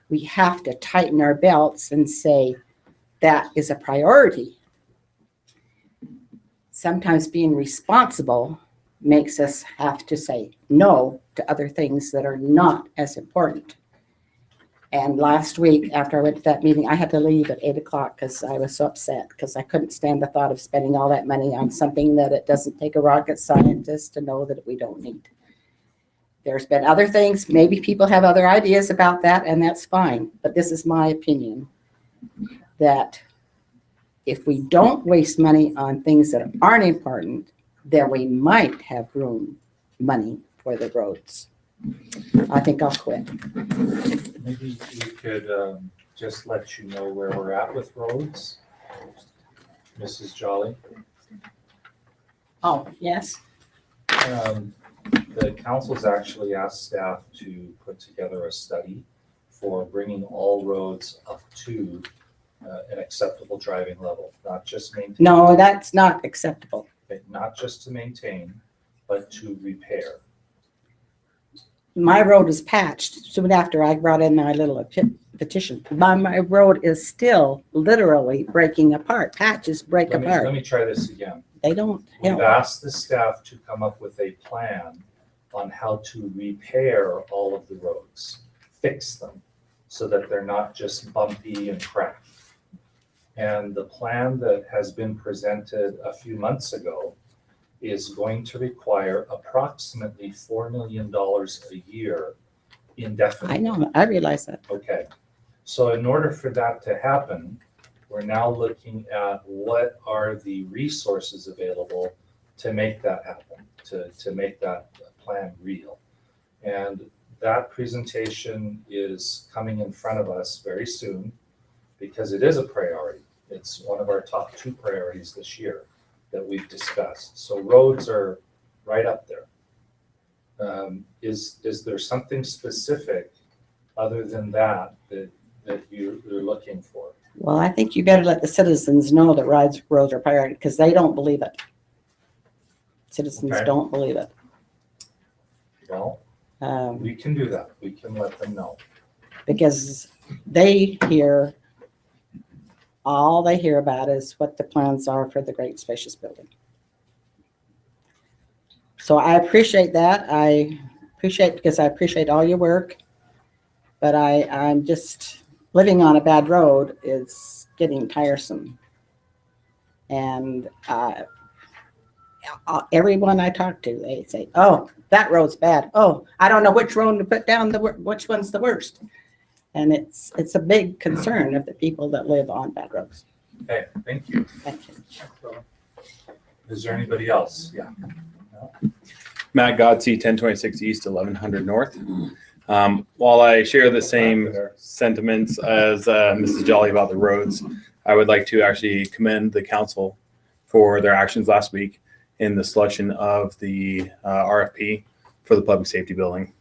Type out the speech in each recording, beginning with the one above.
we have to tighten our belts and say that is a priority. Sometimes being responsible makes us have to say no to other things that are not as important. And last week, after I went to that meeting, I had to leave at 8 o'clock because I was so upset because I couldn't stand the thought of spending all that money on something that it doesn't take a rocket scientist to know that we don't need. There's been other things. Maybe people have other ideas about that, and that's fine. But this is my opinion, that if we don't waste money on things that aren't important, then we might have money for the roads. I think I'll quit. Maybe we could just let you know where we're at with roads. Mrs. Jolly. Oh, yes. The council's actually asked staff to put together a study for bringing all roads up to an acceptable driving level, not just maintain. No, that's not acceptable. Not just to maintain, but to repair. My road is patched soon after I brought in my little petition. My road is still literally breaking apart. Patches break apart. Let me try this again. They don't help. We've asked the staff to come up with a plan on how to repair all of the roads, fix them so that they're not just bumpy and cracked. And the plan that has been presented a few months ago is going to require approximately $4 million a year indefinitely. I know, I realize that. Okay, so in order for that to happen, we're now looking at what are the resources available to make that happen, to make that plan real. And that presentation is coming in front of us very soon because it is a priority. It's one of our top 2 priorities this year that we've discussed. So roads are right up there. Is there something specific other than that you're looking for? Well, I think you better let the citizens know that roads are priority because they don't believe it. Citizens don't believe it. Well, we can do that. We can let them know. Because all they hear about is what the plans are for the great spacious building. So I appreciate that. Because I appreciate all your work, but I'm just living on a bad road is getting tiresome. And everyone I talk to, they say, oh, that road's bad. Oh, I don't know which road to put down, which one's the worst. And it's a big concern of the people that live on bad roads. Okay, thank you. Thank you. Is there anybody else? Yeah. No? Matt Godsey, 1026 East, 1100 North. While I share the same sentiments as Mrs. Jolly about the roads, I would like to actually commend the council for their actions last week in the selection of the RFP for the public safety building.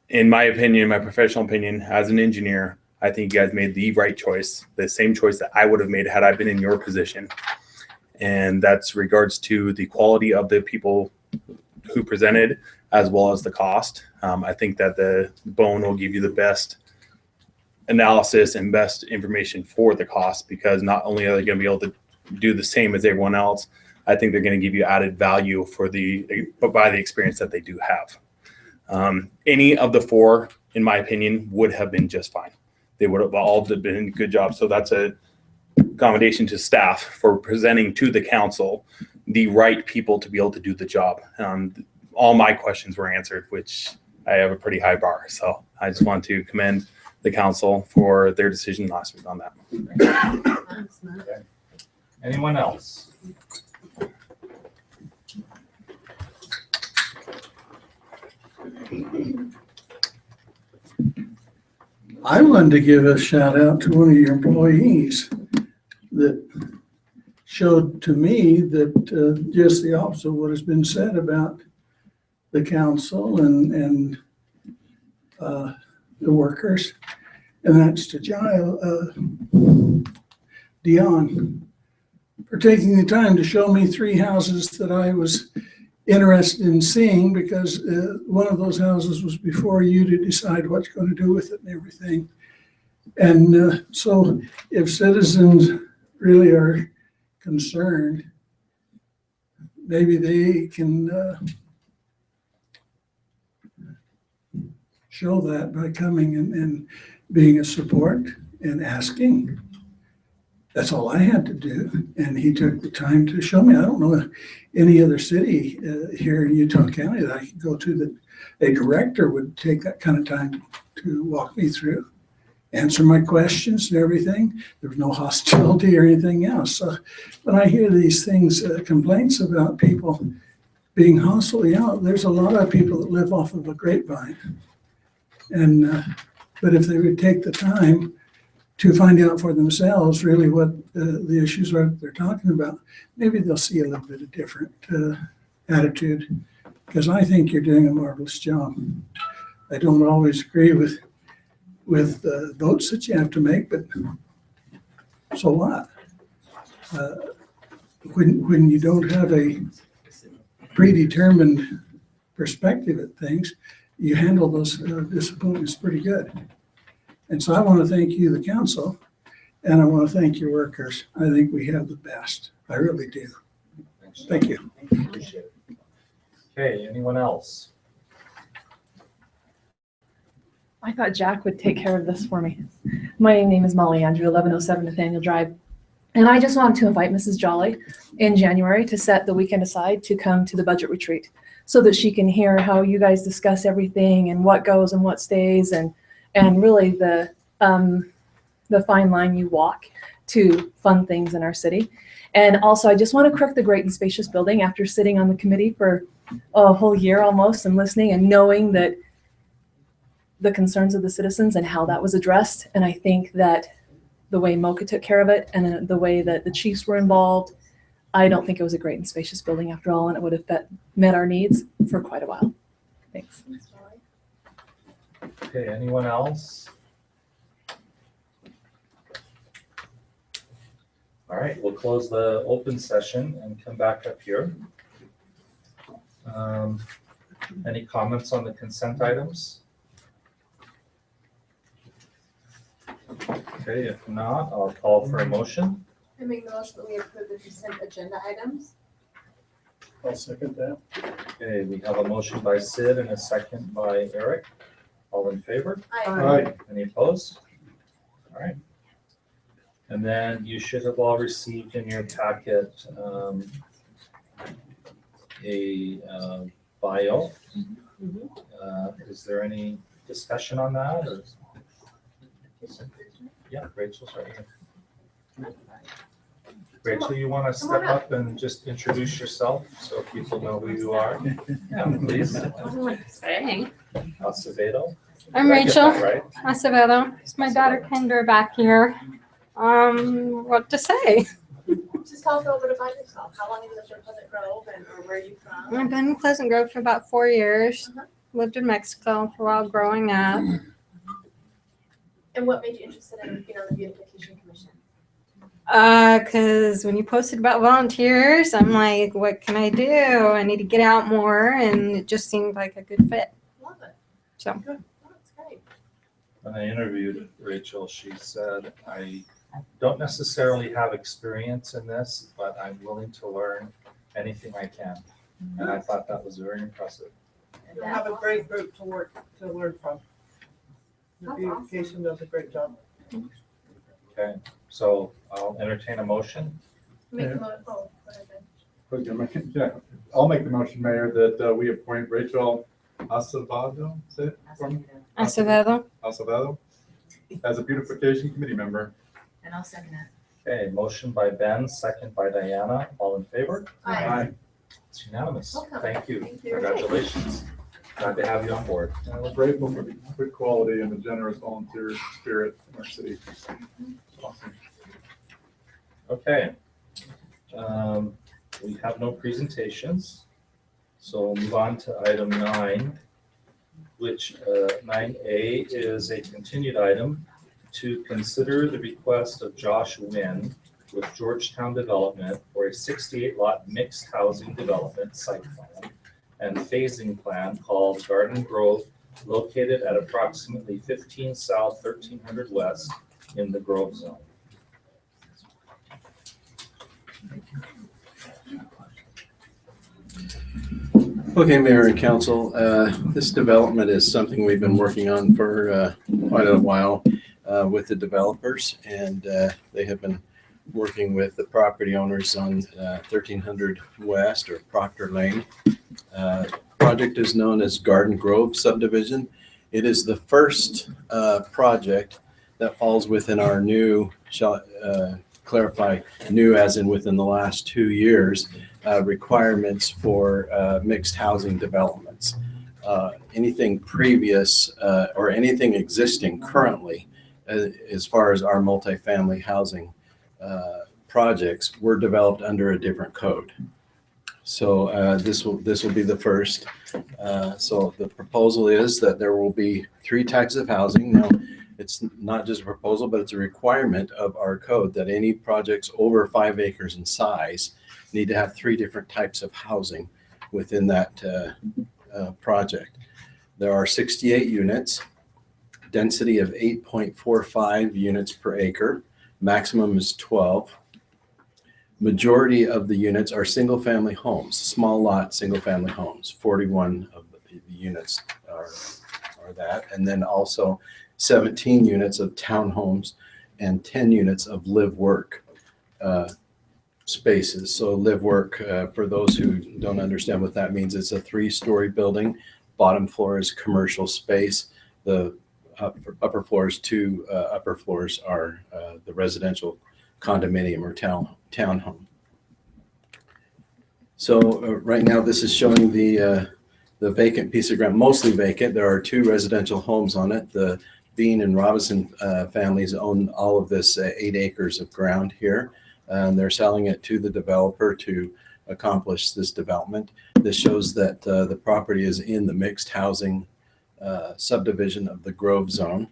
In my opinion, my professional opinion, as an engineer, I think you guys made the right choice, the same choice that I would have made had I been in your position. And that's regards to the quality of the people who presented, as well as the cost. I think that the BONE will give you the best analysis and best information for the cost, because not only are they going to be able to do the same as everyone else, I think they're going to give you added value by the experience that they do have. Any of the 4, in my opinion, would have been just fine. They would have all been a good job. So that's a commendation to staff for presenting to the council the right people to be able to do the job. All my questions were answered, which I have a pretty high bar. So I just want to commend the council for their decision last week on that. Okay. Anyone else? I wanted to give a shout out to one of your employees that showed to me that just the opposite of what has been said about the council and the workers, and that's to Dion, for taking the time to show me 3 houses that I was interested in seeing, because one of those houses was before you to decide what you're going to do with it and everything. And so if citizens really are concerned, maybe they can show that by coming and being a support and asking. That's all I had to do. And he took the time to show me. I don't know any other city here in Utah County that I could go to that a director would take that kind of time to walk me through, answer my questions and everything. There was no hostility or anything else. So when I hear these things, complaints about people being hostile, yeah, there's a lot of people that live off of a grapevine. And, but if they would take the time to find out for themselves really what the issues are that they're talking about, maybe they'll see a little bit of different attitude, because I think you're doing a marvelous job. I don't always agree with votes that you have to make, but so what? When you don't have a predetermined perspective at things, you handle those disappointments pretty good. And so I want to thank you, the council, and I want to thank your workers. I think we have the best. I really do. Thank you. Appreciate it. Okay, anyone else? I thought Jack would take care of this for me. My name is Molly Andrew, 1107 Nathaniel Drive. And I just wanted to invite Mrs. Jolly in January to set the weekend aside to come to the budget retreat so that she can hear how you guys discuss everything and what goes and what stays, and really the fine line you walk to fund things in our city. And also, I just want to correct the great and spacious building. After sitting on the committee for a whole year almost and listening and knowing that the concerns of the citizens and how that was addressed. And I think that the way MOCA took care of it and the way that the chiefs were involved, I don't think it was a great and spacious building after all, and it would have met our needs for quite a while. Thanks. Okay, anyone else? All right, we'll close the open session and come back up here. Any comments on the consent items? Okay, if not, I'll call for a motion. I make the motion that we approve the consent agenda items. I'll second that. Okay, we have a motion by Sid and a second by Eric. All in favor? Aye. Any opposed? All right. And then you should have all received in your packet a bio. Is there any discussion on that? Or? Yeah, Rachel's right here. Rachel, you want to step up and just introduce yourself so people know who you are? Yeah, please. Saying. Acevedo. I'm Did I get Rachel that right? Acevedo. It's my daughter Kendra back here. What to say? Just tell us a little bit about yourself. How long have you lived in Pleasant Grove, and or where are you from? I've been in Pleasant Grove for about 4 years. Lived in Mexico for a while growing up. And what made you interested in being on the Beautification Commission? Because when you posted about volunteers, I'm like, what can I do? I need to get out more, and it just seemed like a good fit. Love it. So. Good. Oh, that's great. When I interviewed Rachel, she said, I don't necessarily have experience in this, but I'm willing to learn anything I can. And I thought that was very impressive. You'll have a great group to learn from. The That's beautification does a great job. Okay, so I'll entertain a motion. Make the motion. Oh, go ahead, Ben. Yeah, I'll make the motion, Mayor, that we appoint Rachel Acevedo, say it for me? Acevedo. Acevedo, as a beautification committee member. And I'll second it. Okay, motion by Ben, second by Diana. All in favor? Aye. It's unanimous. Welcome. Thank you. Thank you. Congratulations. Glad to have you on board. And we're grateful for the good quality and the generous volunteer spirit in our city. Awesome. Okay. We have no presentations, so we'll move on to item 9, which 9A is a continued item to consider the request of Josh Winn with Georgetown Development for a 68-lot mixed housing development site plan and phasing plan called Garden Grove, located at approximately 15 South, 1300 West in the Grove Zone. Okay, Mayor and Council, this development is something we've been working on for quite a while with the developers, and they have been working with the property owners on 1300 West or Proctor Lane. Project is known as Garden Grove subdivision. It is the first project that falls within our new, clarify, new as in within the last 2 years, requirements for mixed housing developments. Anything previous or anything existing currently as far as our multifamily housing projects were developed under a different code. So this will be the first. So the proposal is that there will be 3 types of housing. Now, it's not just a proposal, but it's a requirement of our code that any projects over 5 acres in size need to have 3 different types of housing within that project. There are 68 units, density of 8.45 units per acre, maximum is 12. Majority of the units are single-family homes, small lot single-family homes. 41 of the units are that, and then also 17 units of townhomes and 10 units of live-work spaces. So live-work, for those who don't understand what that means, it's a 3-story building. Bottom floor is commercial space. The upper floors, 2 upper floors are the residential condominium or townhome. So right now this is showing the vacant piece of ground, mostly vacant. There are 2 residential homes on it. The Bean and Robinson families own all of this 8 acres of ground here. And they're selling it to the developer to accomplish this development. This shows that the property is in the mixed housing subdivision of the Grove Zone.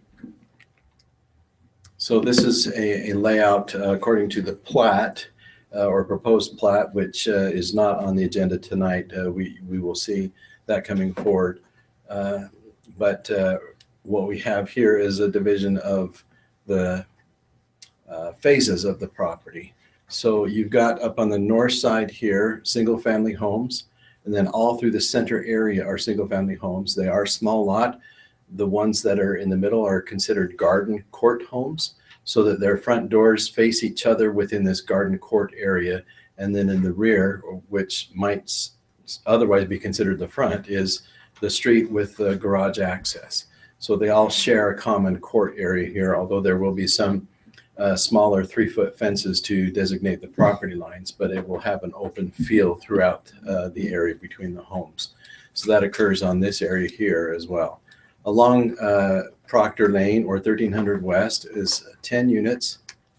So this is a layout according to the plat or proposed plat, which is not on the agenda tonight. We will see that coming forward. But what we have here is a division of the phases of the property. So you've got up on the north side here, single family homes, and then all through the center area are single family homes. They are small lot. The ones that are in the middle are considered garden court homes, so that their front doors face each other within this garden court area. And then in the rear, which might otherwise be considered the front, is the street with the garage access. So they all share a common court area here, although there will be some smaller 3-foot fences to designate the property lines, but it will have an open field throughout the area between the homes. So that occurs on this area here as well. Along Proctor Lane or 1300 West is 10 units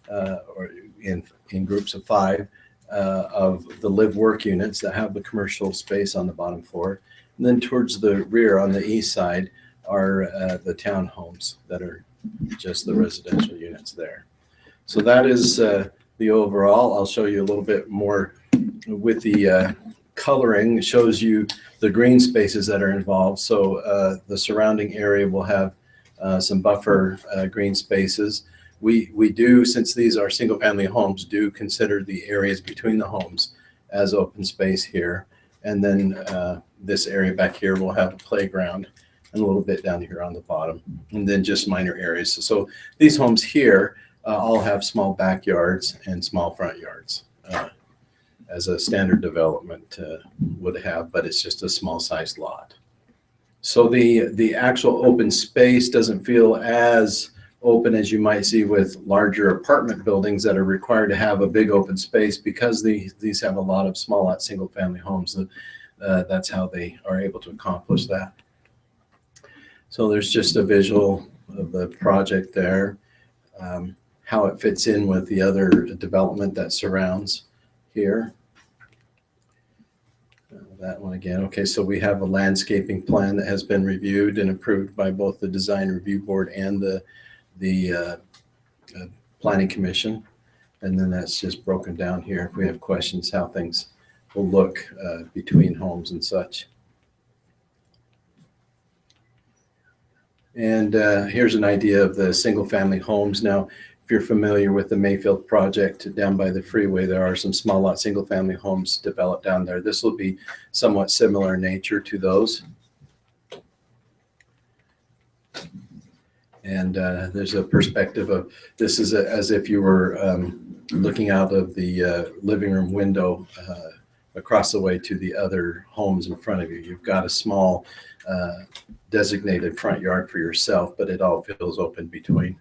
or in groups of 5 of the live-work units that have the commercial space on the bottom floor. And then towards the rear on the east side are the townhomes that are just the residential units there. So that is the overall. I'll show you a little bit more with the coloring. It shows you the green spaces that are involved. So the surrounding area will have some buffer green spaces. We do, since these are single family homes, do consider the areas between the homes as open space here. And then this area back here will have a playground and a little bit down here on the bottom, and then just minor areas. So these homes here all have small backyards and small front yards, as a standard development would have, but it's just a small sized lot. So the actual open space doesn't feel as open as you might see with larger apartment buildings that are required to have a big open space, because these have a lot of small lot single family homes. That's how they are able to accomplish that. So there's just a visual of the project there, how it fits in with the other development that surrounds here. That one again. Okay, so we have a landscaping plan that has been reviewed and approved by both the Design Review Board and the Planning Commission. And then that's just broken down here if we have questions how things will look between homes and such. And here's an idea of the single-family homes. Now, if you're familiar with the Mayfield project down by the freeway, there are some small lot single-family homes developed down there. This will be somewhat similar in nature to those. And there's a perspective of, this is as if you were looking out of the living room window across the way to the other homes in front of you. You've got a small designated front yard for yourself, but it all feels open between.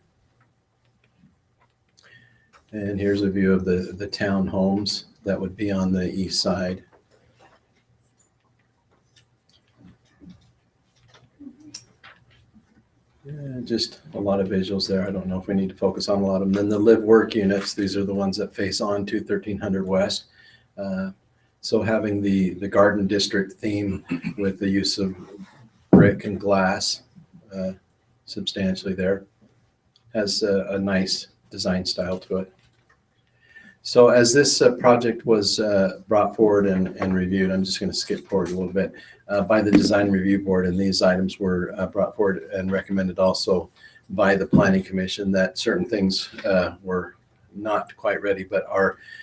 And here's a view of the town homes that would be on the east side. Yeah, just a lot of visuals there. I don't know if we need to focus on a lot of them. Then the live work units, these are the ones that face on to 1300 West. So having the garden district theme with the use of brick and glass substantially there has a nice design style to it. So as this project was brought forward and reviewed, I'm just going to skip forward a little bit, by the design review board, and these items were brought forward and recommended also by the planning commission, that certain things were not quite ready, but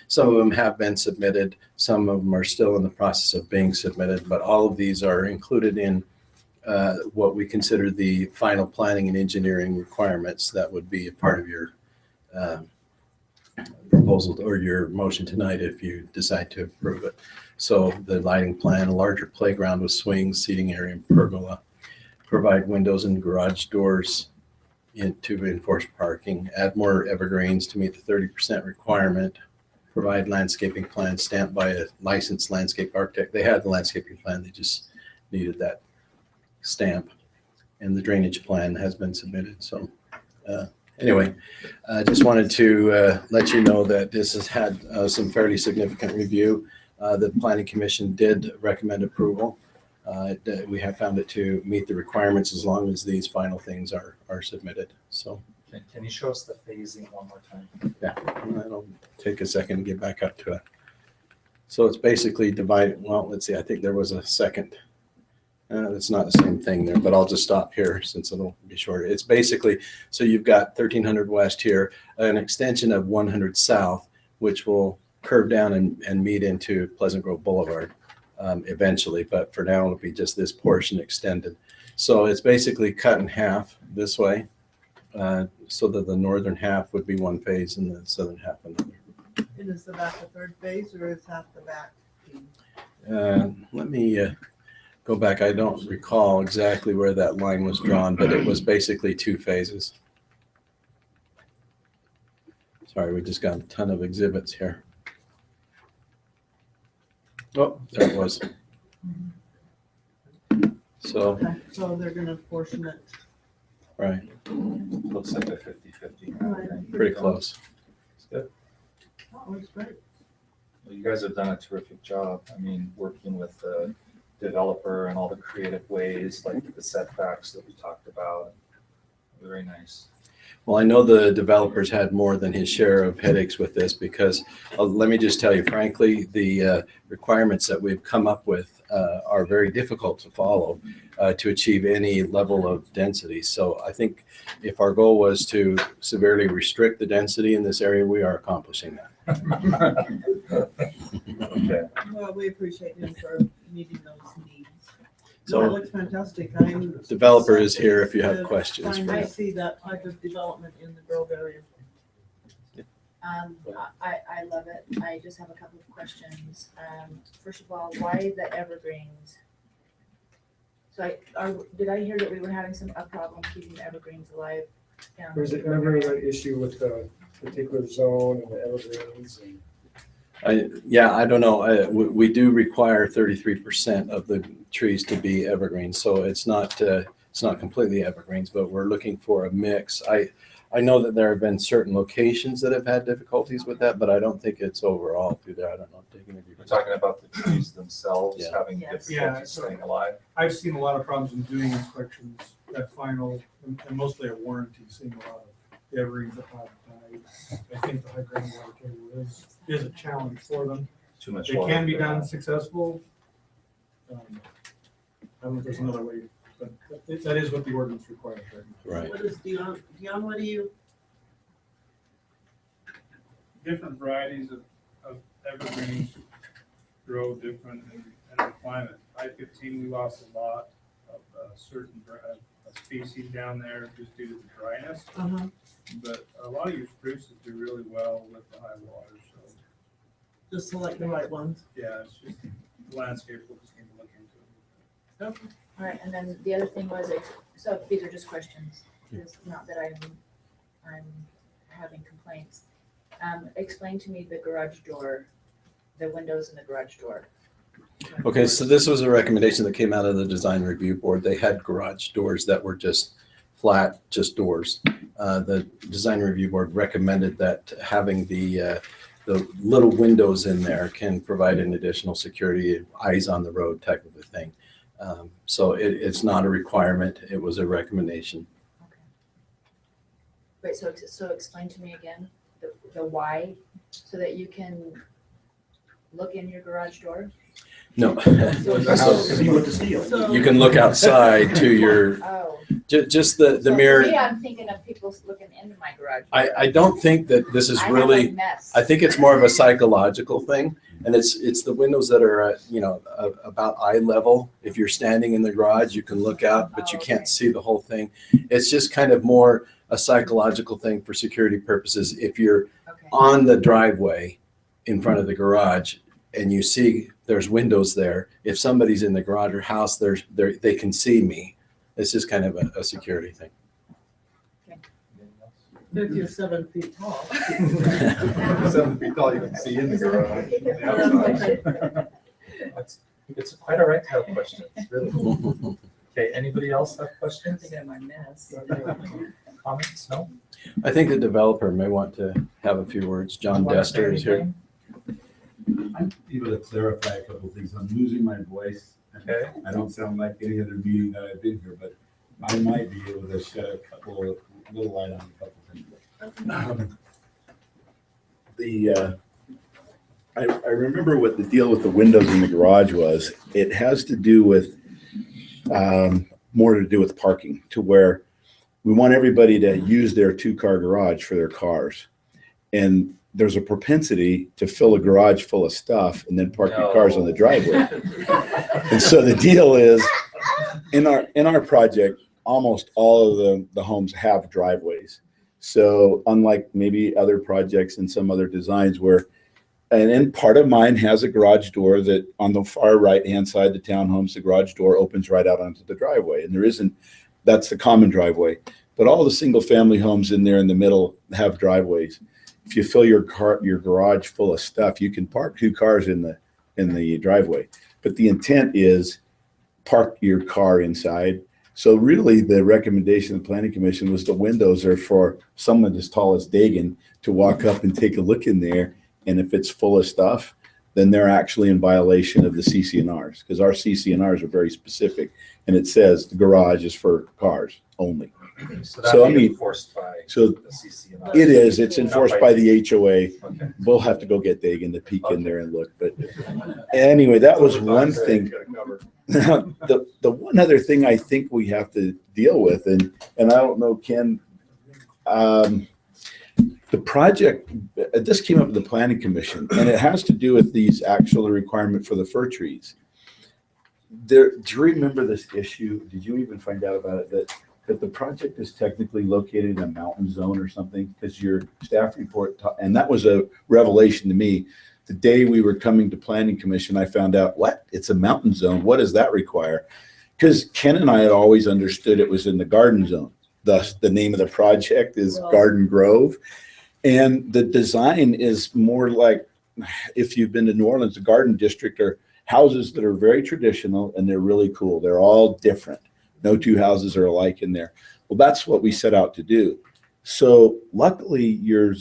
some of them have been submitted. Some of them are still in the process of being submitted, but all of these are included in what we consider the final planning and engineering requirements that would be a part of your proposal or your motion tonight if you decide to approve it. So the lighting plan, a larger playground with swings, seating area, and pergola, provide windows and garage doors to enforce parking, add more evergreens to meet the 30% requirement, provide landscaping plan stamped by a licensed landscape architect. They had the landscaping plan, they just needed that stamp. And the drainage plan has been submitted. So anyway, I just wanted to let you know that this has had some fairly significant review. The Planning Commission did recommend approval. We have found it to meet the requirements as long as these final things are submitted. So Can you show us the phasing one more time? yeah, it'll take a second to get back up to it. So it's basically divided. Well, let's see. I think there was a second. It's not the same thing there, but I'll just stop here since it'll be shorter. It's basically, so you've got 1300 West here, an extension of 100 South, which will curve down and meet into Pleasant Grove Boulevard eventually. But for now, it'll be just this portion extended. So it's basically cut in half this way, so that the northern half would be one phase and the southern half another. And is the back the third phase or is half the back? Let me go back. I don't recall exactly where that line was drawn, but it was basically two phases. Sorry, we just got a ton of exhibits here. Oh, there it was. So, Okay, so they're gonna portion it. right, Looks like a 50-50. pretty close. It's good. That looks great. Well, you guys have done a terrific job. I mean, working with the developer and all the creative ways, like the setbacks that we talked about. Very nice. Well, I know the developers had more than his share of headaches with this because let me just tell you, frankly, the requirements that we've come up with are very difficult to follow to achieve any level of density. So I think if our goal was to severely restrict the density in this area, we are accomplishing that. Okay. Well, we appreciate him for meeting those needs. So- So it looks fantastic. I'm Developer is here if you have excited to questions. Finally see that type of development in the Grove area. I love it. I just have a couple of questions. First of all, why the evergreens? So did I hear that we were having a problem keeping the evergreens alive? down Was in it the Grove ever area? an issue with the particular zone and the evergreens? And I don't know. We do require 33% of the trees to be evergreens, so it's not completely evergreens, but we're looking for a mix. I know that there have been certain locations that have had difficulties with that, but I don't think it's overall through there. I don't know. We're talking about the trees themselves Yeah. having Yes. difficulty staying alive. I've seen a lot of problems in doing inspections that final, and mostly a warranty, seeing a lot of the evergreens that have died. I think the high groundwater table is a challenge for them. Too much They water. can be done successful. I don't know if there's another way but that is what the ordinance requires right now. Right. What is Dion, what do you? Different varieties of evergreens grow different in the climate. I-15, we lost a lot of certain species down there just due to the dryness. But a lot of your spruces do really well with the high water. So Just select the right ones. yeah, it's just the landscape. We'll just need to look into it. Okay. All right, and then the other thing was, so these are just questions. It's not that I'm having complaints. Explain to me the garage door, the windows in the garage door. Okay, so this was a recommendation that came out of the design review board. They had garage doors that were just flat, just doors. The design review board recommended that having the little windows in there can provide an additional security, eyes on the road type of a thing. So it's not a requirement. It was a recommendation. Okay. Wait, so explain to me again the why, so that you can look in your garage door? No. So- You can look outside to your, Oh. just the So mirror. for me, I'm thinking of people looking into my garage door. I don't think that this is I have a really, mess. I think it's more of a psychological thing. And it's the windows that are, about eye level. If you're standing in the garage, you can look out, but you can't see the whole thing. It's just kind of more a psychological thing for security purposes. If you're Okay. on the driveway in front of the garage and you see there's windows there, if somebody's in the garage or house, they can see me. It's just kind of a security thing. If you're 7 feet tall. 7 feet tall, you can see in the garage. the outside. It's quite all right to have questions, really. Okay, anybody else have questions? Thinking of my mess. Comments? No? I think the developer may want to have a few words. John Want to Dester say is here. anything? I'm able to clarify a couple of things. I'm losing my voice. Okay. I don't sound like any other meeting that I've been here, but I might be able to shed a little light on a couple of things. I remember what the deal with the windows in the garage was. It has to do with more to do with parking, to where we want everybody to use their 2-car garage for their cars. And there's a propensity to fill a garage full of stuff and then park your cars on the driveway. And so the deal is, in our project, almost all of the homes have driveways. So unlike maybe other projects and some other designs where, and then part of mine has a garage door that on the far right-hand side, the townhomes, the garage door opens right out onto the driveway. And that's the common driveway. But all the single-family homes in there in the middle have driveways. If you fill your garage full of stuff, you can park 2 cars in the driveway. But the intent is park your car inside. So really the recommendation of the Planning Commission was the windows are for someone as tall as Dagan to walk up and take a look in there. And if it's full of stuff, then they're actually in violation of the CC&Rs, because our CC&Rs are very specific. And it says the garage is for cars only. So that So, I be mean, enforced by so the CC&R. it is. It's enforced by the HOA. Okay. We'll have to go get Dagan to peek in there and look. But anyway, that was one thing. The one other thing I think we have to deal with, and I don't know, Ken, the project, this came up with the Planning Commission, and it has to do with these actual requirement for the fir trees. Do you remember this issue? Did you even find out about it? That the project is technically located in a mountain zone or something, because your staff report, and that was a revelation to me. The day we were coming to Planning Commission, I found out, what? It's a mountain zone. What does that require? Because Ken and I had always understood it was in the garden zone. Thus, the name of the project is Garden Grove. And the design is more like, if you've been to New Orleans, the Garden District are houses that are very traditional and they're really cool. They're all different. No 2 houses are alike in there. Well, that's what we set out to do. So luckily, your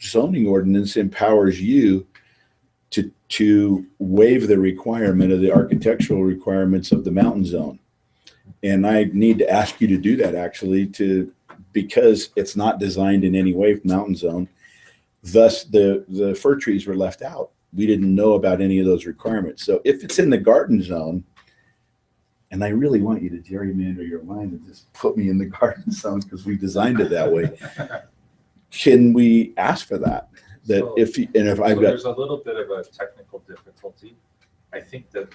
zoning ordinance empowers you to waive the requirement of the architectural requirements of the mountain zone. And I need to ask you to do that actually, because it's not designed in any way for mountain zone. Thus, the fir trees were left out. We didn't know about any of those requirements. So if it's in the garden zone, and I really want you to gerrymander your line and just put me in the garden zone because we designed it that way. Can we ask for that? That So- if I've got, There's a little bit of a technical difficulty. I think that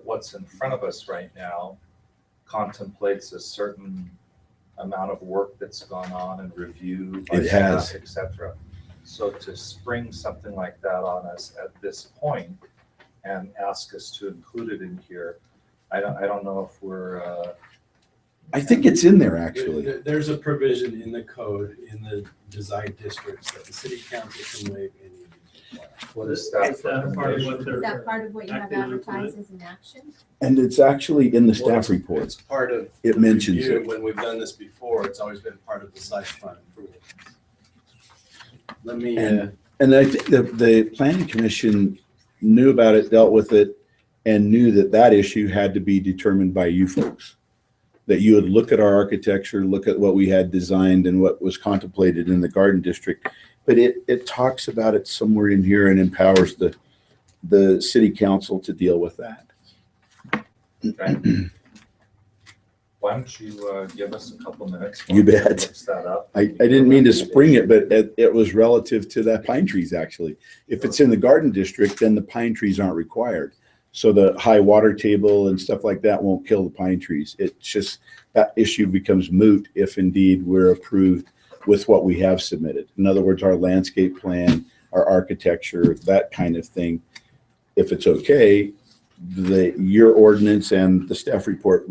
what's in front of us right now contemplates a certain amount of work that's gone on and review by It has. staff, et cetera. So to spring something like that on us at this point and ask us to include it in here, I don't know if we're, I think it's in there actually. There's a provision in the code in the design districts that the city council can waive any. what is that? Is that part of what Is they're? that part of what you have acting on advertised as an action? And it's actually in the staff report. It's part of. It the mentions review. it. When we've done this before, it's always been part of the site plan approval. Let me, And I think the planning commission knew about it, dealt with it, and knew that that issue had to be determined by you folks. That you would look at our architecture, look at what we had designed and what was contemplated in the garden district. But it talks about it somewhere in here and empowers the city council to deal with that. Okay. Why don't you give us a couple minutes? You while we bet. look that up? I didn't mean to spring it, but it was relative to the pine trees, actually. If it's in the garden district, then the pine trees aren't required. So the high water table and stuff like that won't kill the pine trees. It's just that issue becomes moot if indeed we're approved with what we have submitted. In other words, our landscape plan, our architecture, that kind of thing. If it's okay, your ordinance and the staff report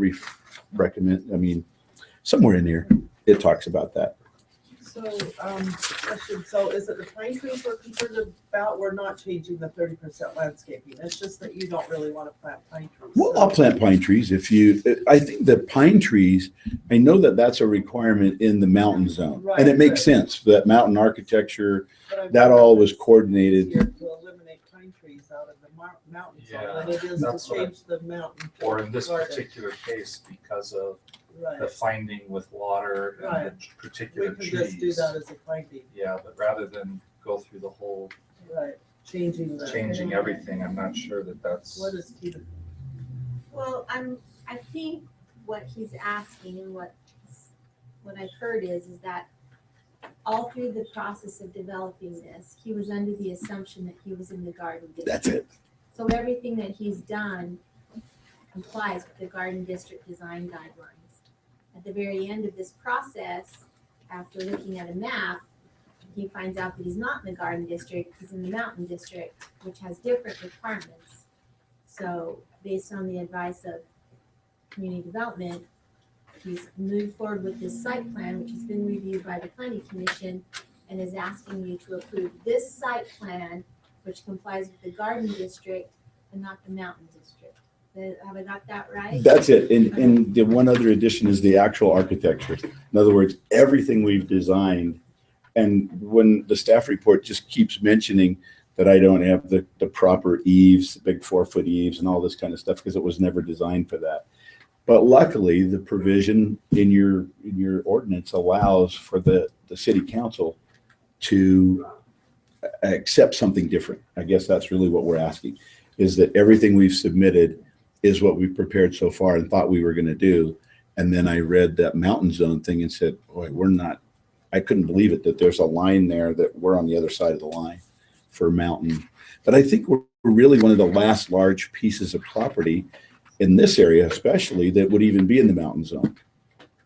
recommend, I mean, somewhere in here, it talks about that. So, question, so is it the pine trees we're concerned about? We're not changing the 30% landscaping. It's just that you don't really want to plant pine trees. Well, I'll plant pine trees I think the pine trees, I know that that's a requirement in the mountain zone. And it makes sense, that mountain architecture, that all was coordinated. Easier to eliminate pine trees out of the mountain zone Yeah, than it is to that's what I- change the mountain. to Or in this garden. particular case, because of the Right. finding with water and Right. the We particular can just do trees. that as a finding, Yeah, but rather than go through the whole right, changing the. changing everything, I'm not sure that that's. What is Tina? Well, I think what he's asking and what I've heard is that all through the process of developing this, he was under the assumption that he was in the garden district. That's it. So everything that he's done complies with the garden district design guidelines. At the very end of this process, after looking at a map, he finds out that he's not in the garden district, he's in the mountain district, which has different requirements. So based on the advice of community development, he's moved forward with this site plan, which has been reviewed by the planning commission, and is asking you to approve this site plan, which complies with the garden district and not the mountain district. Have I got that right? That's it. And the one other addition is the actual architecture. In other words, everything we've designed, and when the staff report just keeps mentioning that I don't have the proper eaves, big 4-foot eaves and all this kind of stuff, because it was never designed for that. But luckily, the provision in your ordinance allows for the city council to accept something different. I guess that's really what we're asking, is that everything we've submitted is what we've prepared so far and thought we were going to do. And then I read that mountain zone thing and said, boy, I couldn't believe it, that there's a line there that we're on the other side of the line for mountain. But I think we're really one of the last large pieces of property in this area, especially, that would even be in the mountain zone.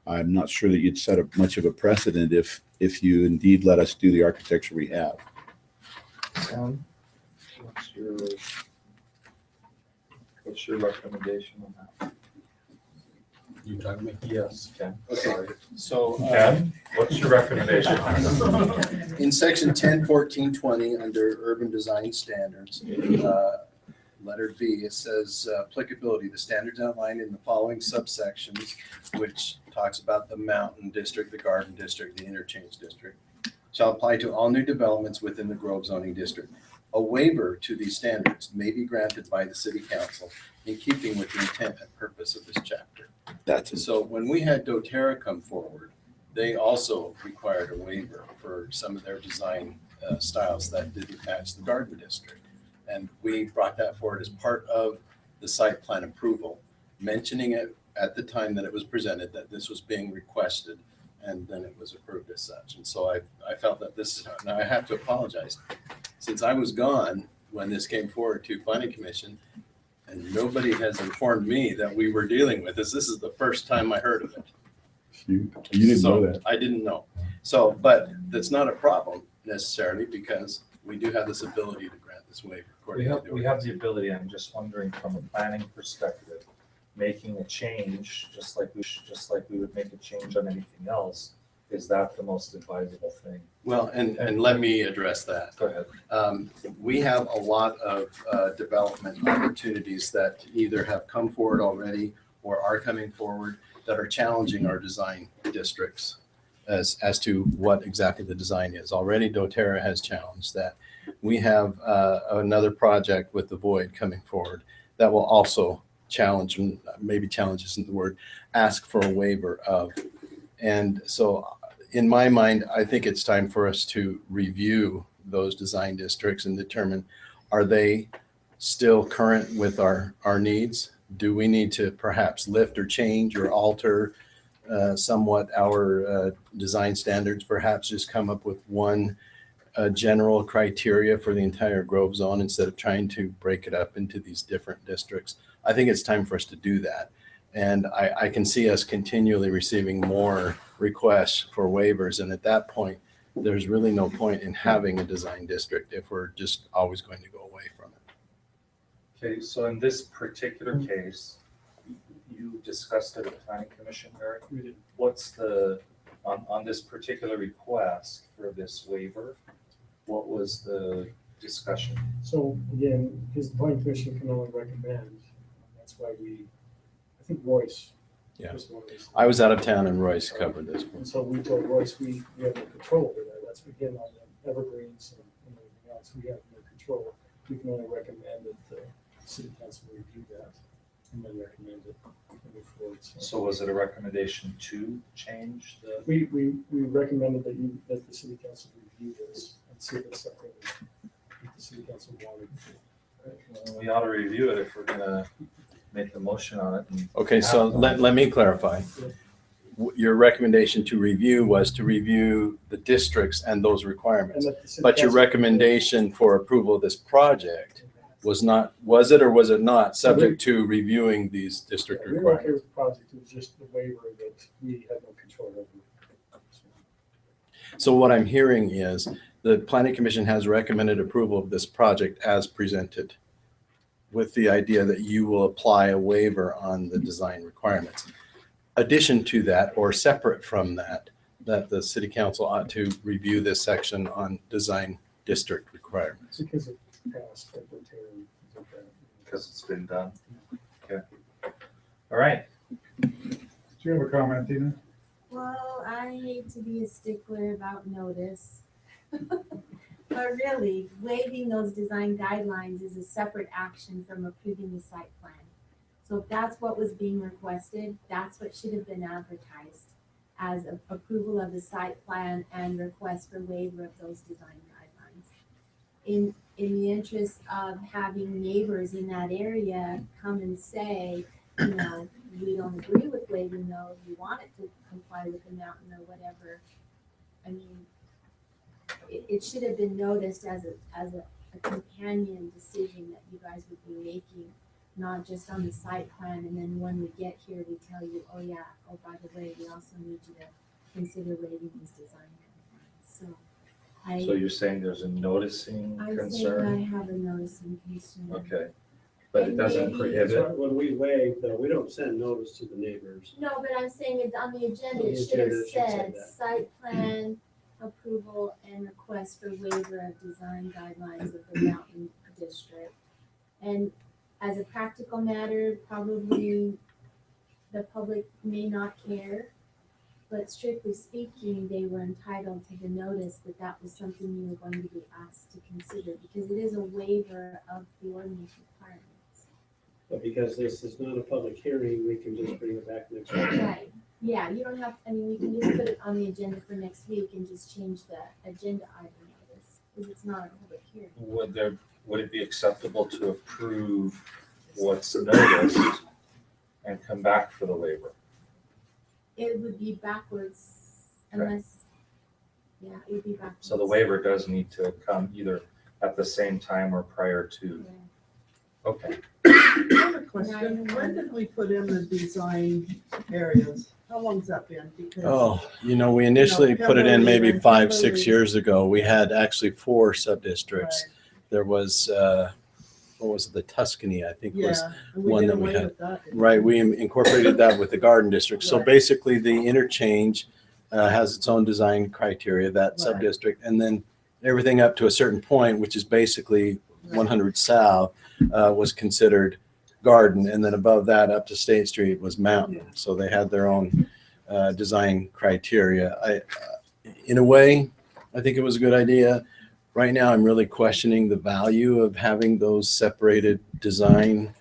I'm not sure that you'd set up much of a precedent if you indeed let us do the architecture we have. Sam, what's your recommendation on that? You talking to me? Yes, Ken. Okay. Sorry. So, Ken, what's your recommendation on that? in section 10.14.20, under urban design standards, letter B, it says applicability, the standards outlined in the following subsections, which talks about the mountain district, the garden district, the interchange district, shall apply to all new developments within the Grove zoning district. A waiver to these standards may be granted by the city council in keeping with the intent and purpose of this chapter. That's it. So when we had doTERRA come forward, they also required a waiver for some of their design styles that didn't match the garden district. And we brought that forward as part of the site plan approval, mentioning it at the time that it was presented that this was being requested, and then it was approved as such. And so I felt that this, now I have to apologize. Since I was gone when this came forward to Planning Commission, and nobody has informed me that we were dealing with this. This is the first time I heard of it. You didn't So, know that. I didn't know. So, but that's not a problem necessarily, because we do have this ability to grant this waiver. We have the ability. I'm just wondering from a planning perspective, making a change, just like we would make a change on anything else, is that the most advisable thing? Well, and let me address that. Go ahead. We have a lot of development opportunities that either have come forward already or are coming forward that are challenging our design districts as to what exactly the design is. Already doTERRA has challenged that. We have another project with the Void coming forward that will also challenge, maybe challenge isn't the word, ask for a waiver of. And so in my mind, I think it's time for us to review those design districts and determine, are they still current with our needs? Do we need to perhaps lift or change or alter somewhat our design standards? Perhaps just come up with one general criteria for the entire Grove Zone instead of trying to break it up into these different districts. I think it's time for us to do that. And I can see us continually receiving more requests for waivers. And at that point, there's really no point in having a design district if we're just always going to go away from it. Okay, so in this particular case, you discussed it at Planning Commission, Eric? We did. What's on this particular request for this waiver, what was the discussion? So again, because the planning commission can only recommend, that's why I think Royce. Yeah. was one of these. I was out of town and Royce covered this one. And so we told Royce, we have no control over that. That's again on the evergreens and everything else. We have no control. We can only recommend that the city council review that and then recommend it moving forward. So was it a recommendation to change the? We recommended that the city council review this and see if it's something that the city council wanted. Well, we ought to review it if we're gonna make the motion on it. Okay, so let me clarify. Your recommendation to review was to review the districts and those requirements. And that the city But your council- recommendation for approval of this project was not, was it or was it not subject to reviewing these district We were okay requirements? with the project. It was just the waiver that we had no control over. So what I'm hearing is the Planning Commission has recommended approval of this project as presented, with the idea that you will apply a waiver on the design requirements. Addition to that, or separate from that, that the city council ought to review this section on design district requirements. Because it passed February, things like that. Because it's been done. Okay. All right. Do you have a comment, Tina? Well, I hate to be a stickler about notice. But really, waiving those design guidelines is a separate action from approving the site plan. So if that's what was being requested, that's what should have been advertised as approval of the site plan and request for waiver of those design guidelines. In the interest of having neighbors in that area come and say, you know, we don't agree with waiving those, we want it to comply with the mountain or whatever. I mean, it should have been noticed as a companion decision that you guys would be making, not just on the site plan, and then when we get here, we tell you, oh yeah, oh, by the way, we also need you to consider waiving these design guidelines. So you're saying there's a noticing I'm saying concern? I have a noticing concern. Okay. But it doesn't And prohibit? When we waive, though, we don't send notice to the neighbors. No, but I'm saying it on the agenda, On it the should have agenda, it should say said that. site plan approval and request for waiver of design guidelines of the mountain district. And as a practical matter, probably the public may not care, but strictly speaking, they were entitled to the notice that that was something you were going to be asked to consider, because it is a waiver of the ordinance requirements. But because this is not a public hearing, we can just bring it back next week. Right, yeah, you don't have, I mean, we can just put it on the agenda for next week and just change the agenda item notice, because it's not a public hearing. Would it be acceptable to approve what's noticed and come back for the waiver. It would be backwards Okay. unless, yeah, it would be backwards. So the waiver does need to come either at the same time or prior to. Okay. I have a question. When did we put in the design areas? How long's that been? Because Oh, we initially put it in maybe 5-6 years ago. We had actually 4 sub-districts. There was, what was it, the Tuscany, I think was yeah, and we one did that we away had. with that. didn't Right, we incorporated that with the garden district. So Right. basically the interchange has its own design criteria, that Right. sub-district. And then everything up to a certain point, which is basically 100 South, was considered garden. And then above that up to State Street was mountain. So they had their own design criteria. In a way, I think it was a good idea. Right now, I'm really questioning the value of having those separated design.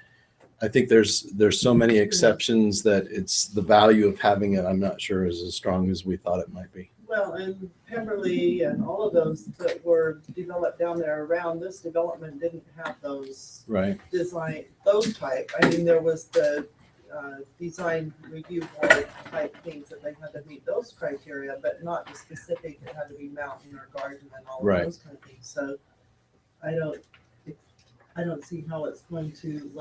I think there's so many exceptions that it's the value of having it, I'm not sure is as strong as we thought it might be. Well, and Pemberley and all of those that were developed down there around this development didn't have those Right. design, those type. I mean, there was the design review board type things that they had to meet those criteria, but not the specific, it had to be mountain or garden and all of Right. those kind of things. So I don't see how it's going to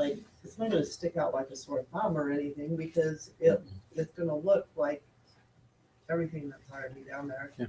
it's not gonna stick out like a sore thumb or anything because it's gonna look like everything that's already down there. Yeah.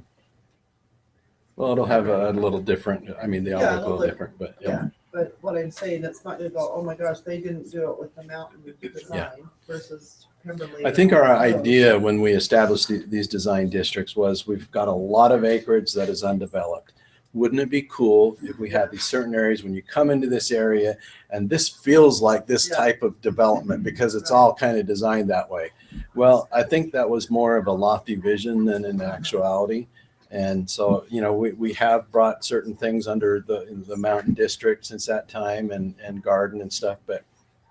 Well, it'll have a little different, they all Yeah, look a it'll little look- different, but Yeah, but what I'm saying, it's not gonna go, oh my gosh, they didn't do it with the mountain design versus Pemberley. I think our and all those. idea when we established these design districts was we've got a lot of acreage that is undeveloped. Wouldn't it be cool if we had these certain areas when you come into this area and this feels like this type of development because it's all kind of designed that way? Well, I think that was more of a lofty vision than in actuality. And so, we have brought certain things under the mountain district since that time and garden and stuff. But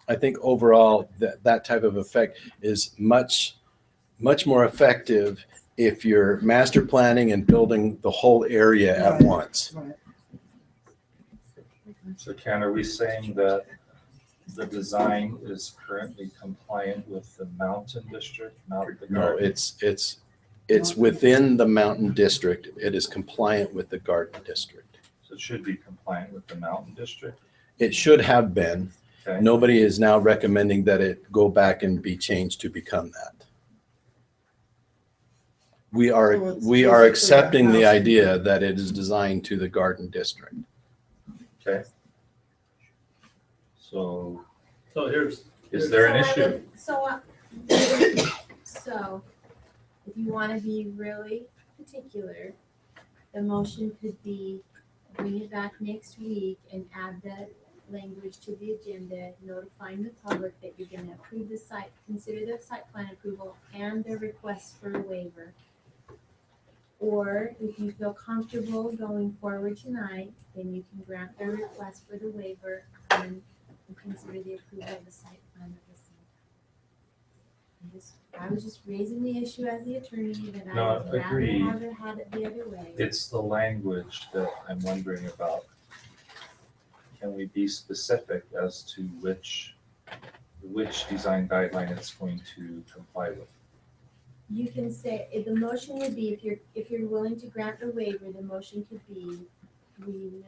I think overall that type of effect is much, much more effective if you're master planning and building the whole area at once. So Ken, are we saying that the design is currently compliant with the mountain district, not the No, garden? it's within the mountain district. It is compliant with the garden district. So it should be compliant with the mountain district? It should have been. Okay. Nobody is now recommending that it go back and be changed to become that. We So are it's we are basically a accepting the house. idea that it is designed to the garden district. Okay. So here's. is there an So I issue? would- So, if you want to be really particular, the motion could be bring it back next week and add that language to the agenda, notifying the public that you're gonna approve the site, consider the site plan approval and the request for a waiver. Or if you feel comfortable going forward tonight, then you can grant the request for the waiver and consider the approval of the site plan at the same time. I was just raising the issue as the attorney that I No, would rather agreed. have it had it the other way. It's the language that I'm wondering about. Can we be specific as to which design guideline it's going to comply with? You can say, if the motion would be, if you're willing to grant the waiver, the motion could be, we move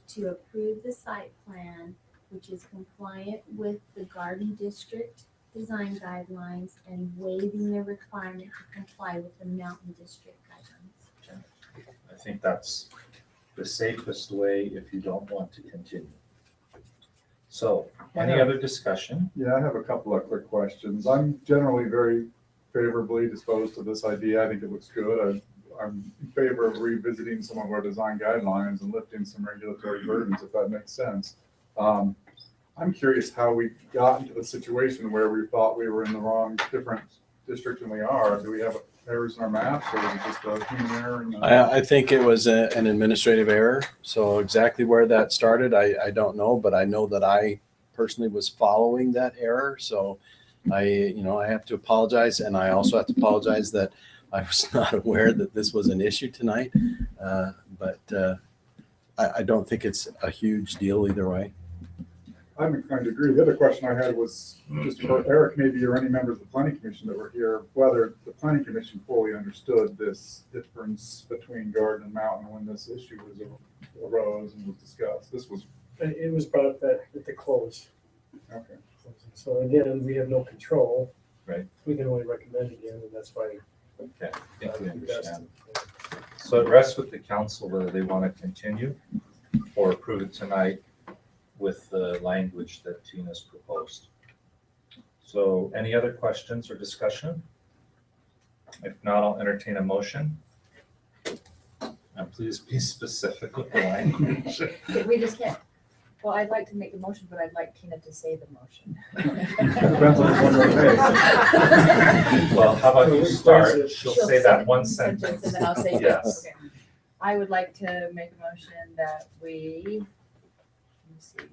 to approve the site plan, which is compliant with the garden district design guidelines and waiving the requirement to comply with the mountain district guidelines. I think that's the safest way if you don't want to continue. So, any other discussion? Yeah, I have a couple of quick questions. I'm generally very favorably disposed to this idea. I think it looks good. I'm in favor of revisiting some of our design guidelines and lifting some regulatory burdens, if that makes sense. I'm curious how we got into the situation where we thought we were in the wrong, different district than we are. Do we have errors in our maps, or is it just a human error? I think it was an administrative error. So exactly where that started, I don't know, but I know that I personally was following that error. So I have to apologize, and I also have to apologize that I was not aware that this was an issue tonight. But I don't think it's a huge deal either way. I'm inclined to agree. The other question I had was just for Eric, maybe, or any members of the planning commission that were here, whether the planning commission fully understood this difference between garden and mountain when this issue arose and was discussed. This was, It was brought up at the close. okay. So again, we have no control. Right. We can only recommend again, and that's why. Okay, I think we understand. So it rests with the council whether they want to continue or approve it tonight with the language that Tina's proposed. So any other questions or discussion? If not, I'll entertain a motion. And please be specific with the language. We just can't, well, I'd like to make a motion, but I'd like Tina to say the motion. Depends on what they say. Well, how about you start? She'll say that one sentence. And then I'll say Yes. yes. Okay. I would like to make a motion that we, let me see,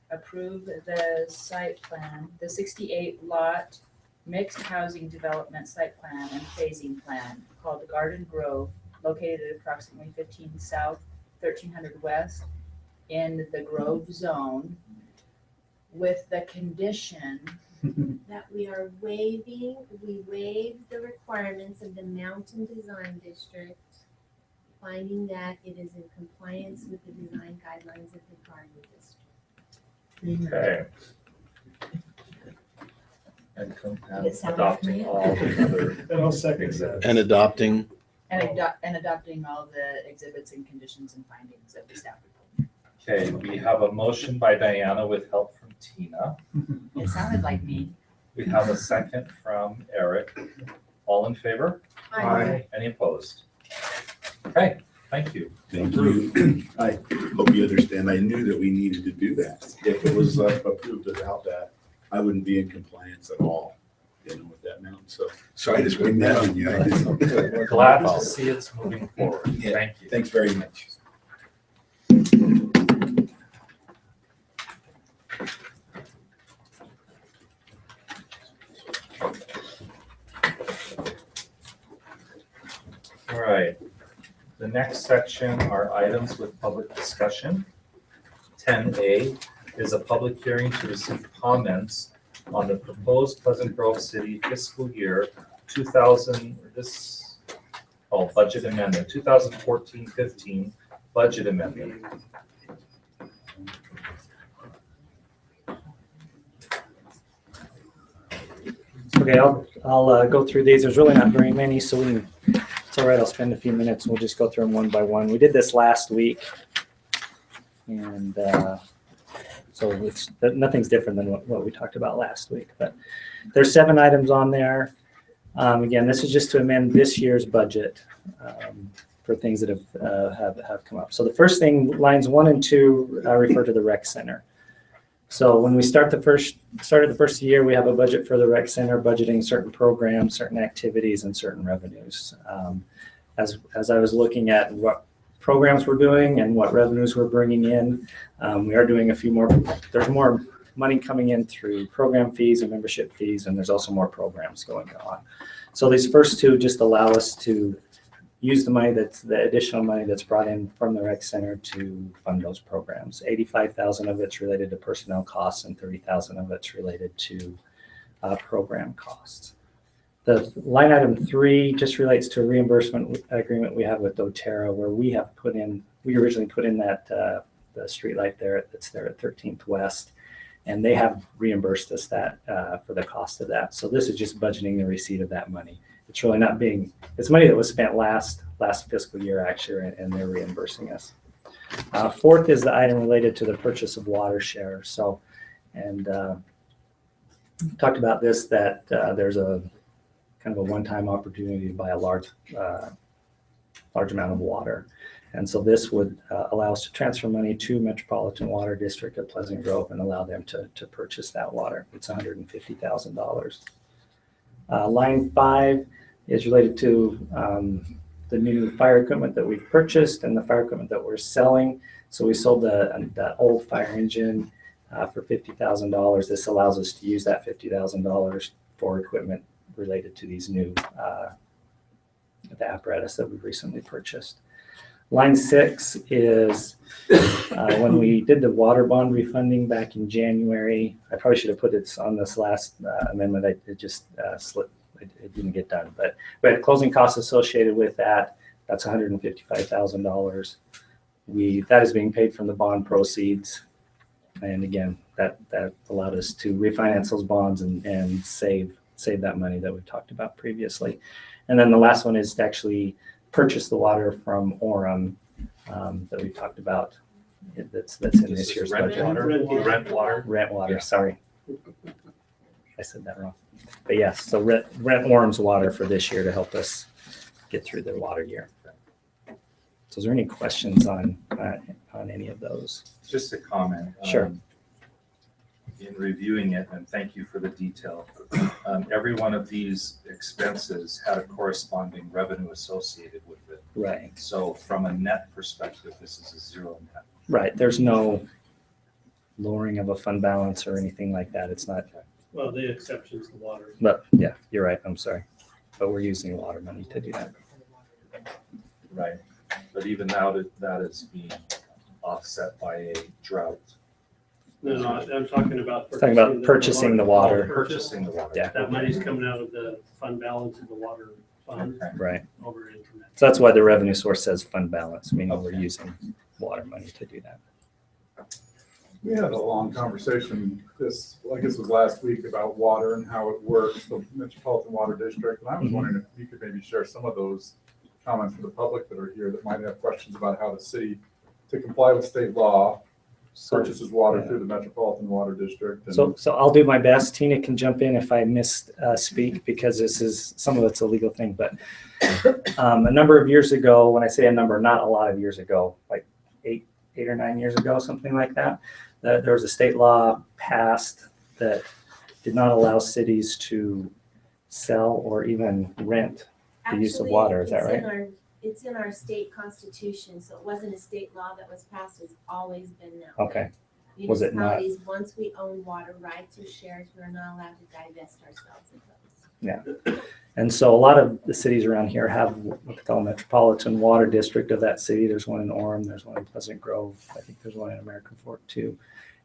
approve the site plan, the 68 lot mixed housing development site plan and phasing plan called the Garden Grove, located at approximately 15 South, 1300 West in the Grove Zone, with the condition That we waive the requirements of the Mountain Design District, finding that it is in compliance with the design guidelines of the Garden District. Okay. And It sounds adopting familiar. all the other And I'll second exhibits. And adopting, and adopting all the exhibits and conditions and findings of the staff report. Okay, we have a motion by Diana with help from Tina. It sounded like me. We have a second from Eric. All in favor? Aye. Any opposed? Okay, thank you. Thank you. I hope you understand, I knew that we needed to do that. If it was approved without that, I wouldn't be in compliance at all, with that mountain. So I just went down, I just. We're glad to see it's moving forward. Yeah. Thank you. Thanks very much. All right. The next section are items with public discussion. 10A is a public hearing to receive comments on the proposed Pleasant Grove City fiscal year 2000, budget amendment, 2014-15 budget amendment. Okay, I'll go through these. There's really not very many, so it's all right. I'll spend a few minutes and we'll just go through them one by one. We did this last week, and so nothing's different than what we talked about last week. But there's 7 items on there. Again, this is just to amend this year's budget for things that have come up. So the first thing, lines 1 and 2 refer to the rec center. So when we started the first year, we have a budget for the rec center, budgeting certain programs, certain activities, and certain revenues. As I was looking at what programs we're doing and what revenues we're bringing in, we are doing a few more. There's more money coming in through program fees and membership fees, and there's also more programs going on. So these first 2 just allow us to use the additional money that's brought in from the rec center to fund those programs. 85,000 of it's related to personnel costs and 30,000 of it's related to program costs. The line item 3 just relates to a reimbursement agreement we have with doTERRA, where we originally put in that the street light that's there at 13th West, and they have reimbursed us that for the cost of that. So this is just budgeting the receipt of that money. It's really not it's money that was spent last fiscal year actually, and they're reimbursing us. 4th is the item related to the purchase of water share. So, and talked about this, that there's a kind of a one-time opportunity to buy a large amount of water. And so this would allow us to transfer money to Metropolitan Water District of Pleasant Grove and allow them to purchase that water. It's $150,000. Line 5 is related to the new fire equipment that we've purchased and the fire equipment that we're selling. So we sold the old fire engine for $50,000. This allows us to use that $50,000 for equipment related to these new the apparatus that we've recently purchased. Line 6 is when we did the water bond refunding back in January. I probably should have put it on this last amendment. It just slipped. It didn't get done. But we had closing costs associated with that. That's $155,000. That is being paid from the bond proceeds. And again, that allowed us to refinance those bonds and save that money that we talked about previously. And then the last one is to actually purchase the water from Orem that we talked about. That's in this year's budget. Rent water. Yeah. Sorry, I said that wrong. But yes, so rent Orem's water for this year to help us get through the water year. So, is there any questions on any of those? Just a comment. Sure. In reviewing it, and thank you for the detail. Every one of these expenses had a corresponding revenue associated with it. Right. So from a net perspective, this is a zero net. Right. There's no lowering of a fund balance or anything like that. It's not. Well, the exception's the water. But yeah, you're right. I'm sorry. But we're using water money to do that. Right. But even now that is being offset by a drought. No, I'm talking about purchasing the water. Purchasing the water. Yeah. That money's coming out of the fund balance of the water fund. Okay. Right. Over internet. So that's why the revenue source says fund balance, meaning we're using water money to do that. We had a long conversation I guess it was last week, about water and how it works, the Metropolitan Water District. And I was wondering if you could maybe share some of those comments for the public that are here that might have questions about how the city, to comply with state law, purchases water through the Metropolitan Water District. And So I'll do my best. Tina can jump in if I speak because some of it's a legal thing. But a number of years ago, when I say a number, not a lot of years ago, like eight or 9 years ago, something like that, there was a state law passed that did not allow cities to sell or even rent the use of water. Is that right? It's in our state constitution, so it wasn't a state law that was passed. It's always been that way. Okay. Was it not? Municipalities, once we own water rights or shares, we're not allowed to divest ourselves of those. Yeah. And so a lot of the cities around here have what they call a metropolitan water district of that city. There's one in Orem, there's one in Pleasant Grove. I think there's one in American Fork too.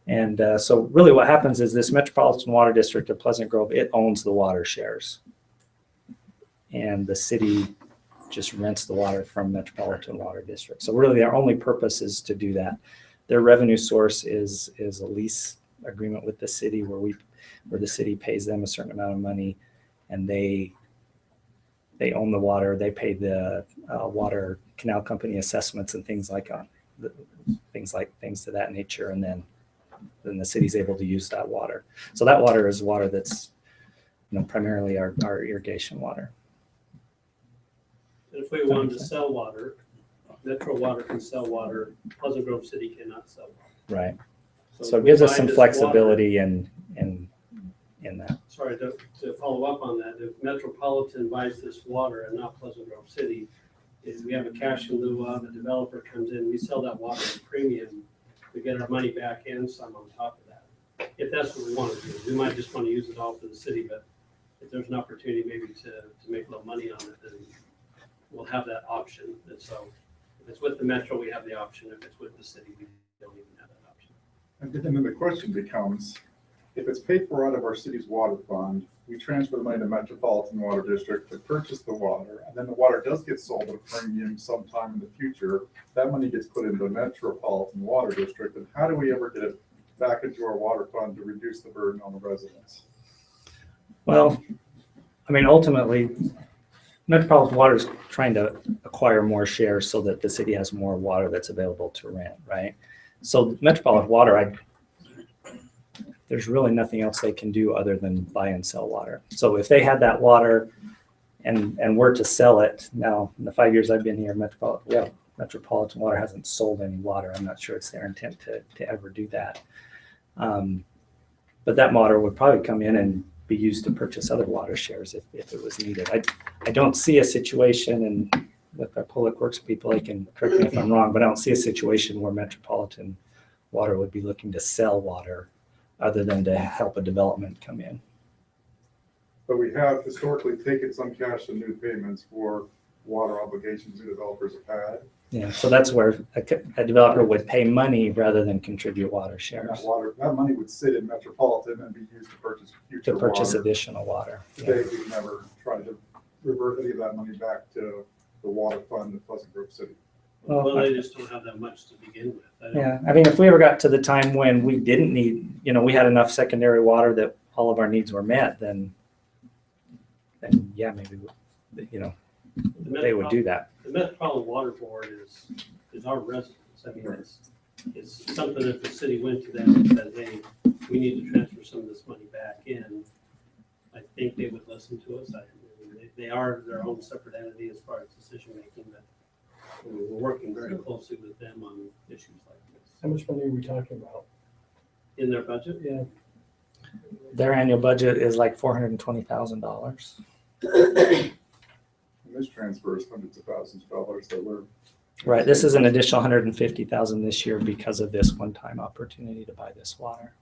And so really what happens is this metropolitan water district of Pleasant Grove, it owns the water shares. And the city just rents the water from Metropolitan Water District. So really their only purpose is to do that. Their revenue source is a lease agreement with the city where the city pays them a certain amount of money and they own the water. They pay the water canal company assessments and things to that nature. And then the city's able to use that water. So that water is water that's primarily our irrigation water. And if we wanted to sell water, Metro Water can sell water, Pleasant Grove City cannot sell water. Right. So it gives us some flexibility in that. Sorry, to follow up on that, if Metropolitan buys this water and not Pleasant Grove City, if we have a cash in lieu of, a developer comes in, we sell that water at a premium, we get our money back and some on top of that. If that's what we want to do, we might just want to use it all for the city, but if there's an opportunity maybe to make a little money on it, then we'll have that option. And so if it's with the Metro, we have the option. If it's with the city, we don't even have that option. And then the question becomes, if it's paid for out of our city's water fund, we transfer the money to Metropolitan Water District to purchase the water, and then the water does get sold at a premium sometime in the future. That money gets put into the Metropolitan Water District, and how do we ever get it back into our water fund to reduce the burden on the residents? Well, I mean, ultimately, Metropolitan Water is trying to acquire more shares so that the city has more water that's available to rent, right? So Metropolitan Water, there's really nothing else they can do other than buy and sell water. So if they had that water and were to sell it, now in the 5 years I've been here, Metropolitan Water hasn't sold any water. I'm not sure it's their intent to ever do that. But that water would probably come in and be used to purchase other water shares if it was needed. I don't see a situation, and with our public works people, they can correct me if I'm wrong, but I don't see a situation where Metropolitan Water would be looking to sell water other than to help a development come in. But we have historically taken some cash and new payments for water obligations the developers have had. Yeah, so that's where a developer would pay money rather than contribute water And shares that money would sit in Metropolitan and be used to purchase future to purchase water. additional water. To date, we've never tried to revert any of that money back to the water fund of Pleasant Grove City. Well, they just don't have that much to begin with. I don't- Yeah, I mean, if we ever got to the time when we didn't need, we had enough secondary water that all of our needs were met, then yeah, maybe, they would do that. The Metropolitan Water Board is our residents. I mean, it's something if the city went to them and said, hey, we need to transfer some of this money back in, I think they would listen to us. I mean, they are their own separate entity as far as decision making, but we're working very closely with them on issues like this. How much money are we talking about? In their budget? Yeah. Their annual budget is like $420,000. And this transfer is hundreds of thousands of dollars that we're. Right, this is an additional $150,000 this year because of this one-time opportunity to buy this water.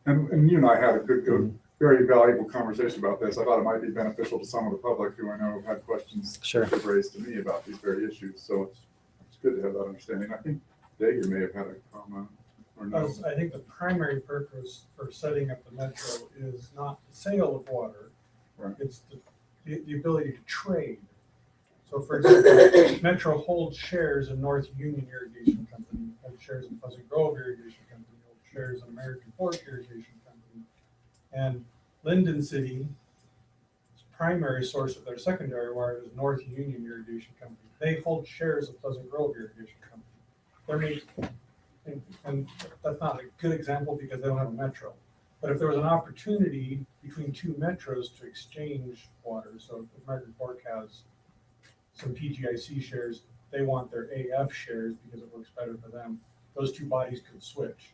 And you and I had a good, very valuable conversation about this. I thought it might be beneficial to some of the public who I know have had questions Sure. they've raised to me about these very issues. So it's good to have that understanding. I think Dager may have had a comment or no. I think the primary purpose for setting up the metro is not the sale of water. Right. It's the ability to trade. So for example, Metro holds shares in North Union Irrigation Company, holds shares in Pleasant Grove Irrigation Company, holds shares in American Fork Irrigation Company. And Linden City's primary source of their secondary water is North Union Irrigation Company. They hold shares of Pleasant Grove Irrigation Company. And that's not a good example because they don't have a metro. But if there was an opportunity between two metros to exchange water, so if American Fork has some PGIC shares, they want their AF shares because it works better for them, those two bodies could switch.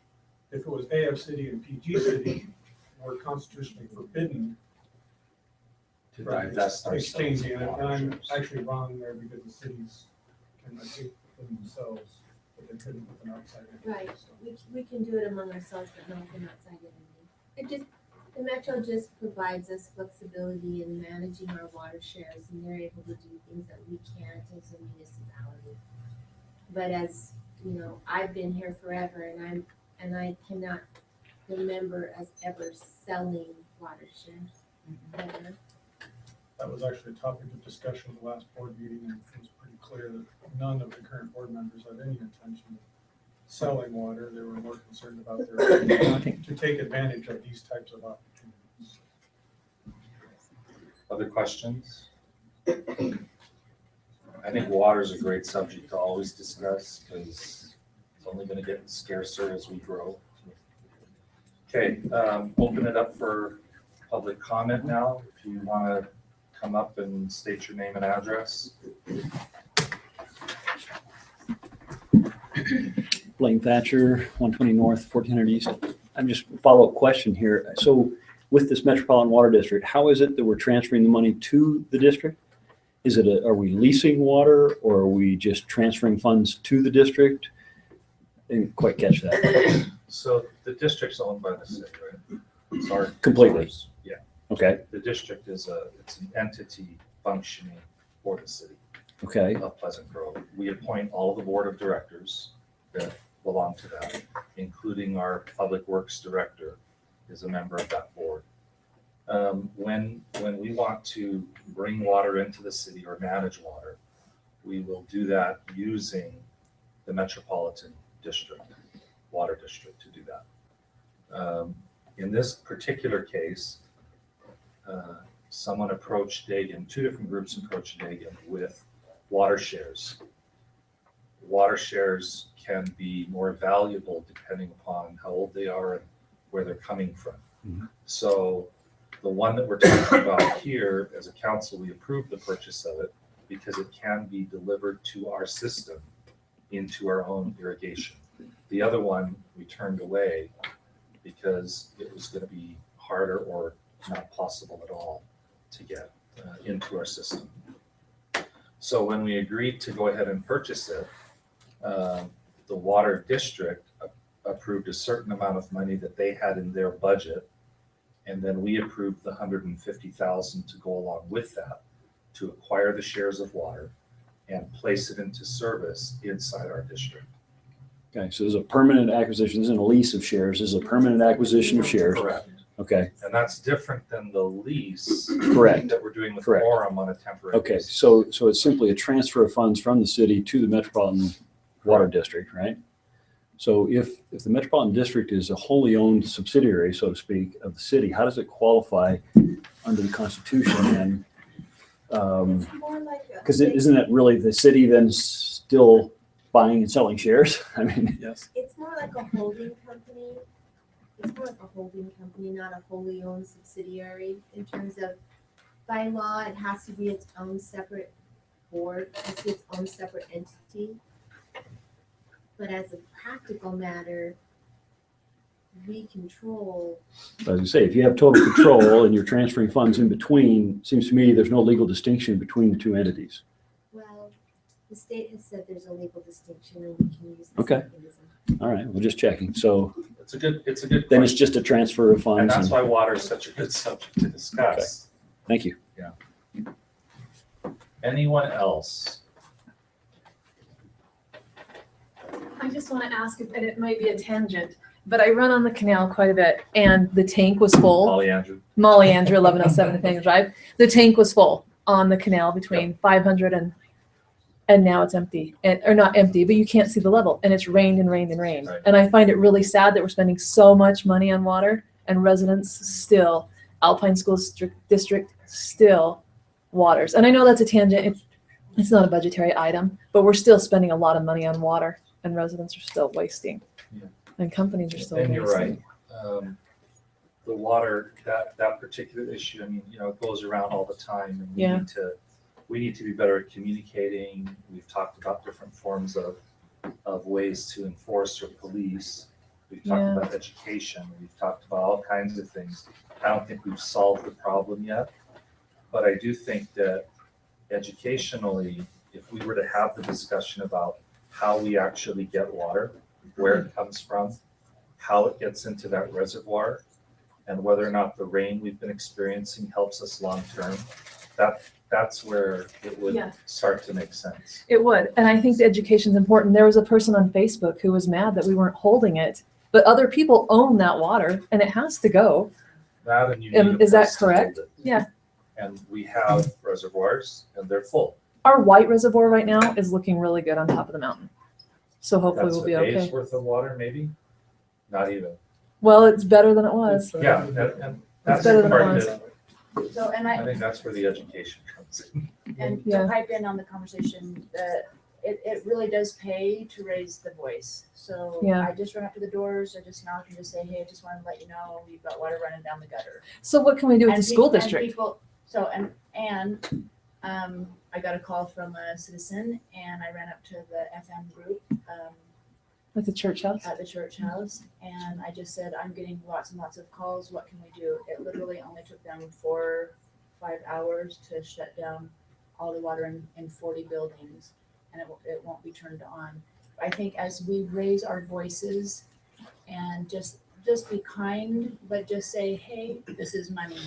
If it was AF City and PG City, we're constitutionally forbidden To from divest ourselves exchanging of it. And water I'm shares. actually wrong there because the cities can take them themselves, but they couldn't with an outside entity. Right, So. we can do it among ourselves, but not with an outside entity. The metro just provides us flexibility in managing our water shares, and they're able to do things that we can't as a municipality. But as, I've been here forever, and I cannot remember us ever selling water shares. Ever. That was actually a topic of discussion at the last board meeting, and it was pretty clear that none of the current board members had any intention of selling water. They were more concerned about their ability to take advantage of these types of opportunities. Other questions? I think water is a great subject to always discuss because it's only going to get scarcer as we grow. Okay, open it up for public comment now. If you want to come up and state your name and address. Blaine Thatcher, 120 North, 1400 East. I'm just a follow-up question here. So with this Metropolitan Water District, how is it that we're transferring the money to the district? Is it, are we leasing water or are we just transferring funds to the district? I didn't quite catch that. So the district's owned by the city, right? It's our Completely. it's ours. Yeah. Okay. The district is it's an entity functioning for the city. Okay. Of Pleasant Grove. We appoint all of the board of directors that belong to that, including our public works director is a member of that board. When we want to bring water into the city or manage water, we will do that using the Metropolitan District, Water District to do that. In this particular case, someone approached Dagan, two different groups approached Dagan with water shares. Water shares can be more valuable depending upon how old they are and where they're coming from. Mm-hmm. So the one that we're talking about here, as a council, we approved the purchase of it because it can be delivered to our system into our own irrigation. The other one we turned away because it was going to be harder or not possible at all to get into our system. So when we agreed to go ahead and purchase it, the water district approved a certain amount of money that they had in their budget, and then we approved the $150,000 to go along with that. to acquire the shares of water and place it into service inside our district. Okay, so there's a permanent acquisition, this isn't a lease of shares, this is a permanent acquisition of shares. Correct. Okay, And that's different than the lease correct. that we're doing with Correct. Orem on a temporary Okay, basis. so it's simply a transfer of funds from the city to the Metropolitan Water District, right? So if the Metropolitan District is a wholly owned subsidiary, so to speak, of the city, how does it qualify under the Constitution then? It's more like a. Because isn't it really the city then still buying and selling shares? I mean, yes. It's more like a holding company. It's more like a holding company, not a wholly owned subsidiary in terms of by law, it has to be its own separate board, it has to be its own separate entity. But as a practical matter, we control. As you say, if you have total control and you're transferring funds in between, seems to me there's no legal distinction between the two entities. Well, the state has said there's a legal distinction and we can use this Okay. mechanism. All right, well, just checking. So It's a good question. then it's just a transfer of funds. And that's why water is such a good subject to discuss. Thank you. Yeah. Anyone else? I just want to ask, and it might be a tangent, but I run on the canal quite a bit, and the tank was full. Molly Andrew. Molly Andrew, 1107 Nathaniel Drive. The tank was full on the canal between 500 and now it's empty, or not empty, but you can't see the level, and it's rained and rained and rained. Right. And I find it really sad that we're spending so much money on water, and residents still, Alpine School District still waters. And I know that's a tangent. It's not a budgetary item, but we're still spending a lot of money on water, and residents are still wasting, Yeah. and companies are still And wasting. you're right. The water, that particular issue, I mean, it goes around all the time, and Yeah. we need to be better at communicating. We've talked about different forms of ways to enforce or police. We've talked Yeah. about education. We've talked about all kinds of things. I don't think we've solved the problem yet, but I do think that educationally, if we were to have the discussion about how we actually get water, where it comes from, how it gets into that reservoir, and whether or not the rain we've been experiencing helps us long-term, that's where it would Yeah. start to make sense. It would, and I think the education's important. There was a person on Facebook who was mad that we weren't holding it, but other people own that water, and it has to go. That and you need a Is that place to hold correct? it. Yeah. And we have reservoirs, and they're full. Our white reservoir right now is looking really good on top of the mountain, so hopefully That's we'll a be day's okay. worth of water, maybe? Not even. Well, it's better than it was. Yeah, and that's better the than it part was. that, So, and I think that's where the education comes in. And Yeah. to pipe in on the conversation, it really does pay to raise the voice. So Yeah. I just run up to the doors, I just knock and just say, hey, I just wanted to let you know, you've got water running down the gutter. So what can we do with the And school peop- and district? people- So, I got a call from a citizen and I ran up to the FM group, At the church house? at the church house, and I just said, I'm getting lots and lots of calls, what can we do? It literally only took them 4-5 hours to shut down all the water in 40 buildings, and it won't be turned on. I think as we raise our voices and just be kind, but just say, hey, this is money.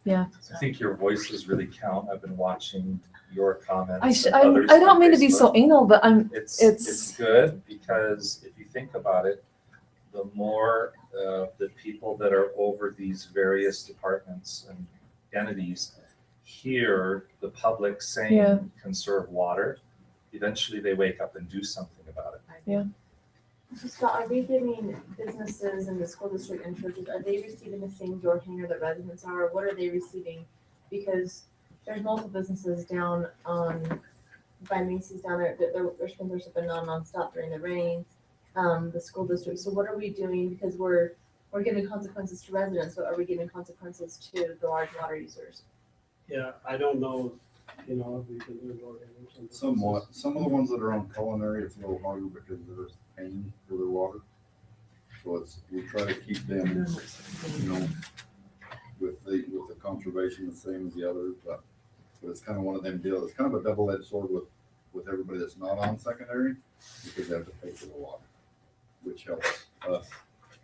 Yeah. I think your voices really count. I've been watching your comments. I and others don't on mean to be so Facebook. anal, but It's good because if you think about it, the more the people that are over these various departments and entities hear the public saying Yeah. conserve water, eventually they wake up and do something about it. Yeah. So Scott, are we giving businesses in the school district and churches, are they receiving the same door hanger that residents are? What are they receiving? Because there's multiple businesses down on, by Macy's down there, that their sprinklers have been on nonstop during the rain. The school district, so what are we doing? Because we're giving consequences to residents, but are we giving consequences to the large water users? Yeah, I don't know, if we can do it or something. Somewhat. Some of the ones that are on culinary, it's a little harder because there's paying for their water. So we try to keep them, with the conservation the same as the others, but it's kind of one of them deals. It's kind of a double-edged sword with everybody that's not on secondary because they have to pay for the water, which helps us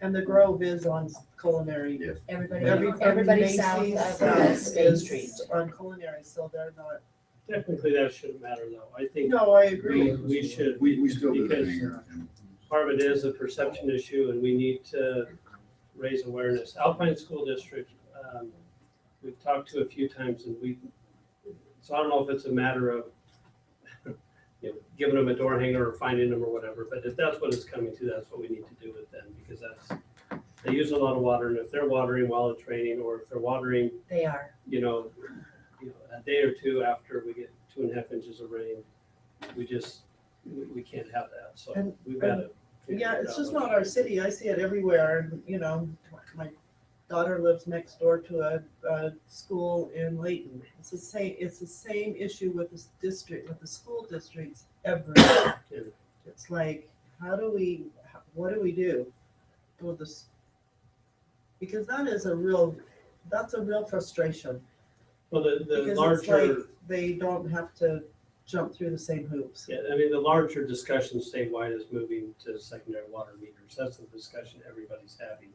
And the Grove is on Culinary. Everybody, Every- everybody Macy's south of South Main is Street. on Culinary, so they're not. Technically, that shouldn't matter though. I think No, I agree. we should, We still do that because here. part of it is a perception issue and we need to raise awareness. Alpine School District, we've talked to a few times and so I don't know if it's a matter of, giving them a door hanger or finding them or whatever, but if that's what it's coming to, that's what we need to do with them, because they use a lot of water, and if they're watering while it's raining, or if they're watering, They are. a day or two after we get 2.5 inches of rain, we can't have that, so And- we've got to. Yeah, it's just not our city. I see it everywhere. My daughter lives next door to a school in Layton. It's the same issue with this district, with the school districts everywhere. It's like, what do we do with this? Because that's a real frustration. Well, the Because it's larger. like they don't have to jump through the same hoops. Yeah, I mean, the larger discussion statewide is moving to secondary water meters. That's the discussion everybody's having.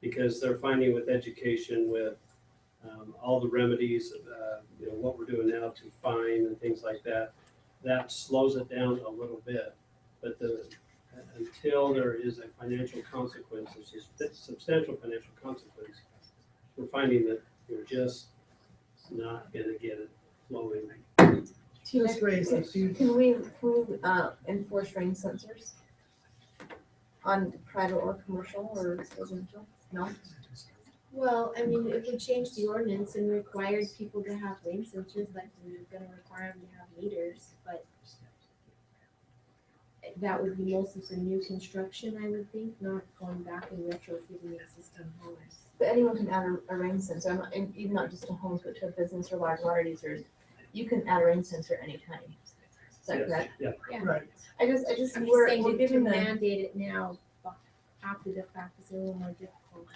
Because they're finding with education, with all the remedies, what we're doing now to fine and things like that, that slows it down a little bit. But until there is a financial consequence, a substantial financial consequence, we're finding that you're just not going to get it flowing. Just raise a few. Can we enforce rain sensors on private or commercial or residential? No? Well, I mean, if we changed the ordinance and required people to have rain sensors, like we're gonna require them to have meters, but that would be mostly for new construction, I would think, not going back and retrofitting existing homes. But anyone can add a rain sensor, and even not just to homes, but to a business or large water users. You can add a rain sensor anytime. Is that Yes, correct? yeah. Yeah. Right. I just, I'm just we're saying to giving them. mandate it now, after the fact is a little more difficult.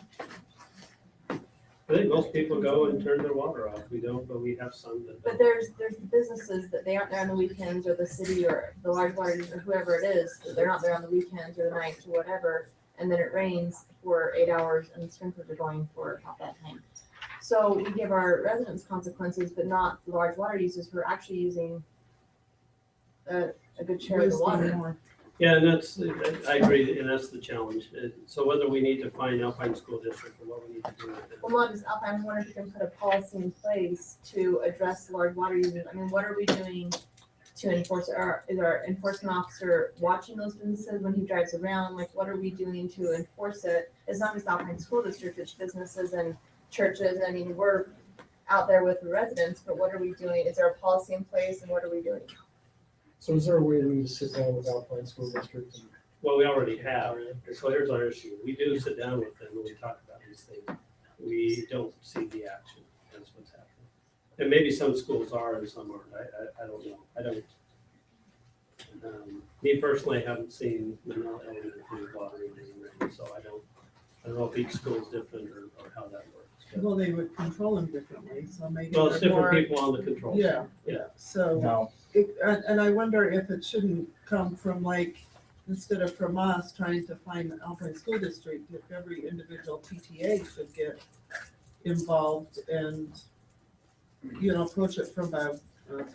I think most people go and turn their water off. We don't, but we have some that. But there's businesses that they aren't there on the weekends, or the city or the large water user, or whoever it is, that they're not there on the weekends or the nights or whatever, and then it rains for 8 hours and the sprinklers are going for about that time. So we give our residents consequences, but not the large water users who are actually using a good share of the water. Yeah, and I agree, and that's the challenge. So whether we need to find Alpine School District or what we need to do with it. Well, not just Alpine, I'm wondering if we can put a policy in place to address large water users. I mean, what are we doing to enforce, is our enforcement officer watching those businesses when he drives around? Like, what are we doing to enforce it? It's not just Alpine School District, it's businesses and churches. I mean, we're out there with the residents, but what are we doing? Is there a policy in place, and what are we doing? So is there a way we need to sit down with Alpine School District? Well, we already have. So here's our issue. We do sit down with them when we talk about these things. We don't see the action. That's what's happening. And maybe some schools are and some aren't. I don't know. I don't. Me personally, I haven't seen elementary watering any rain, so I don't know if each school is different or how that works. Well, they would control them differently, so maybe. Well, it's they're different more- people on the control. Yeah. Yeah. So, No. and I wonder if it shouldn't come from instead of from us trying to find the Alpine School District, if every individual PTA should get involved and, approach it from a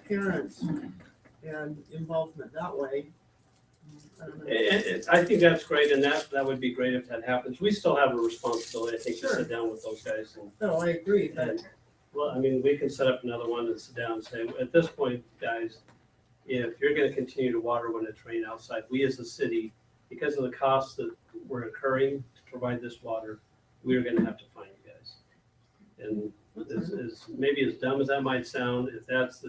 parent and involvement that way. I don't know. I think that's great, and that would be great if that happens. We still have a responsibility, I think, to Sure. sit down with those guys and. No, I agree, but And, well, I mean, we can set up another one and sit down and say, at this point, guys, if you're gonna continue to water when it's raining outside, we as a city, because of the costs that we're incurring to provide this water, we are gonna have to fine you guys. And maybe as dumb as that might sound, if that's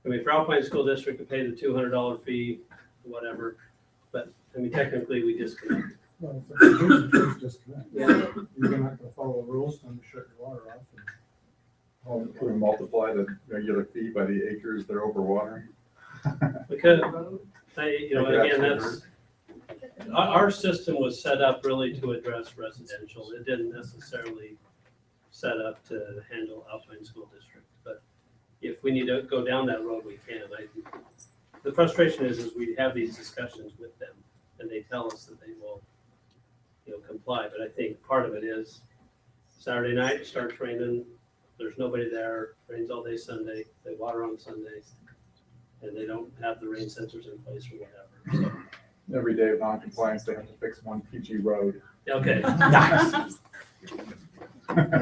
I mean, for Alpine School District to pay the $200 fee, whatever, but, I mean, technically, we disconnect. Well, if it's a business, just connect. You're not gonna follow the rules, then you shut your water off. Well, could we multiply the regular fee by the acres they're overwatering? Because, again, that's, our system was set up really to address residential. It didn't necessarily set up to handle Alpine School District, but if we need to go down that road, we can. The frustration is we have these discussions with them, and they tell us that they will comply, but I think part of it is Saturday night, it starts raining, there's nobody there, rains all day Sunday, they water on Sundays, and they don't have the rain sensors in place or whatever, so. Every day of non-compliance, they have to fix one PG road. Okay.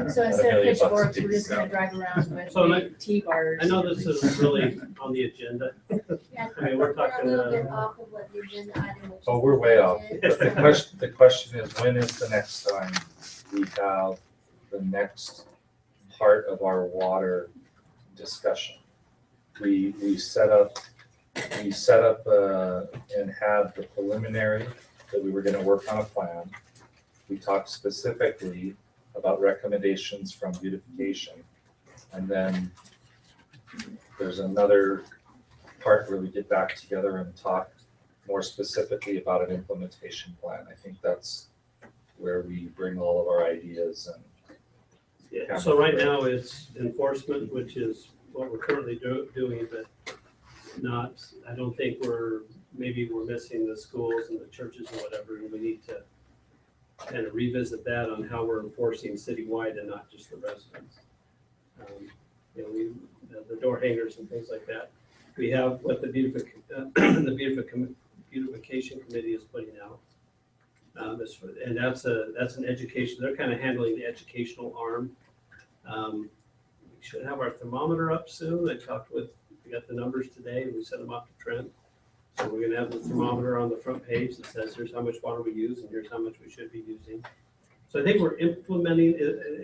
So instead of pitchforks, we're just gonna drive around with So, big T-bars. I know this is really on the agenda. Yeah, I mean, we're a talking, little bit off of what the agenda item, which is. Oh, we're way off. budget. The question is, when is the next time we have the next part of our water discussion? We set up and had the preliminary that we were gonna work on a plan. We talked specifically about recommendations from beautification. And then there's another part where we get back together and talk more specifically about an implementation plan. I think that's where we bring all of our ideas and. Yeah, so right now it's enforcement, which is what we're currently doing, but not, I don't think maybe we're missing the schools and the churches and whatever, and we need to kind of revisit that on how we're enforcing citywide and not just the residents. You know, the door hangers and things like that. We have what the Beautification Committee is putting out. And that's an education, they're kind of handling the educational arm. We should have our thermometer up soon. We got the numbers today, and we sent them off to Trent. So we're gonna have the thermometer on the front page that says, here's how much water we use, and here's how much we should be using. So I think we're implementing,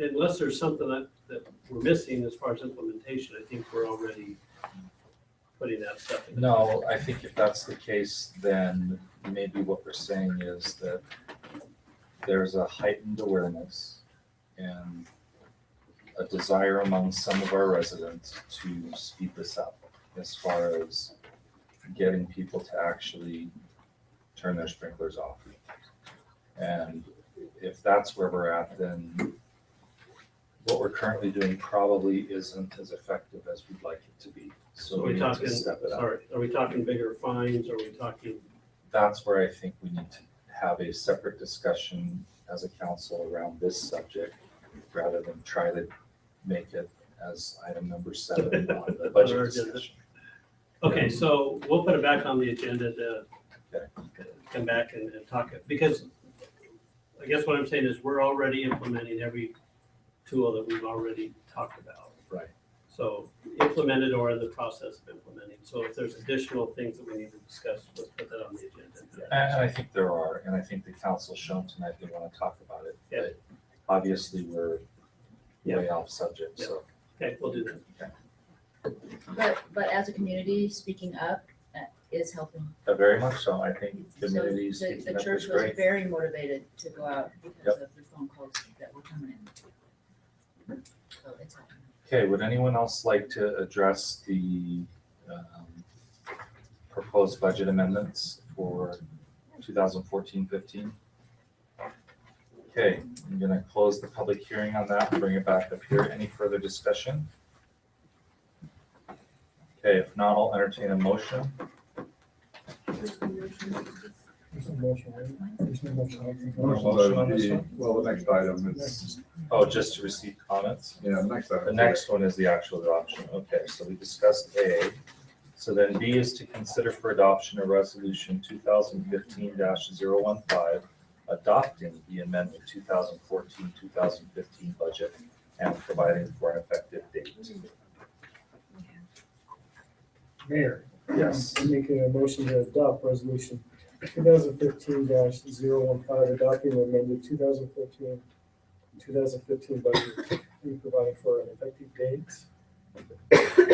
unless there's something that we're missing as far as implementation, I think we're already putting that stuff in. No, I think if that's the case, then maybe what we're saying is that there's a heightened awareness and a desire among some of our residents to speed this up as far as getting people to actually turn their sprinklers off. And if that's where we're at, then what we're currently doing probably isn't as effective as we'd like it to be. So we need to step it up. Sorry, are we talking bigger fines? Are we talking? That's where I think we need to have a separate discussion as a council around this subject, rather than try to make it as item number 7 on the budget discussion. Okay, so we'll put it back on the agenda to come back and talk it, because I guess what I'm saying is we're already implementing every tool that we've already talked about. Right. So implemented or in the process of implementing. So if there's additional things that we need to discuss, let's put that on the agenda. And I think there are, and I think the council's shown tonight they want to talk about it. Yeah. But obviously, we're way off subject, so. Okay, we'll do that. Okay. But as a community, speaking up is helping. Very much so. I think So communities the speaking up church is was great. very motivated to go out because of the phone calls that were coming in. So it's helping. Okay, would anyone else like to address the proposed budget amendments for 2014-15? Okay, I'm gonna close the public hearing on that and bring it back up here. Any further discussion? Okay, if not, I'll entertain a motion. There's no motion, right? There's no motion. I think. No motion on this one? Well, the next item is, Oh, just to receive comments? yeah, next item. The next one is the actual adoption. Okay, so we discussed A. So then B is to consider for adoption a resolution 2015-015, adopting the amendment 2014-2015 budget and providing for an effective date. Mayor. Yes. I'm making a motion to adopt resolution 2015-015, adopting the amended 2014-2015 budget and providing for an effective date.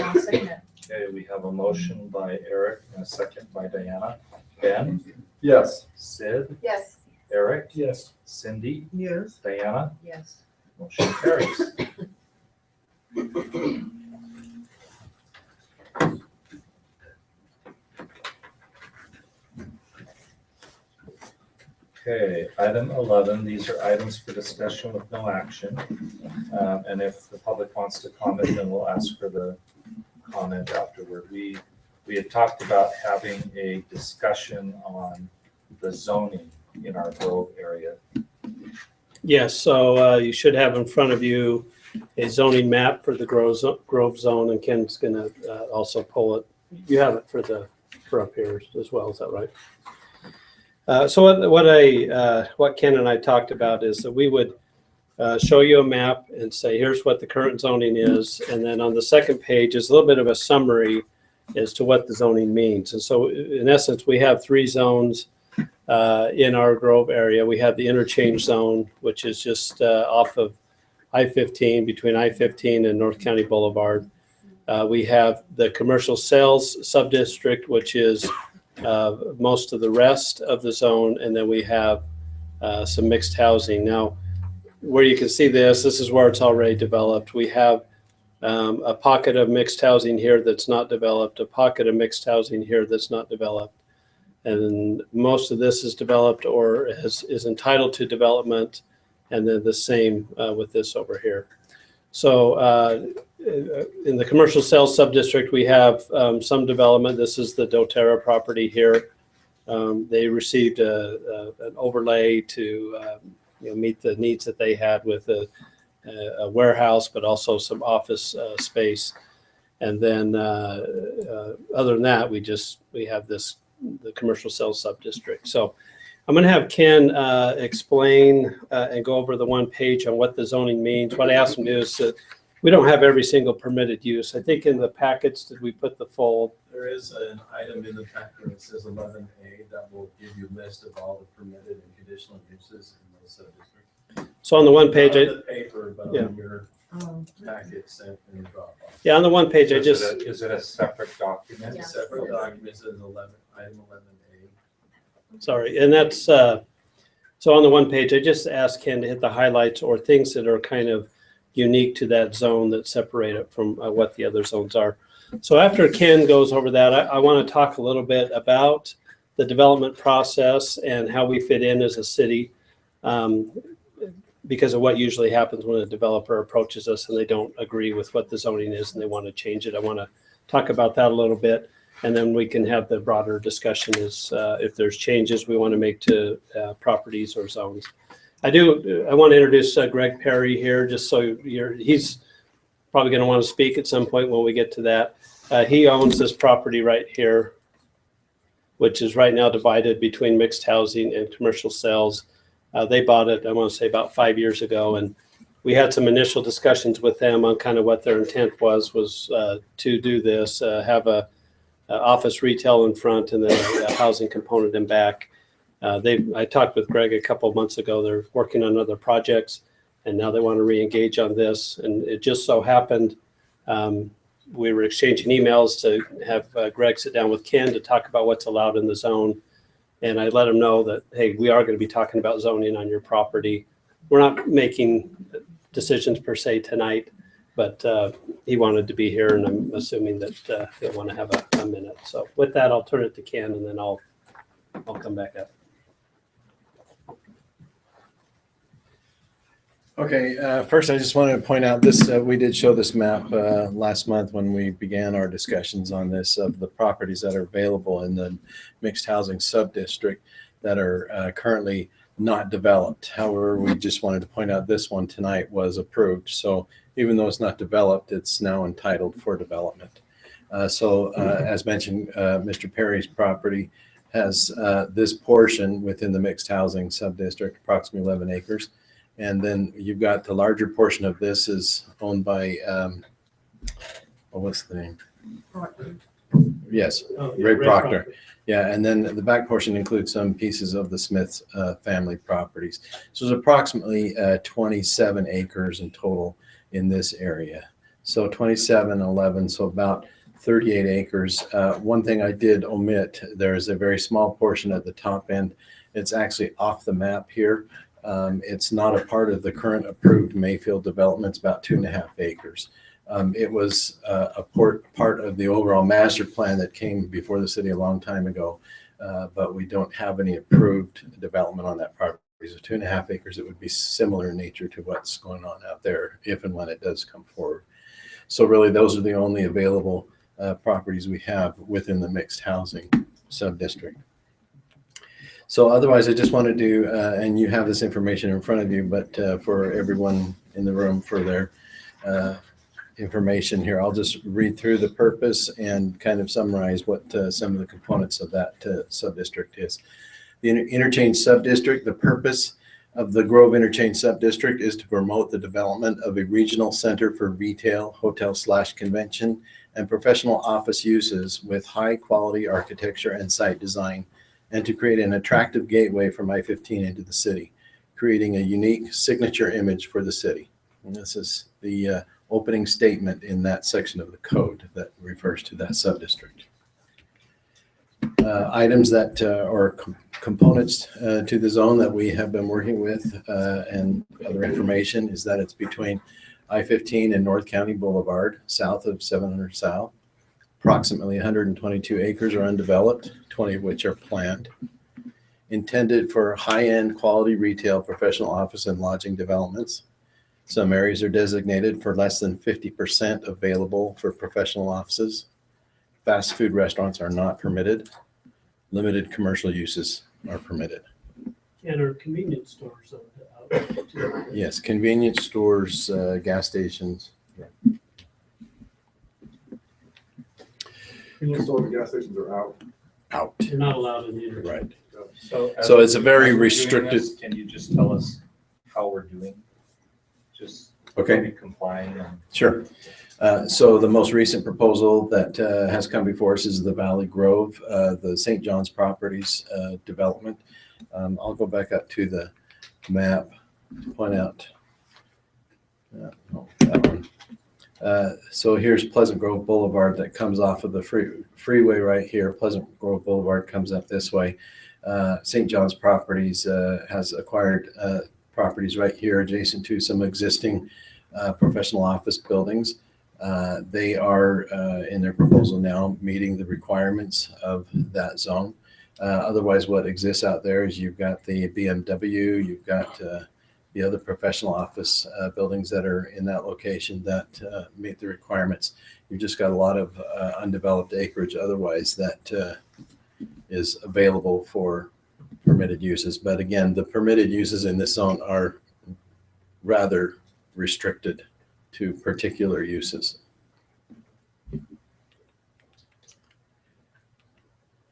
I'll second it. Okay, we have a motion by Eric and a second by Diana. Ben? Yes. Sid? Yes. Eric? Yes. Cindy? Yes. Diana? Yes. Motion carries. Okay, item 11, these are items for discussion with no action. And if the public wants to comment, then we'll ask for the comment afterward. We had talked about having a discussion on the zoning in our Grove area. Yes, so you should have in front of you a zoning map for the Grove Zone, and Ken's gonna also pull it. You have it for up here as well, is that right? So what Ken and I talked about is that we would show you a map and say, here's what the current zoning is, and then on the second page is a little bit of a summary as to what the zoning means. And so in essence, we have 3 zones in our Grove area. We have the interchange zone, which is just off of I-15, between I-15 and North County Boulevard. We have the commercial sales subdistrict, which is most of the rest of the zone, and then we have some mixed housing. Now, where you can see this is where it's already developed. We have a pocket of mixed housing here that's not developed, a pocket of mixed housing here that's not developed. And most of this is developed or is entitled to development, and then the same with this over here. So in the commercial sales subdistrict, we have some development. This is the doTERRA property here. They received an overlay to meet the needs that they had with a warehouse, but also some office space. And then other than that, we have the commercial sales subdistrict. So I'm going to have Ken explain and go over the one page on what the zoning means. What I asked him to do is that we don't have every single permitted use. I think in the packets, did we put the full? There is an item in the packet that says 11A that will give you a list of all the permitted and conditional uses in those subdistricts. So on the one page, not on the paper, but yeah. on your packet sent in your Dropbox. Yeah, on the one page, Is it a separate document? It's a separate document. It says item 11A. Sorry, and that's so on the one page, I just asked Ken to hit the highlights or things that are kind of unique to that zone that separate it from what the other zones are. So after Ken goes over that, I want to talk a little bit about the development process and how we fit in as a city, because of what usually happens when a developer approaches us and they don't agree with what the zoning is and they want to change it. I want to talk about that a little bit, and then we can have the broader discussion as if there's changes we want to make to properties or zones. I want to introduce Greg Perry here, just so he's probably going to want to speak at some point when we get to that. He owns this property right here, which is right now divided between mixed housing and commercial sales. They bought it, I want to say, about 5 years ago, and we had some initial discussions with them on kind of what their intent was to do this, have a office retail in front and then a housing component in back. I talked with Greg a couple of months ago. They're working on other projects, and now they want to re-engage on this. And it just so happened we were exchanging emails to have Greg sit down with Ken to talk about what's allowed in the zone. And I let him know that, hey, we are going to be talking about zoning on your property. We're not making decisions per se tonight, but he wanted to be here, and I'm assuming that he'll want to have a minute. So with that, I'll turn it to Ken, and then I'll come back up. Okay, first I just wanted to point out this, we did show this map last month when we began our discussions on this, of the properties that are available in the mixed housing sub-district that are currently not developed. However, we just wanted to point out this one tonight was approved. So even though it's not developed, it's now entitled for development. As mentioned, Mr. Perry's property has this portion within the mixed housing sub-district, approximately 11 acres. And then you've got the larger portion of this is owned by, what's the name? Proctor. Yes, Oh, yeah, Ray Ray Proctor. Proctor. Yeah, and then the back portion includes some pieces of the Smith family properties. So it's approximately 27 acres in total in this area. So 27, 11, so about 38 acres. One thing I did omit, there's a very small portion at the top end. It's actually off the map here. It's not a part of the current approved Mayfield development. It's about 2.5 acres. It was a part of the overall master plan that came before the city a long time ago, but we don't have any approved development on that property. So 2.5 acres, it would be similar in nature to what's going on out there if and when it does come forward. So really, those are the only available properties we have within the mixed housing sub-district. So otherwise, I just wanted to, and you have this information in front of you, but for everyone in the room for their information here, I'll just read through the purpose and kind of summarize what some of the components of that sub-district is. The interchange sub-district, the purpose of the Grove Interchange Sub-District is to promote the development of a regional center for retail, hotel/convention, and professional office uses with high-quality architecture and site design, and to create an attractive gateway from I-15 into the city, creating a unique signature image for the city. And this is the opening statement in that section of the code that refers to that sub-district. Items that are components to the zone that we have been working with and other information is that it's between I-15 and North County Boulevard, south of 700 South. Approximately 122 acres are undeveloped, 20 of which are planned. Intended for high-end quality retail, professional office, and lodging developments. Some areas are designated for less than 50% available for professional offices. Fast food restaurants are not permitted. Limited commercial uses are permitted. And our convenience stores out. Yes, convenience stores, gas stations. Convenience stores and gas stations are out. Out. You're not allowed in the interchange. Right. So it's a very as we're doing restricted. this, can you just tell us how we're doing? Just Okay. are we complying? Sure. So the most recent proposal that has come before us is the Valley Grove, the St. John's Properties development. I'll go back up to the map to point out that one. So here's Pleasant Grove Boulevard that comes off of the freeway right here. Pleasant Grove Boulevard comes up this way. St. John's Properties has acquired properties right here adjacent to some existing professional office buildings. They are in their proposal now meeting the requirements of that zone. Otherwise, what exists out there is you've got the BMW, you've got the other professional office buildings that are in that location that meet the requirements. You've just got a lot of undeveloped acreage otherwise that is available for permitted uses. But again, the permitted uses in this zone are rather restricted to particular uses.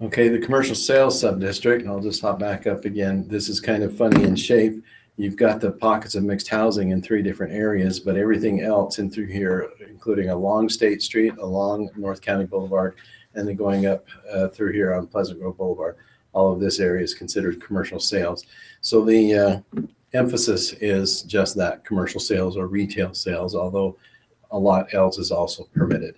Okay, the commercial sales sub-district, and I'll just hop back up again. This is kind of funny in shape. You've got the pockets of mixed housing in 3 different areas, but everything else in through here, including along State Street, along North County Boulevard, and then going up through here on Pleasant Grove Boulevard, all of this area is considered commercial sales. So the emphasis is just that, commercial sales or retail sales, although a lot else is also permitted.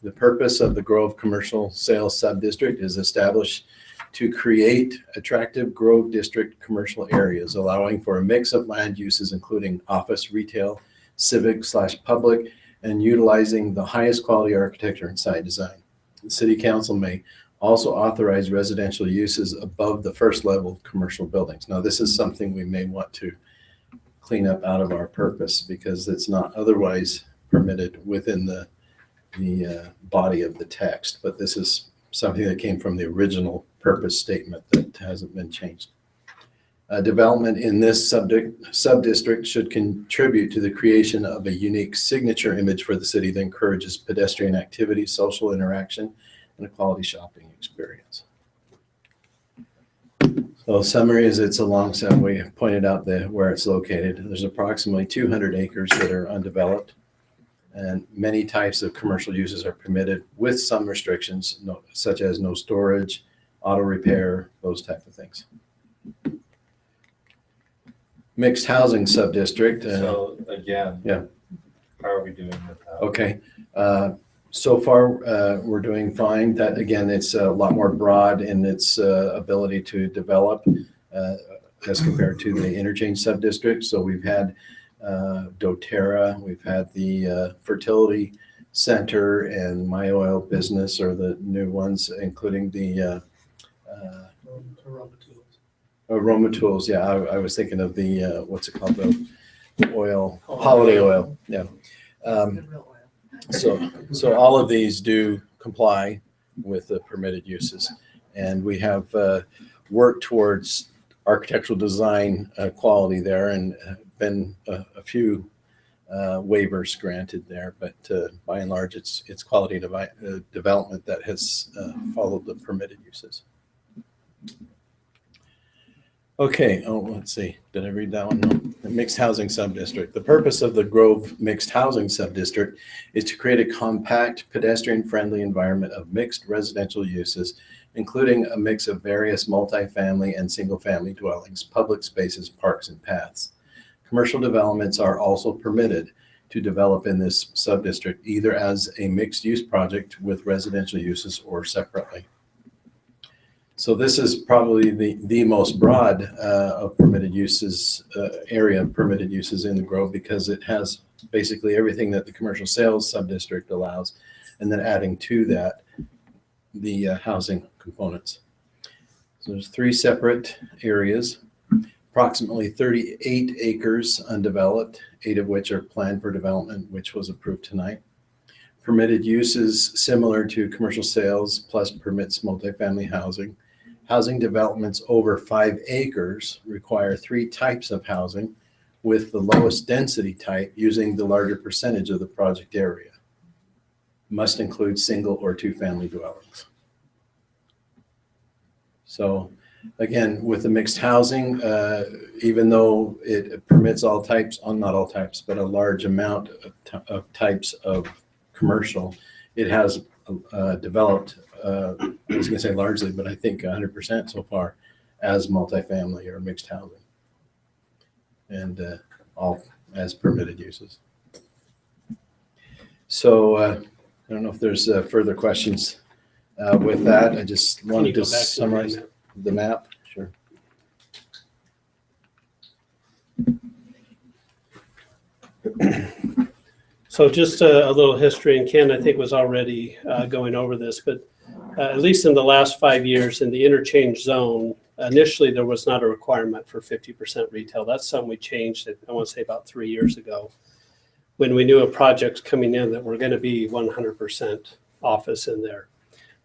The purpose of the Grove Commercial Sales Subdistrict is established to create attractive Grove District commercial areas, allowing for a mix of land uses, including office, retail, civic/public, and utilizing the highest quality architecture and site design. The City Council may also authorize residential uses above the first level of commercial buildings. Now, this is something we may want to clean up out of our purpose because it's not otherwise permitted within the body of the text, but this is something that came from the original purpose statement that hasn't been changed. Development in this sub-district should contribute to the creation of a unique signature image for the city that encourages pedestrian activity, social interaction, and a quality shopping experience. So summary is it's alongside, we pointed out where it's located. There's approximately 200 acres that are undeveloped, and many types of commercial uses are permitted with some restrictions, such as no storage, auto repair, those type of things. Mixed housing sub-district. So again, yeah. How are we doing with that? Okay. So far, we're doing fine. That again, it's a lot more broad in its ability to develop as compared to the interchange sub-district. So we've had doTERRA, we've had the fertility center and My Oil Business are the new ones, including the Aroma Tools. Yeah, I was thinking of the what's it called, the oil, holiday oil. Yeah. So all of these do comply with the permitted uses, and we have worked towards architectural design quality there, and been a few waivers granted there, but by and large, it's quality development that has followed the permitted uses. Okay, let's see, did I read that one? No. The mixed housing subdistrict. The purpose of the Grove Mixed Housing Subdistrict is to create a compact, pedestrian-friendly environment of mixed residential uses, including a mix of various multifamily and single-family dwellings, public spaces, parks, and paths. Commercial developments are also permitted to develop in this subdistrict, either as a mixed-use project with residential uses or separately. So this is probably the most broad of permitted uses, area of permitted uses in the Grove, because it has basically everything that the commercial sales subdistrict allows, and then adding to that the housing components. So there's 3 separate areas, approximately 38 acres undeveloped, 8 of which are planned for development, which was approved tonight. Permitted uses similar to commercial sales, plus permits multifamily housing. Housing developments over 5 acres require 3 types of housing, with the lowest density type using the larger percentage of the project area. Must include single or 2 family dwellings. So again, with the mixed housing, even though it permits all types, not all types, but a large amount of types of commercial, it has developed, I was going to say largely, but I think 100% so far, as multifamily or mixed housing, and all as permitted uses. So I don't know if there's further questions with that. I just wanted to summarize the map. Sure. So just a little history, and Ken, I think, was already going over this, but at least in the last 5 years in the interchange zone, initially there was not a requirement for 50% retail. That's something we changed, I want to say about 3 years ago, when we knew a project coming in that we're going to be 100% office in there.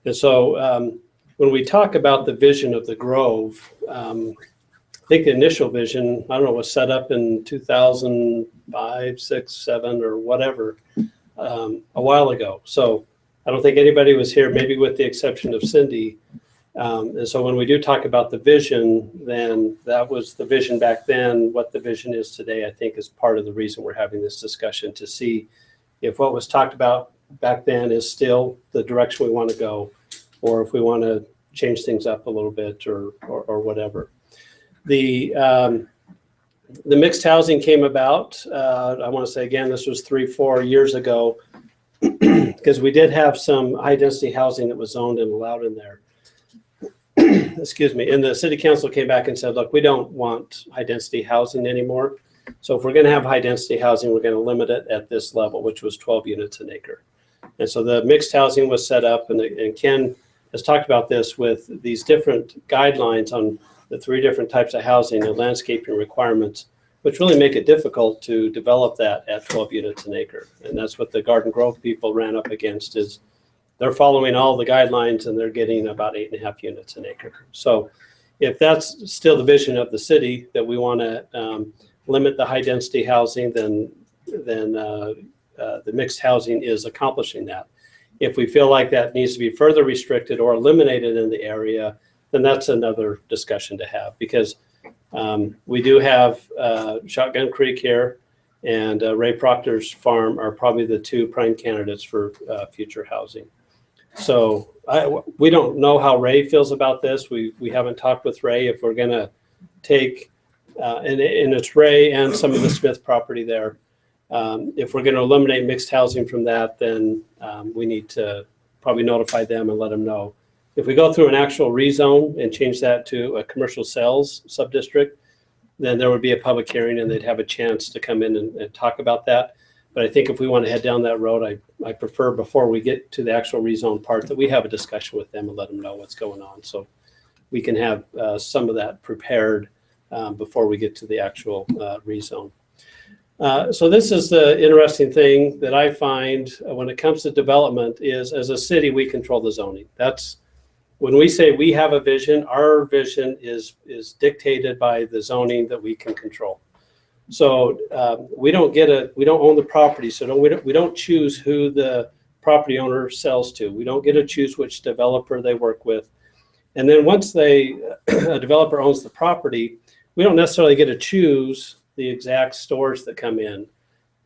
And so when we talk about the vision of the Grove, I think the initial vision, I don't know, was set up in 2005, 6, 7, or whatever, a while ago. So I don't think anybody was here, maybe with the exception of Cindy. And so when we do talk about the vision, then that was the vision back then. What the vision is today, I think, is part of the reason we're having this discussion, to see if what was talked about back then is still the direction we want to go, or if we want to change things up a little bit, or whatever. The mixed housing came about, I want to say again, this was 3-4 years ago, because we did have some high density housing that was zoned and allowed in there. Excuse me. And the city council came back and said, look, we don't want high density housing anymore. So if we're going to have high density housing, we're going to limit it at this level, which was 12 units an acre. And so the mixed housing was set up, and Ken has talked about this with these different guidelines on the 3 different types of housing and landscaping requirements, which really make it difficult to develop that at 12 units an acre. And that's what the Garden Grove people ran up against, is they're following all the guidelines and they're getting about 8.5 units an acre. So if that's still the vision of the city, that we want to limit the high density housing, then the mixed housing is accomplishing that. If we feel like that needs to be further restricted or eliminated in the area, then that's another discussion to have, because we do have Shotgun Creek here, and Ray Proctor's farm are probably the 2 prime candidates for future housing. So we don't know how Ray feels about this. We haven't talked with Ray if we're going to take, and it's Ray and some of the Smith property there. If we're going to eliminate mixed housing from that, then we need to probably notify them and let them know. If we go through an actual rezone and change that to a commercial sales subdistrict, then there would be a public hearing and they'd have a chance to come in and talk about that. But I think if we want to head down that road, I prefer, before we get to the actual rezone part, that we have a discussion with them and let them know what's going on, so we can have some of that prepared before we get to the actual rezone. So this is the interesting thing that I find when it comes to development, is as a city, we control the zoning. That's when we say we have a vision, our vision is dictated by the zoning that we can control. So we don't own the property, so we don't choose who the property owner sells to. We don't get to choose which developer they work with. And then once a developer owns the property, we don't necessarily get to choose the exact stores that come in.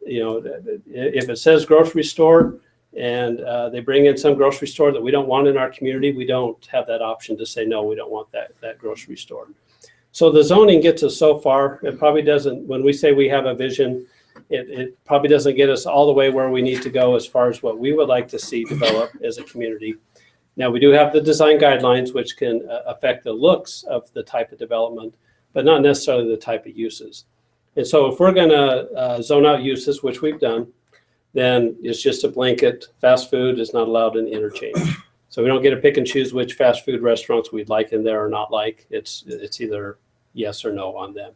You know, if it says grocery store and they bring in some grocery store that we don't want in our community, we don't have that option to say, no, we don't want that grocery store. So the zoning gets us so far. It probably doesn't, when we say we have a vision, it probably doesn't get us all the way where we need to go as far as what we would like to see develop as a community. Now, we do have the design guidelines, which can affect the looks of the type of development, but not necessarily the type of uses. And so if we're going to zone out uses, which we've done, then it's just a blanket. Fast food is not allowed in interchange. So we don't get to pick and choose which fast food restaurants we'd like in there or not like. It's either yes or no on them.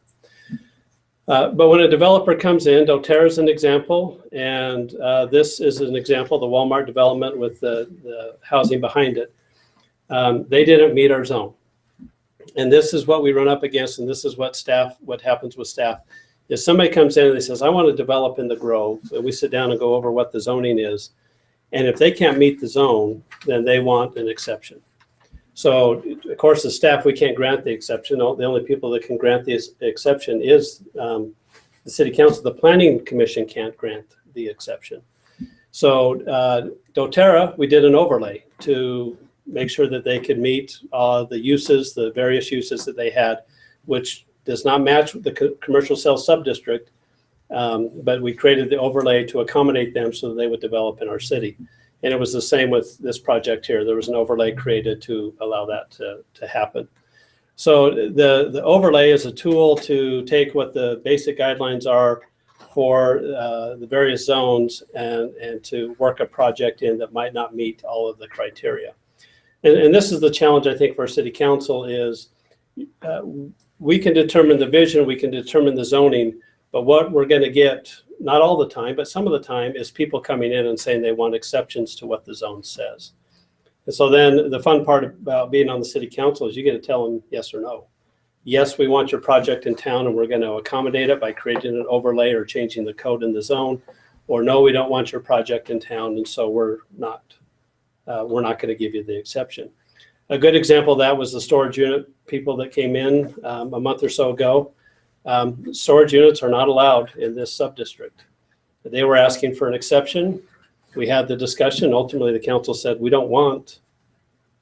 But when a developer comes in, doTERRA is an example, and this is an example, the Walmart development with the housing behind it. They didn't meet our zone. And this is what we run up against, and this is what happens with staff, is somebody comes in and they says, I want to develop in the Grove, and we sit down and go over what the zoning is. And if they can't meet the zone, then they want an exception. So, of course, the staff, we can't grant the exception. The only people that can grant the exception is the city council. The planning commission can't grant the exception. So doTERRA, we did an overlay to make sure that they could meet the uses, the various uses that they had, which does not match the commercial sales subdistrict. But we created the overlay to accommodate them so that they would develop in our city. And it was the same with this project here. There was an overlay created to allow that to happen. So the overlay is a tool to take what the basic guidelines are for the various zones and to work a project in that might not meet all of the criteria. And this is the challenge, I think, for city council is we can determine the vision, we can determine the zoning, but what we're going to get, not all the time, but some of the time, is people coming in and saying they want exceptions to what the zone says. And so then the fun part about being on the city council is you get to tell them yes or no. Yes, we want your project in town and we're going to accommodate it by creating an overlay or changing the code in the zone. Or no, we don't want your project in town, and so we're not going to give you the exception. A good example of that was the storage unit people that came in a month or so ago. Storage units are not allowed in this sub-district. They were asking for an exception. We had the discussion. Ultimately, the council said, we don't want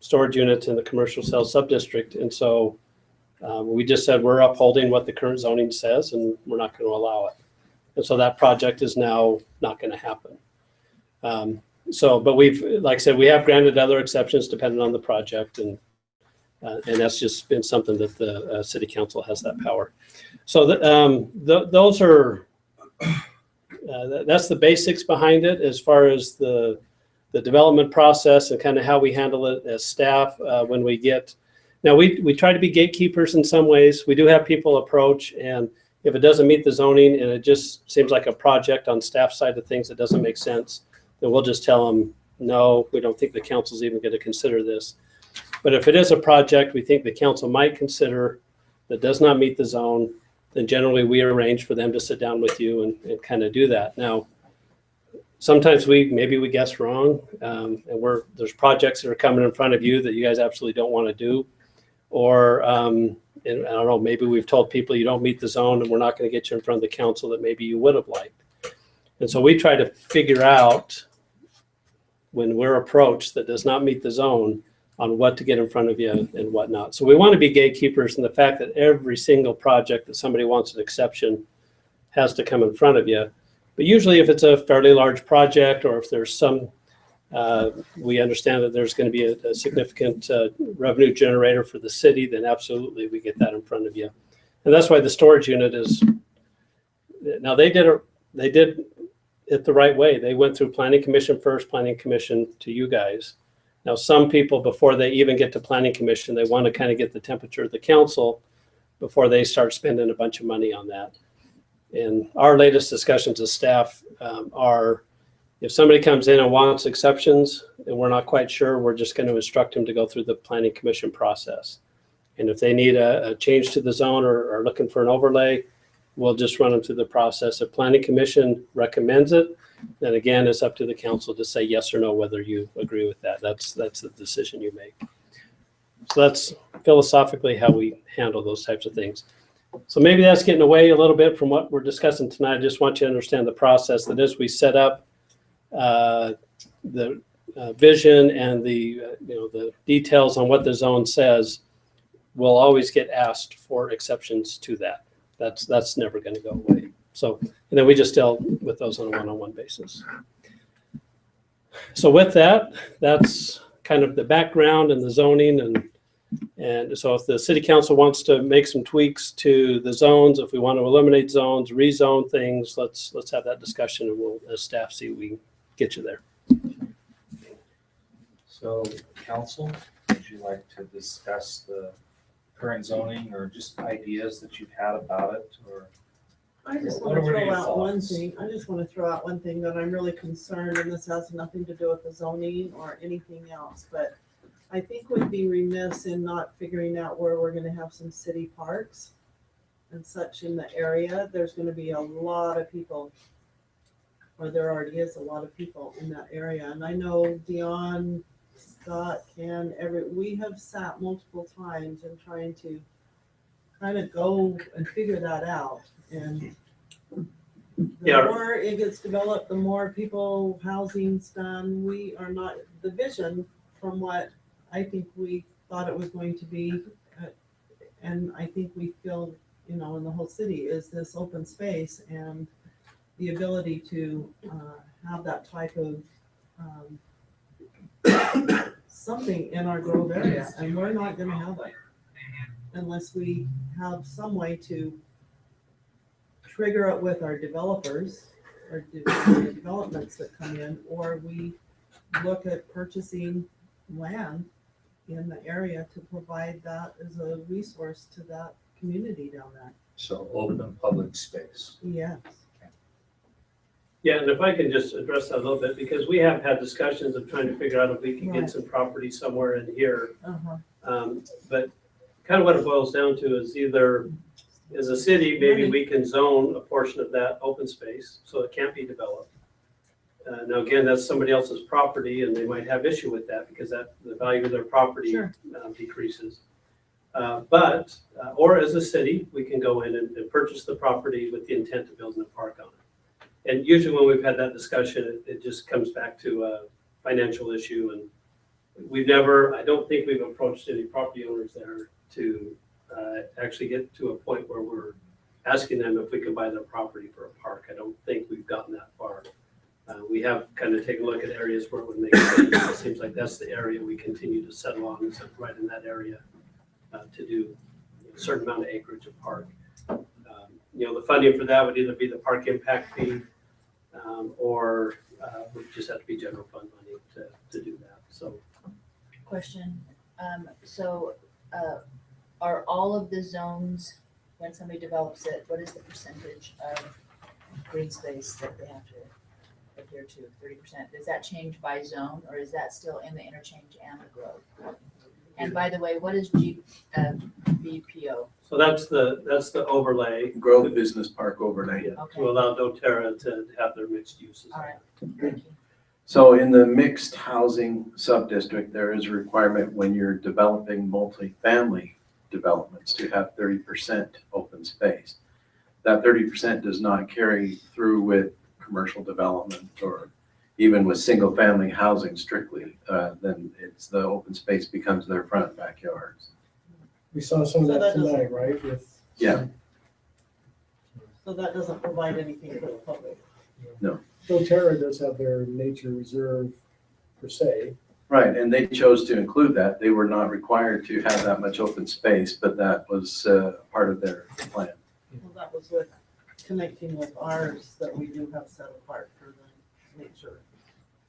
storage units in the commercial sales sub-district. And so we just said, we're upholding what the current zoning says, and we're not going to allow it. And so that project is now not going to happen. But we've, like I said, we have granted other exceptions depending on the project. And that's just been something that the city council has that power. So those are, that's the basics behind it as far as the development process and kind of how we handle it as staff when we get. Now we try to be gatekeepers in some ways. We do have people approach, and if it doesn't meet the zoning and it just seems like a project on staff side of things that doesn't make sense, then we'll just tell them, no, we don't think the council's even going to consider this. But if it is a project we think the council might consider that does not meet the zone, then generally we arrange for them to sit down with you and kind of do that. Now, sometimes maybe we guess wrong, and there's projects that are coming in front of you that you guys absolutely don't want to do. Or, and I don't know, maybe we've told people you don't meet the zone and we're not going to get you in front of the council that maybe you would have liked. And so we try to figure out when we're approached that does not meet the zone on what to get in front of you and whatnot. So we want to be gatekeepers in the fact that every single project that somebody wants an exception has to come in front of you. But usually if it's a fairly large project or if there's some, we understand that there's going to be a significant revenue generator for the city, then absolutely we get that in front of you. And that's why the storage unit is, now they did it the right way. They went through planning commission first, planning commission to you guys. Now, some people, before they even get to planning commission, they want to kind of get the temperature of the council before they start spending a bunch of money on that. And our latest discussions as staff are, If somebody comes in and wants exceptions and we're not quite sure, we're just going to instruct them to go through the planning commission process. And if they need a change to the zone or are looking for an overlay, we'll just run them through the process. If planning commission recommends it, then again, it's up to the council to say yes or no, whether you agree with that. That's the decision you make. So that's philosophically how we handle those types of things. So maybe that's getting away a little bit from what we're discussing tonight. I just want you to understand the process that as we set up the vision and the details on what the zone says, we'll always get asked for exceptions to that. That's never going to go away. So, and then we just deal with those on a one-on-one basis. So with that, that's kind of the background and the zoning, and so if the city council wants to make some tweaks to the zones, if we want to eliminate zones, rezone things, let's have that discussion, and we'll, as staff, see if we can get you there. So, council, would you like to discuss the current zoning or just ideas that you've had about it, or? I just What want to were throw your out one thoughts? thing. I just want to throw out one thing that I'm really concerned, and this has nothing to do with the zoning or anything else, but I think we'd be remiss in not figuring out where we're going to have some city parks and such in the area. There's going to be a lot of people, or there already is a lot of people in that area. And I know Dion, Scott, Ken, we have sat multiple times and trying to kind of go and figure that out. And the more it gets developed, the more people, housing's done. We are not, the vision from what I think we thought it was going to be, and I think we feel, in the whole city, is this open space and the ability to have that type of something in our Grove area, and we're not going to have it unless we have some way to trigger it with our developers or the developments that come in, or we look at purchasing land in the area to provide that as a resource to that community down there. So open public space. Yes. Yeah, and if I can just address that a little bit, because we have had discussions of trying to figure out if we can Right. get some property somewhere in here. Uh-huh. But kind of what it boils down to is either, as a city, maybe we can zone a portion of that open space so it can't be developed. Now, again, that's somebody else's property, and they might have issue with that because the value of their property decreases. Or as a city, we can go in and purchase the property with the intent of building a park on it. And usually when we've had that discussion, it just comes back to a financial issue. And I don't think we've approached any property owners there to actually get to a point where we're asking them if we can buy their property for a park. I don't think we've gotten that far. We have kind of taken a look at areas where it would make sense. It seems like that's the area we continue to settle on, is right in that area to do a certain amount of acreage of park. The funding for that would either be the park impact fee or would just have to be general fund money to do that. So, Question, are all of the zones, when somebody develops it, what is the percentage of green space that they have to adhere to, 30%? Does that change by zone, or is that still in the interchange and the grove? And by the way, what is BPO? So that's the overlay. Grove Business Park overlay. To allow doTERRA to have their mixed uses. All right, thank you. So in the mixed housing sub-district, there is a requirement when you're developing multifamily developments to have 30% open space. That 30% does not carry through with commercial development or even with single family housing strictly. Then it's the open space becomes their front backyards. We saw some of that tonight, right? Yeah. So that doesn't provide anything for the public. No. doTERRA does have their nature reserve per se. Right, and they chose to include that. They were not required to have that much open space, but that was part of their plan. Well, that was with connecting with ours that we do have set apart for the nature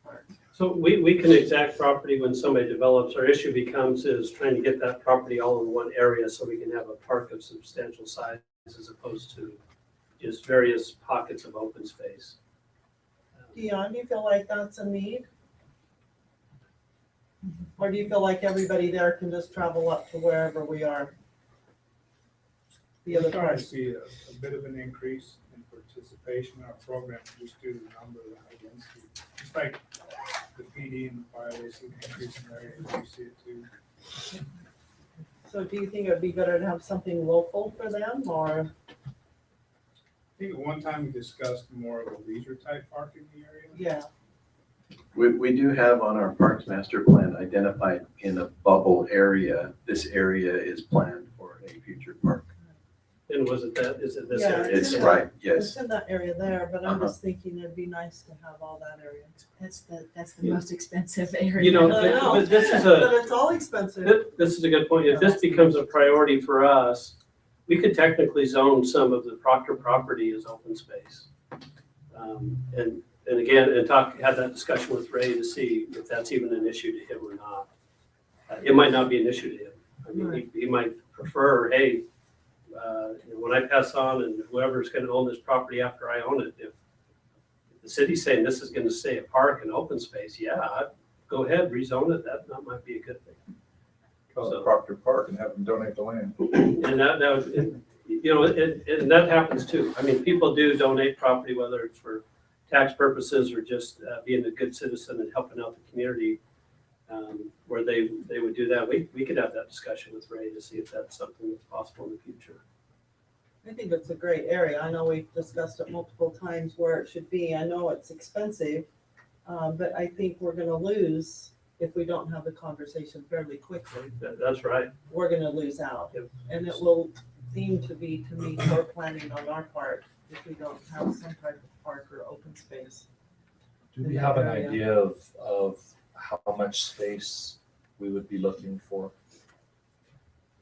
part. So we can exact property when somebody develops. Our issue becomes is trying to get that property all in one area so we can have a park of substantial size as opposed to just various pockets of open space. Dion, do you feel like that's a need? Or do you feel like everybody there can just travel up to wherever we are? The We're other starting part. to see a bit of an increase in participation in our program just due to the number of the high density. Just like the PD and the fire, they see an increase in their areas, we see it too. So do you think it'd be better to have something local for them, or? I think at one time we discussed more of a leisure type park in the area. Yeah. We do have on our Parks Master Plan identified in a bubble area, this area is planned for a future park. And was it that, is it this Yeah, area? It's right, yes. It's in that area there, but I'm just thinking it'd be nice to have all that area. That's the most expensive area. You know, I know, but this is but it's all expensive. this is a good point. If this becomes a priority for us, we could technically zone some of the Proctor property as open space. And again, have that discussion with Ray to see if that's even an issue to him or not. It might not be an issue to him. I mean, he might prefer, hey, when I pass on and whoever's gonna own this property after I own it, if the city's saying this is gonna stay a park and open space, yeah, go ahead, rezone it. That might be a good thing. Call it Proctor Park and have them donate the land. And and that happens too. I mean, people do donate property, whether it's for tax purposes or just being a good citizen and helping out the community, where they would do that. We could have that discussion with Ray to see if that's something that's possible in the future. I think it's a great area. I know we've discussed it multiple times where it should be. I know it's expensive, but I think we're gonna lose if we don't have the conversation fairly quickly. That's right. We're gonna lose out. Yep. And it will seem to be, to me, poor planning on our part if we don't have some type of park or open space. Do we have an idea of how much space we would be looking for?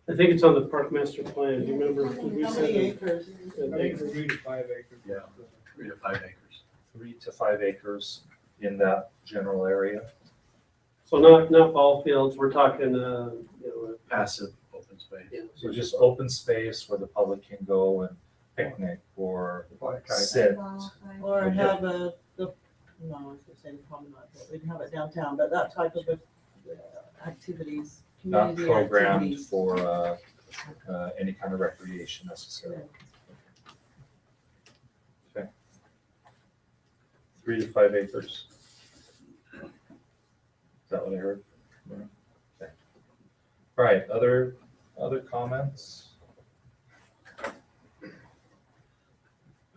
I think it's on the Park Master Plan. Do you remember? We How said many that- acres? I think 3 to 5 acres. Yeah, 3 to 5 acres. 3 to 5 acres in that general area. So not ball fields. We're talking, Passive open space. Yeah. So just open space where the public can go and picnic or sit. Or have no, I was gonna say the promenade, but we'd have it downtown, but that type of activities, Not community programmed activities. for any kind of recreation necessarily. Okay. 3 to 5 acres. Is that what I heard? Okay. All right, other comments?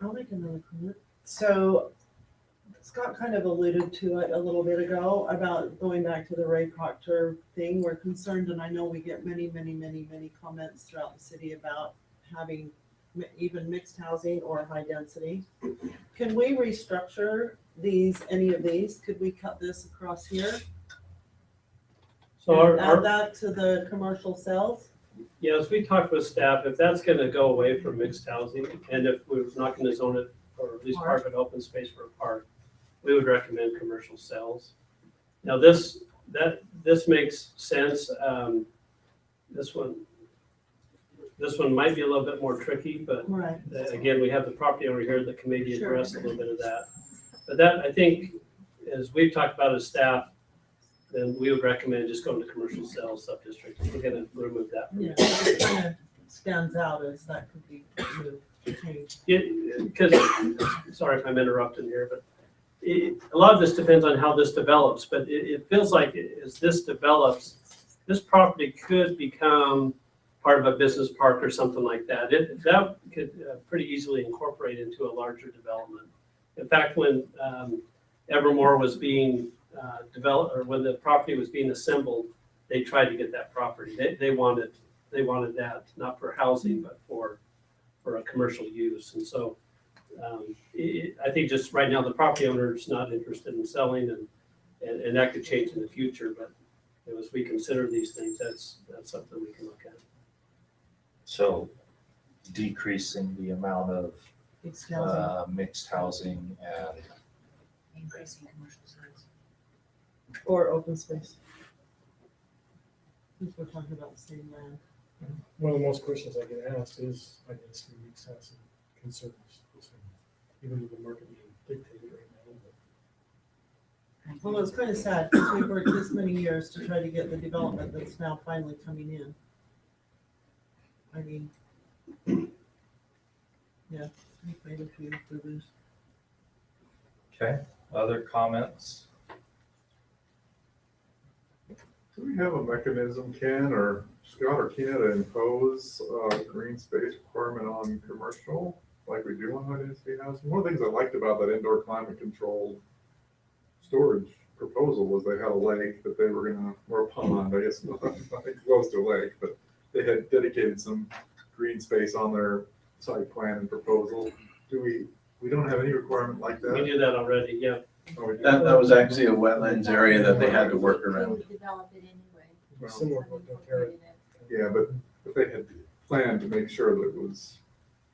I'll make another comment. So Scott kind of alluded to it a little bit ago about going back to the Ray Proctor thing. We're concerned, and I know we get many comments throughout the city about having even mixed housing or high density. Can we restructure any of these? Could we cut this across here? So And add that to the commercial sales? Yeah, as we talked with staff, if that's gonna go away from mixed housing, and if we're not gonna zone it, or at least park it open space for a park, we would recommend commercial sales. Now, this makes sense. This one might be a little bit more tricky, but Right. again, we have the property over here that can maybe Sure. address a little bit of that. But that, I think, as we've talked about as staff, then we would recommend just going to commercial sales sub-district. We're gonna remove that. from Yeah, it. it kind of stands out as that could be moved, changed. Because, sorry if I'm interrupting here, but a lot of this depends on how this develops, but it feels like as this develops, this property could become part of a business park or something like that. That could pretty easily incorporate into a larger development. In fact, when Evermore was being developed, or when the property was being assembled, they tried to get that property. They wanted that, not for housing, but for a commercial use. And so I think just right now, the property owner is not interested in selling, and that could change in the future. But as we consider these things, that's something we can look at. So decreasing the amount of Mixed housing. mixed housing and Increasing commercial sales. Or open space. Since we're talking about the same land. One of the most questions I get asked is, I guess, mixed housing concerns, even with the market being dictated right now. Well, it's kind of sad because we've worked this many years to try to get the development that's now finally coming in. I mean, yeah, we've made a few boo-boos. Okay, other comments? Do we have a mechanism, Ken or Scott or Tina, to impose a green space requirement on commercial like we do on high density housing? One of the things I liked about that indoor climate controlled storage proposal was they had a lake that they were gonna, or a pond, I guess, not close to a lake, but they had dedicated some green space on their site plan and proposal. We don't have any requirement like that? We do that already, yeah. Oh, we do? That was actually a wetlands area that they had to work around. Develop it anyway. Well, Similar to what Doterra. Yeah, but they had planned to make sure that it was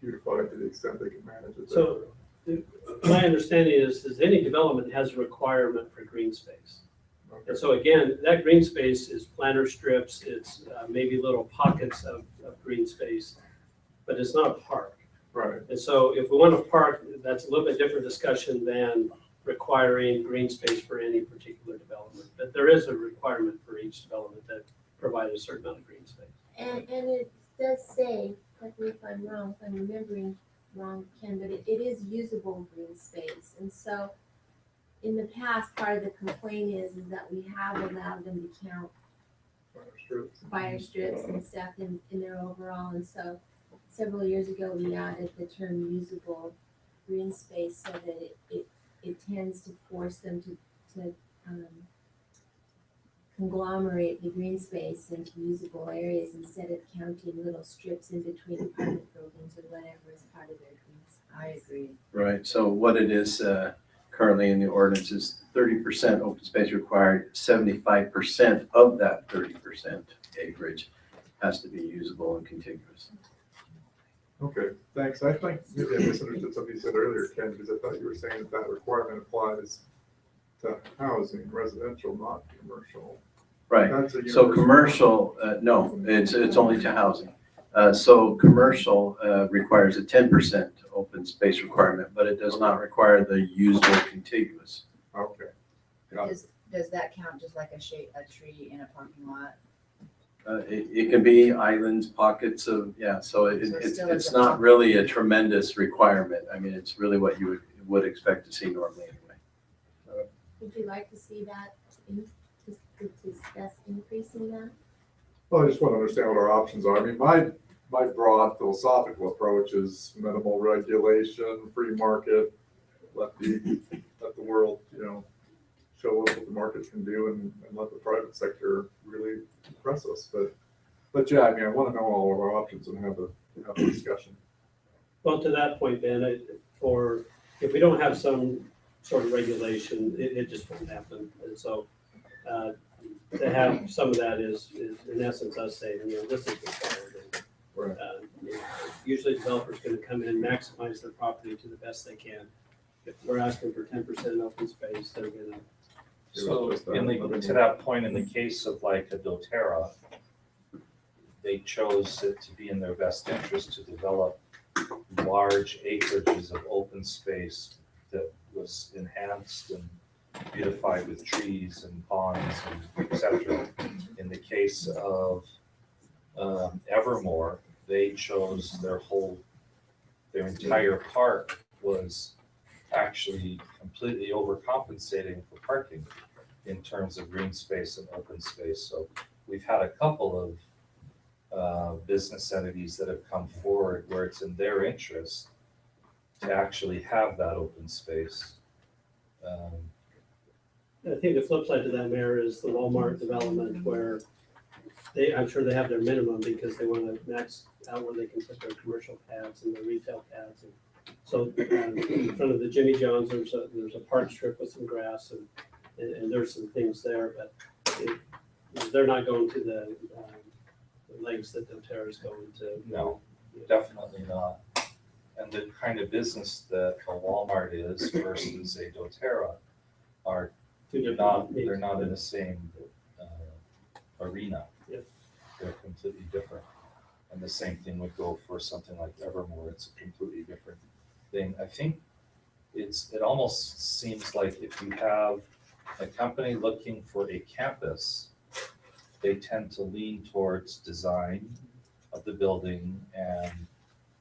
beautified to the extent they could manage it. So my understanding is any development has a requirement for green space. And so again, that green space is planter strips, it's maybe little pockets of green space, but it's not a park. Right. And so if we want a park, that's a little bit different discussion than requiring green space for any particular development. But there is a requirement for each development that provides a certain amount of green space. And it does say, correct me if I'm wrong, if I'm remembering wrong, Ken, but it is usable green space. And so in the past, part of the complaint is that we have allowed them to count fire strips and stuff in their overall. And so several years ago, we added the term usable green space so that it tends to force them to conglomerate the green space into usable areas instead of counting little strips in between apartment buildings or whatever is part of their green space. I agree. Right, so what it is currently in the ordinance is 30% open space required, 75% of that 30% acreage has to be usable and contiguous. Okay, thanks. I think maybe I misunderstood something you said earlier, Ken, because I thought you were saying that requirement applies to housing, residential, not commercial. Right, That's a so universal- commercial, no, it's only to housing. So commercial requires a 10% open space requirement, but it does not require the usable contiguous. Okay. Does that count just like a tree in a parking lot? It can be islands, pockets of, yeah, so it's not a- really a tremendous requirement. I mean, it's really what you would expect to see normally anyway. Would you like to see that, to discuss increasing that? Well, I just want to understand what our options are. I mean, my broad philosophical approach is minimal regulation, free market, let the world, show us what the market can do and let the private sector really impress us. But yeah, I mean, I want to know all of our options and have a discussion. Well, to that point, Ben, if we don't have some sort of regulation, it just won't happen. And so to have some of that is in essence us saying, this is required. And, Right. Usually developers going to come in, maximize their property to the best they can. If we're asking for 10% open space, they're going to. So to that point, in the case of like a doTERRA, they chose it to be in their best interest to develop large acreages of open space that was enhanced and beautified with trees and ponds and et cetera. In the case of Evermore, they chose their entire park was actually completely overcompensating for parking in terms of green space and open space. So we've had a couple of business entities that have come forward where it's in their interest to actually have that open space. I think the flip side to that, Mayor, is the Walmart development where I'm sure they have their minimum because they want to max out where they can put their commercial pads and their retail pads. And so in front of the Jimmy John's, there's a park strip with some grass and there's some things there, but they're not going to the lengths that doTERRA is going to. No, definitely not. And the kind of business that a Walmart is versus a doTERRA are they're not in the same arena. Yep. They're completely different. And the same thing would go for something like Evermore. It's a completely different thing. I think it almost seems like if you have a company looking for a campus, they tend to lean towards design of the building and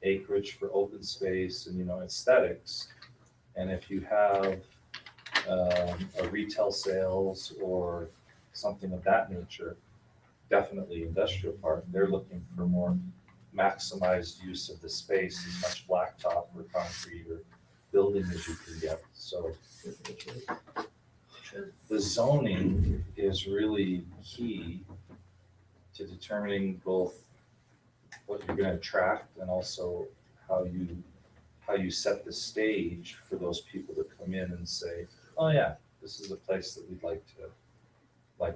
acreage for open space and, aesthetics. And if you have a retail sales or something of that nature, definitely industrial park, they're looking for more maximized use of the space, as much blacktop or concrete or building as you can get. So the zoning is really key to determining both what you're going to attract and also how you set the stage for those people to come in and say, oh yeah, this is a place that we'd like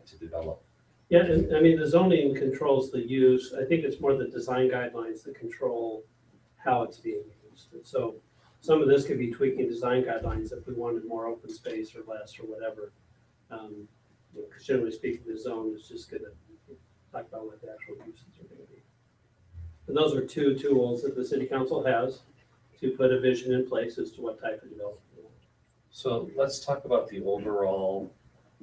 to develop. Yeah, and I mean, the zoning controls the use. I think it's more the design guidelines that control how it's being used. And so some of this could be tweaking design guidelines if we wanted more open space or less or whatever. Because generally speaking, the zone is just going to talk about what the actual uses are going to be. And those are two tools that the city council has to put a vision in place as to what type of development we want. So let's talk about the overall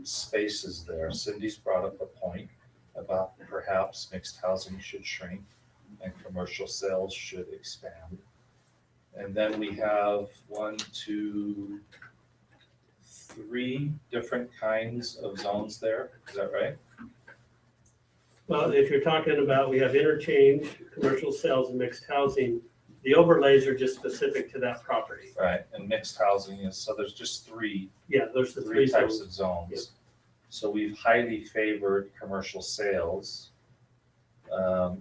spaces there. Cindy's brought up a point about perhaps mixed housing should shrink and commercial sales should expand. And then we have 1, 2, 3 different kinds of zones there. Is that right? Well, if you're talking about, we have interchange, commercial sales, and mixed housing. The overlays are just specific to that property. Right, and mixed housing is, so there's just 3. Yeah, there's the three three types zones. of zones. Yep. So we've highly favored commercial sales.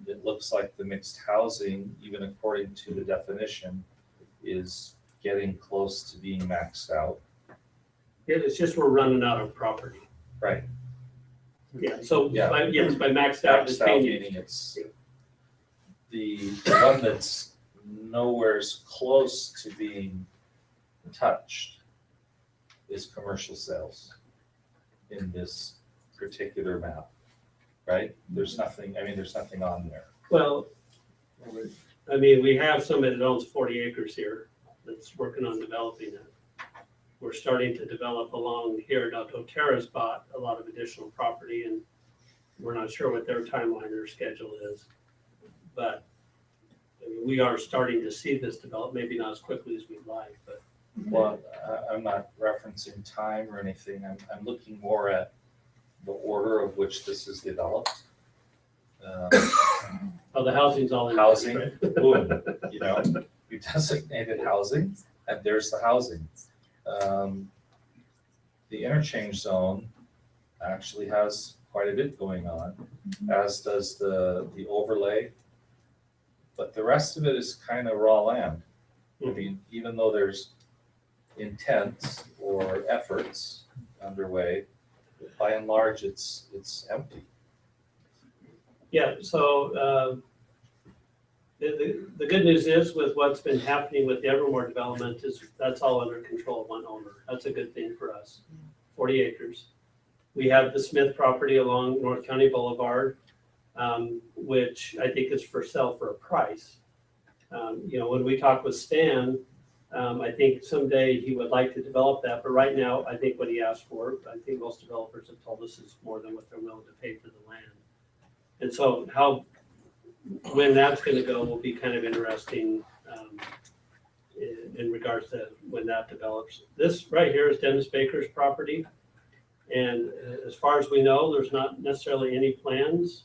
It looks like the mixed housing, even according to the definition, is getting close to being maxed out. Yeah, it's just we're running out of property. Right. Yeah, so Yeah. by maxed out, it's Maxed out paying meaning it's the one that's nowhere's close to being touched is commercial sales in this particular map, right? There's nothing on there. Well, I mean, we have somebody that owns 40 acres here that's working on developing it. We're starting to develop along here. Now, doTERRA's bought a lot of additional property, and we're not sure what their timeline or schedule is. But I mean, we are starting to see this develop, maybe not as quickly as we'd like, but. Well, I'm not referencing time or anything. I'm looking more at the order of which this is developed. Oh, the housing's all in. Housing, Right? boom, we designated housing, and there's the housing. The interchange zone actually has quite a bit going on, as does the overlay. But the rest of it is kind of raw land. I mean, even though there's intent or efforts underway, by and large, it's empty. Yeah, so the good news is with what's been happening with the Evermore development is that's all under control of one owner. That's a good thing for us. 40 acres. We have the Smith property along North County Boulevard, which I think is for sale for a price. When we talk with Stan, I think someday he would like to develop that, but right now, I think what he asked for, I think most developers have told us is more than what they're willing to pay for the land. And so when that's going to go will be kind of interesting in regards to when that develops. This right here is Dennis Baker's property. And as far as we know, there's not necessarily any plans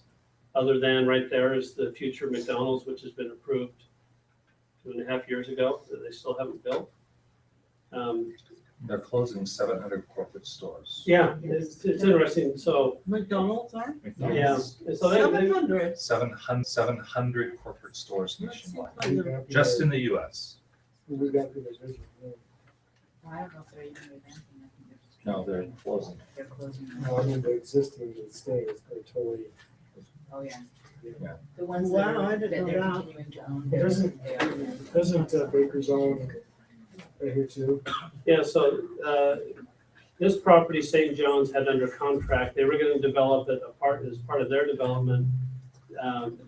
other than right there is the future McDonald's, which has been approved 2.5 years ago that they still haven't built. They're closing 700 corporate stores. Yeah, it's interesting. So McDonald's are? yeah, and so 700. 700 corporate stores nationwide, Like just in the U.S. We've got the vision. Well, I don't know if they're even revamping. I think they're just. No, they're closing. They're closing. No, I mean, the existing that stays, they're totally. Oh, yeah. Yeah. The ones that Wow, are, I that didn't they're know that. continuing to own. Doesn't Baker's own right here too? yeah, so this property St. John's had under contract. They were going to develop it as part of their development.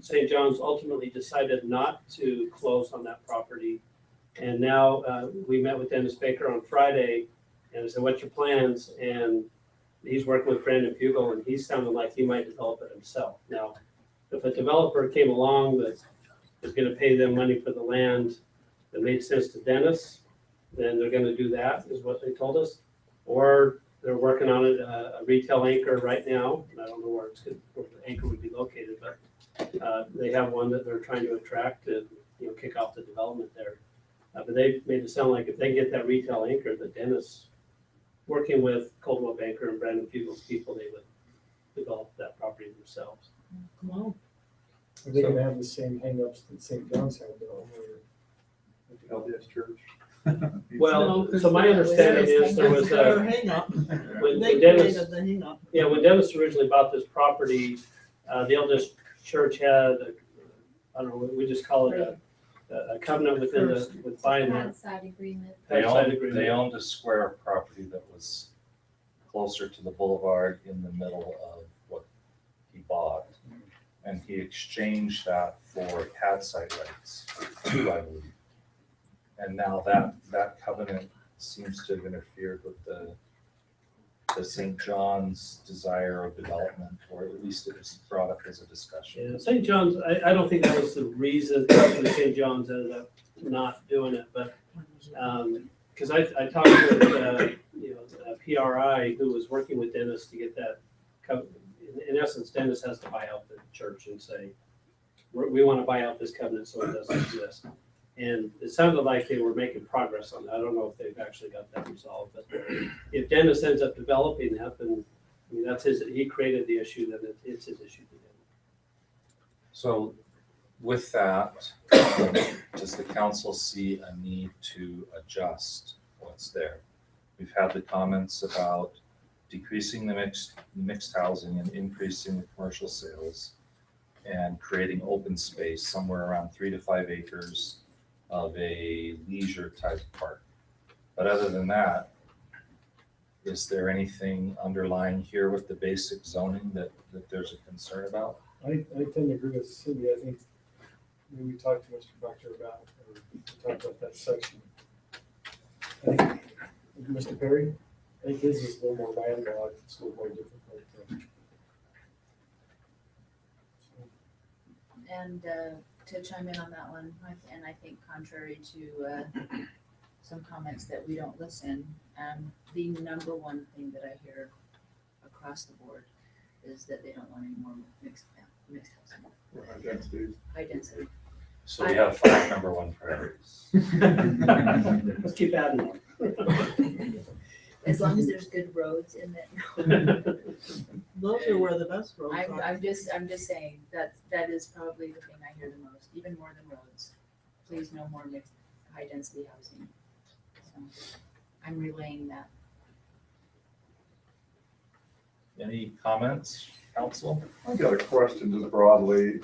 St. John's ultimately decided not to close on that property. And now we met with Dennis Baker on Friday and I said, what's your plans? And he's working with Brandon Fugel, and he's sounding like he might develop it himself. Now, if a developer came along that is gonna pay them money for the land that made sense to Dennis, then they're gonna do that, is what they told us. Or they're working on a retail anchor right now, and I don't know where where the anchor would be located, but they have one that they're trying to attract to, kick off the development there. But they made it sound like if they get that retail anchor, that Dennis, working with Coldwell Banker and Brandon Fugel's people, they would develop that property themselves. Wow. Are they gonna have the same hangups that St. John's had though? LDS Church. Well, so my understanding is there was a, when Dennis, when Dennis originally bought this property, the eldest church had, I don't know, we just call it a covenant within with buying that. Side agreement. They owned a square of property that was closer to the boulevard in the middle of what he bought. And he exchanged that for pad site rights too, I believe. And now that covenant seems to have interfered with the St. John's desire of development, or at least it was brought up as a discussion. Yeah, St. John's, I don't think that was the reason that St. John's ended up not doing it, but, because I talked with, PRI who was working with Dennis to get that covenant. In essence, Dennis has to buy out the church and say, we want to buy out this covenant so it doesn't exist. And it sounded like they were making progress on that. I don't know if they've actually got that resolved, but if Dennis ends up developing that, then that's he created the issue, then it's his issue to him. So with that, does the council see a need to adjust what's there? We've had the comments about decreasing the mixed housing and increasing the commercial sales and creating open space somewhere around 3 to 5 acres of a leisure type park. But other than that, is there anything underlying here with the basic zoning that there's a concern about? I tend to agree with Cindy. I think maybe we talked to Mr. Buckner about, or we talked about that section. I think, Mr. Perry, I think his is a little more landlocked, it's a little more difficult. And to chime in on that one, and I think contrary to some comments that we don't listen, the number one thing that I hear across the board is that they don't want any more mixed housing. High density. So we have 5 number 1 priorities. Let's keep adding more. As long as there's good roads in it. Those are where the best roads are. I'm just saying that is probably the thing I hear the most, even more than roads. Please no more mixed high density housing. So I'm relaying that. Any comments, council? I've got a question just broadly.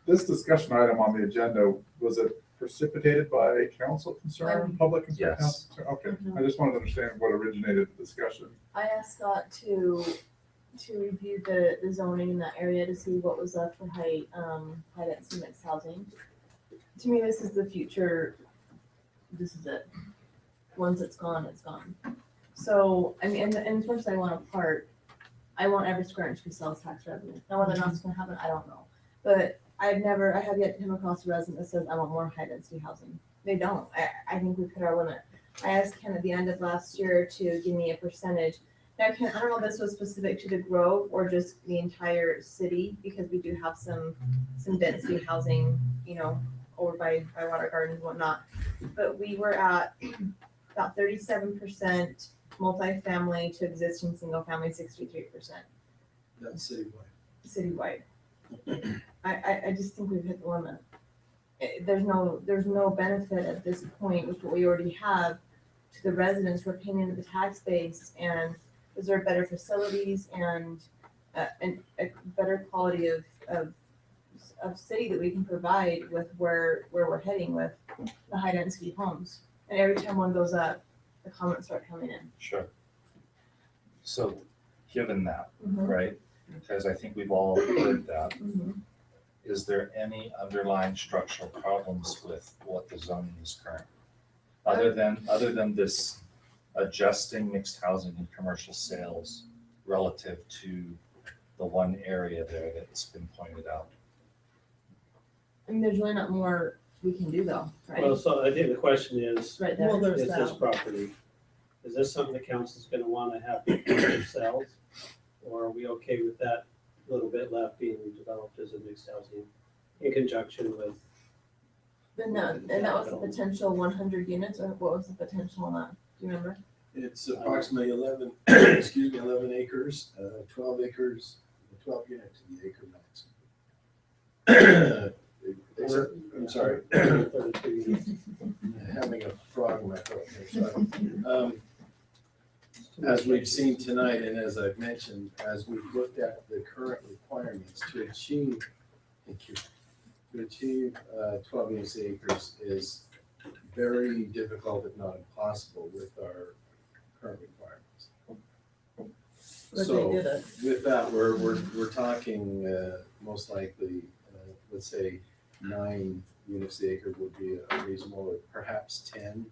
This discussion item on the agenda, was it precipitated by council concern, public concern? Yes. Okay, I just wanted to understand what originated the discussion. I asked Scott to review the zoning in that area to see what was left for high density mixed housing. To me, this is the future. This is it. Once it's gone, it's gone. So, I mean, and as much as I want a park, I want every square inch to be sales tax revenue. Now, whether or not it's gonna happen, I don't know. But I have yet to come across a resident that says I want more high density housing. They don't. I think we've hit our limit. I asked Ken at the end of last year to give me a percentage. Now, Ken, I don't know if this was specific to the Grove or just the entire city, because we do have some density housing, over by Water Gardens and whatnot. But we were at about 37% multifamily to existing single family, 63%. That's citywide. Citywide. I just think we've hit the limit. There's no benefit at this point with what we already have to the residents. We're paying into the tax base and deserve better facilities and a better quality of city that we can provide with where we're heading with the high density homes. And every time one goes up, the comments start coming in. Sure. So given that, Mhm. right, because I think we've all heard that, Mhm. is there any underlying structural problems with what the zoning is current? Other than this adjusting mixed housing and commercial sales relative to the one area there that's been pointed out. I mean, there's really not more we can do though, right? Well, so I think the question is, Right there. Well, there's is this that. property, is this something the council's gonna wanna have to do themselves? Or are we okay with that little bit left being developed as a mixed housing in conjunction with? And that was the potential 100 units, or what was the potential on that? Do you remember? It's approximately 11, excuse me, 11 acres, 12 acres, 12 units in the acre max. I'm sorry. Having a frog in my throat here, sorry. As we've seen tonight, and as I've mentioned, as we've looked at the current requirements to achieve, thank you, to achieve 12 units acres is very difficult, if not impossible, with our current requirements. But So they did it. with that, we're talking most likely, let's say 9 units the acre would be a reasonable, or perhaps 10.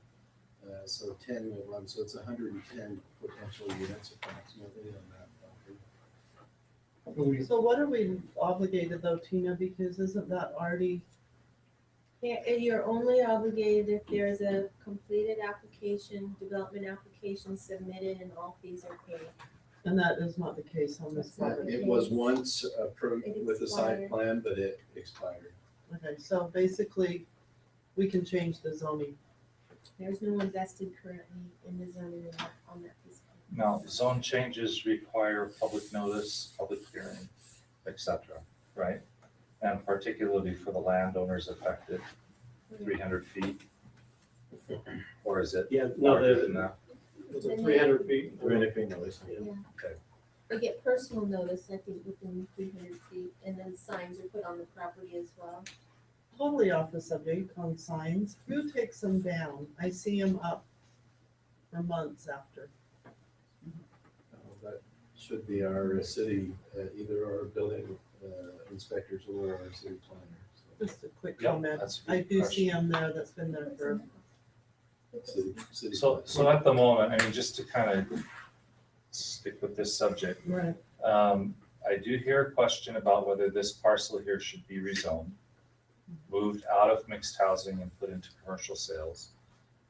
So 10 would run, so it's 110 potential units approximately on that property. So what are we obligated though, Tina, because isn't that already, Yeah, and you're only obligated if there's a completed application, development application submitted, and all fees are paid. and that is not the case on this property? It was once approved It with a site expired. plan, but it expired. Okay, so basically, we can change the zoning. There's no invested currently in the zoning on that piece. Now, zone changes require public notice, public hearing, etc., right? And particularly for the landowners affected, 300 feet? Or is it Yeah, no, larger than that? Is it 300 feet? 300 feet notice. Yeah. Okay. They get personal notice, I think, within 300 feet, and then signs are put on the property as well. Totally off the subject on signs. Who takes them down? I see them up for months after. That should be our city, either our building inspectors or our city planner. So Just a quick Yep, comment. that's a good I do question. see them there. That's been there for, city So at the moment, I mean, just to kind of stick with this subject, right. I do hear a question about whether this parcel here should be rezoned, moved out of mixed housing and put into commercial sales.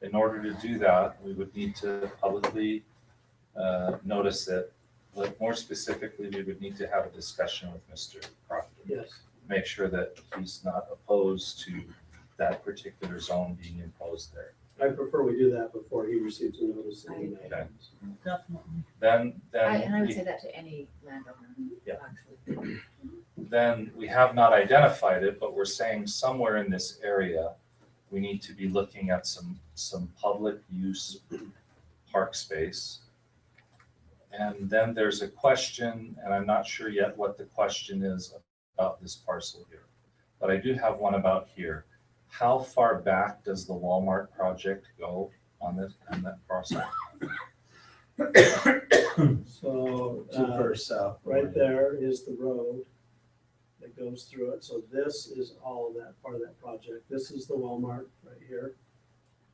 In order to do that, we would need to publicly notice it, but more specifically, we would need to have a discussion with Mr. Proctor. Yes. Make sure that he's not opposed to that particular zone being imposed there. I prefer we do that before he receives a notice. Okay. Definitely. Then And I would we- say that to any landowner, Yeah. actually. then we have not identified it, but we're saying somewhere in this area, we need to be looking at some public use park space. And then there's a question, and I'm not sure yet what the question is about this parcel here. But I do have one about here. How far back does the Walmart project go on that parcel? So, Too far south. right there is the road that goes through it. So this is all of that, part of that project. This is the Walmart right here.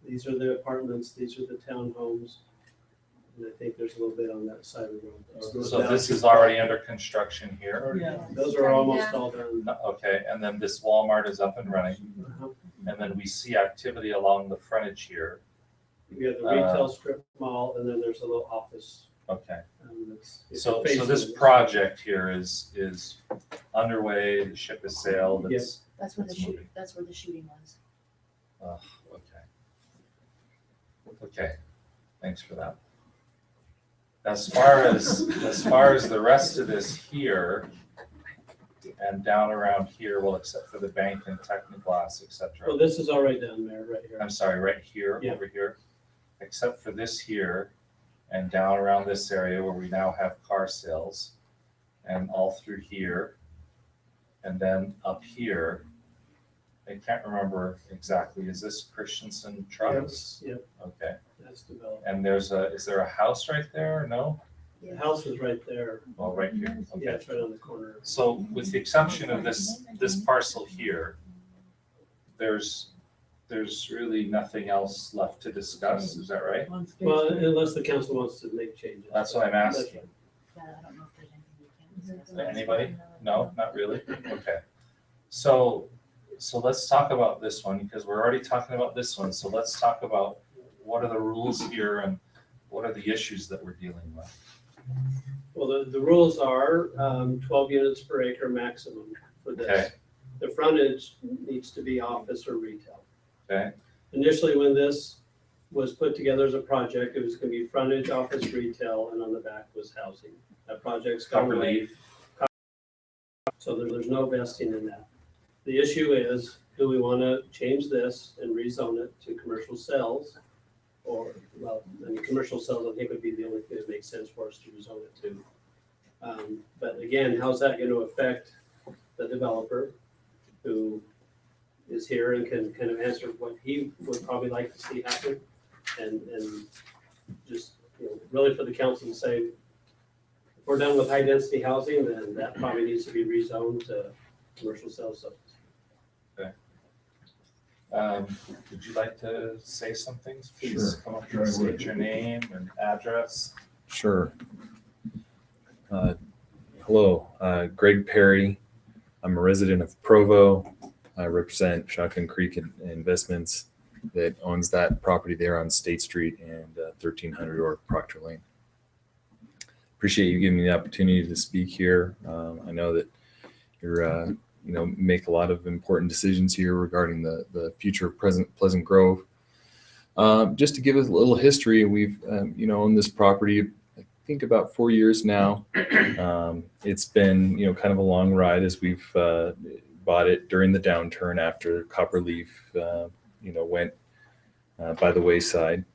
These are the apartments, these are the townhomes. And I think there's a little bit on that side of the road. So this is already under construction here? Yeah. Those are almost all done. Okay, and then this Walmart is up and running. Uh-huh. And then we see activity along the frontage here. We have the retail strip mall, and then there's a little office. Okay. It's So facing this it. project here is underway, the ship has sailed, it's, That's where the It's shoot, moving. that's where the shooting was. okay. Okay, thanks for that. As far as the rest of this here and down around here, well, except for the bank and Technoglass, et cetera. Well, this is all right down there, right here. I'm sorry, right here, Yeah. over here, except for this here and down around this area where we now have car sales and all through here and then up here. I can't remember exactly, is this Christensen Trucks? Yep. Okay, That's developed. and is there a house right there or no? The house is right there. Well, right here, Yeah, okay. it's right on the corner. So with the exception of this parcel here, there's really nothing else left to discuss, is that right? Well, unless the council wants to make changes. That's what I'm asking. that. I don't know if there's anything we can discuss. Anybody? No, not really? Okay. So let's talk about this one because we're already talking about this one. So let's talk about what are the rules here and what are the issues that we're dealing with? Well, the rules are 12 units per acre maximum for this. Okay. The frontage needs to be office or retail. Okay. Initially, when this was put together as a project, it was going to be frontage, office, retail, and on the back was housing. That project's gone away. So there's no vesting in that. The issue is, do we want to change this and rezone it to commercial sales? Or, well, I mean, commercial sales, I think would be the only thing that makes sense for us to rezone it to. But again, how's that going to affect the developer who is here and can kind of answer what he would probably like to see happen? And just, really for the council to say, if we're done with high density housing, then that probably needs to be rezoned to commercial sales zones. Okay. Would you like to say some things? Please Sure. come up and state your name and address. Sure. Hello, Greg Perry. I'm a resident of Provo. I represent Shotgun Creek Investments that owns that property there on State Street and 1300 or Proctor Lane. Appreciate you giving me the opportunity to speak here. I know that you're, make a lot of important decisions here regarding the future of Pleasant Grove. Just to give us a little history, we've, owned this property, I think about 4 years now. It's been, kind of a long ride as we've bought it during the downturn after Copperleaf, went by the wayside.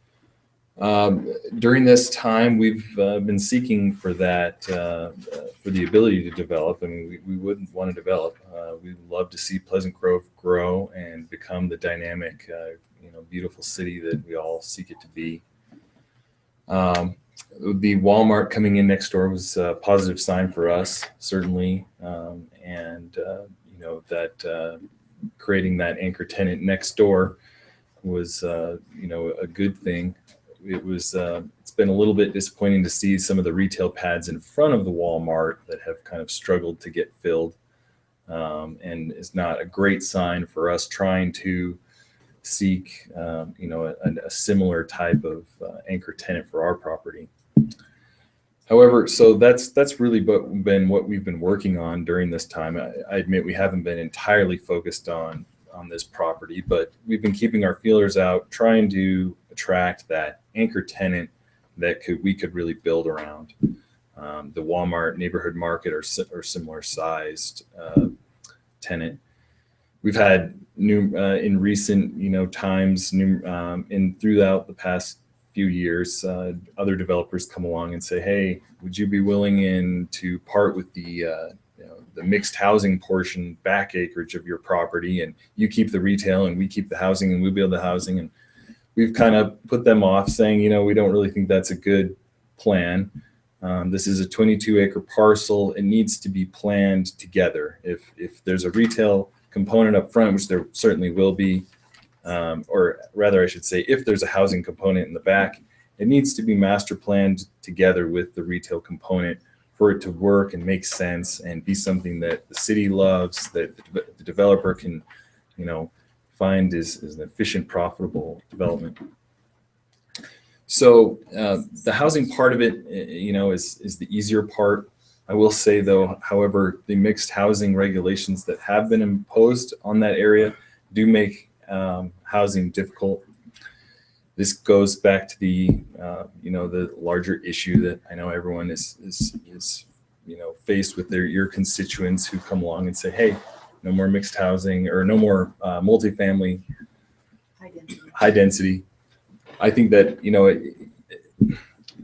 During this time, we've been seeking for that, for the ability to develop. I mean, we wouldn't want to develop. We'd love to see Pleasant Grove grow and become the dynamic, beautiful city that we all seek it to be. The Walmart coming in next door was a positive sign for us, certainly. That creating that anchor tenant next door was, a good thing. It's been a little bit disappointing to see some of the retail pads in front of the Walmart that have kind of struggled to get filled. And is not a great sign for us trying to seek, a similar type of anchor tenant for our property. However, so that's really been what we've been working on during this time. I admit we haven't been entirely focused on this property, but we've been keeping our feelers out, trying to attract that anchor tenant that we could really build around. The Walmart neighborhood market or similar sized tenant. We've had in recent times throughout the past few years, other developers come along and say, hey, would you be willing to part with the mixed housing portion back acreage of your property, and you keep the retail and we keep the housing and we build the housing? And we've kind of put them off saying, we don't really think that's a good plan. This is a 22-acre parcel. It needs to be planned together. If there's a retail component up front, which there certainly will be, or rather I should say, if there's a housing component in the back, it needs to be master planned together with the retail component for it to work and make sense and be something that the city loves, that the developer can, find is an efficient, profitable development. So the housing part of it, is the easier part. I will say though, however, the mixed housing regulations that have been imposed on that area do make housing difficult. This goes back to the larger issue that I know everyone is faced with your constituents who come along and say, hey, no more mixed housing or no more multifamily high density. I think that,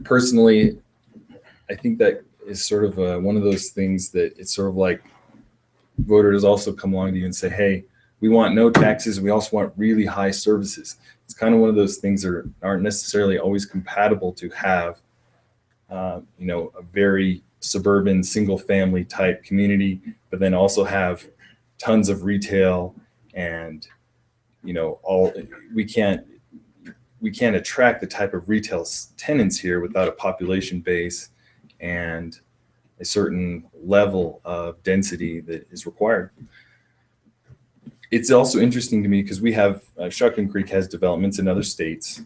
personally, I think that is sort of one of those things that it's sort of like voters also come along to you and say, hey, we want no taxes. We also want really high services. It's kind of one of those things that aren't necessarily always compatible to have, a very suburban single family type community, but then also have tons of retail and, we can't attract the type of retail tenants here without a population base and a certain level of density that is required. It's also interesting to me because we have, Shotgun Creek has developments in other states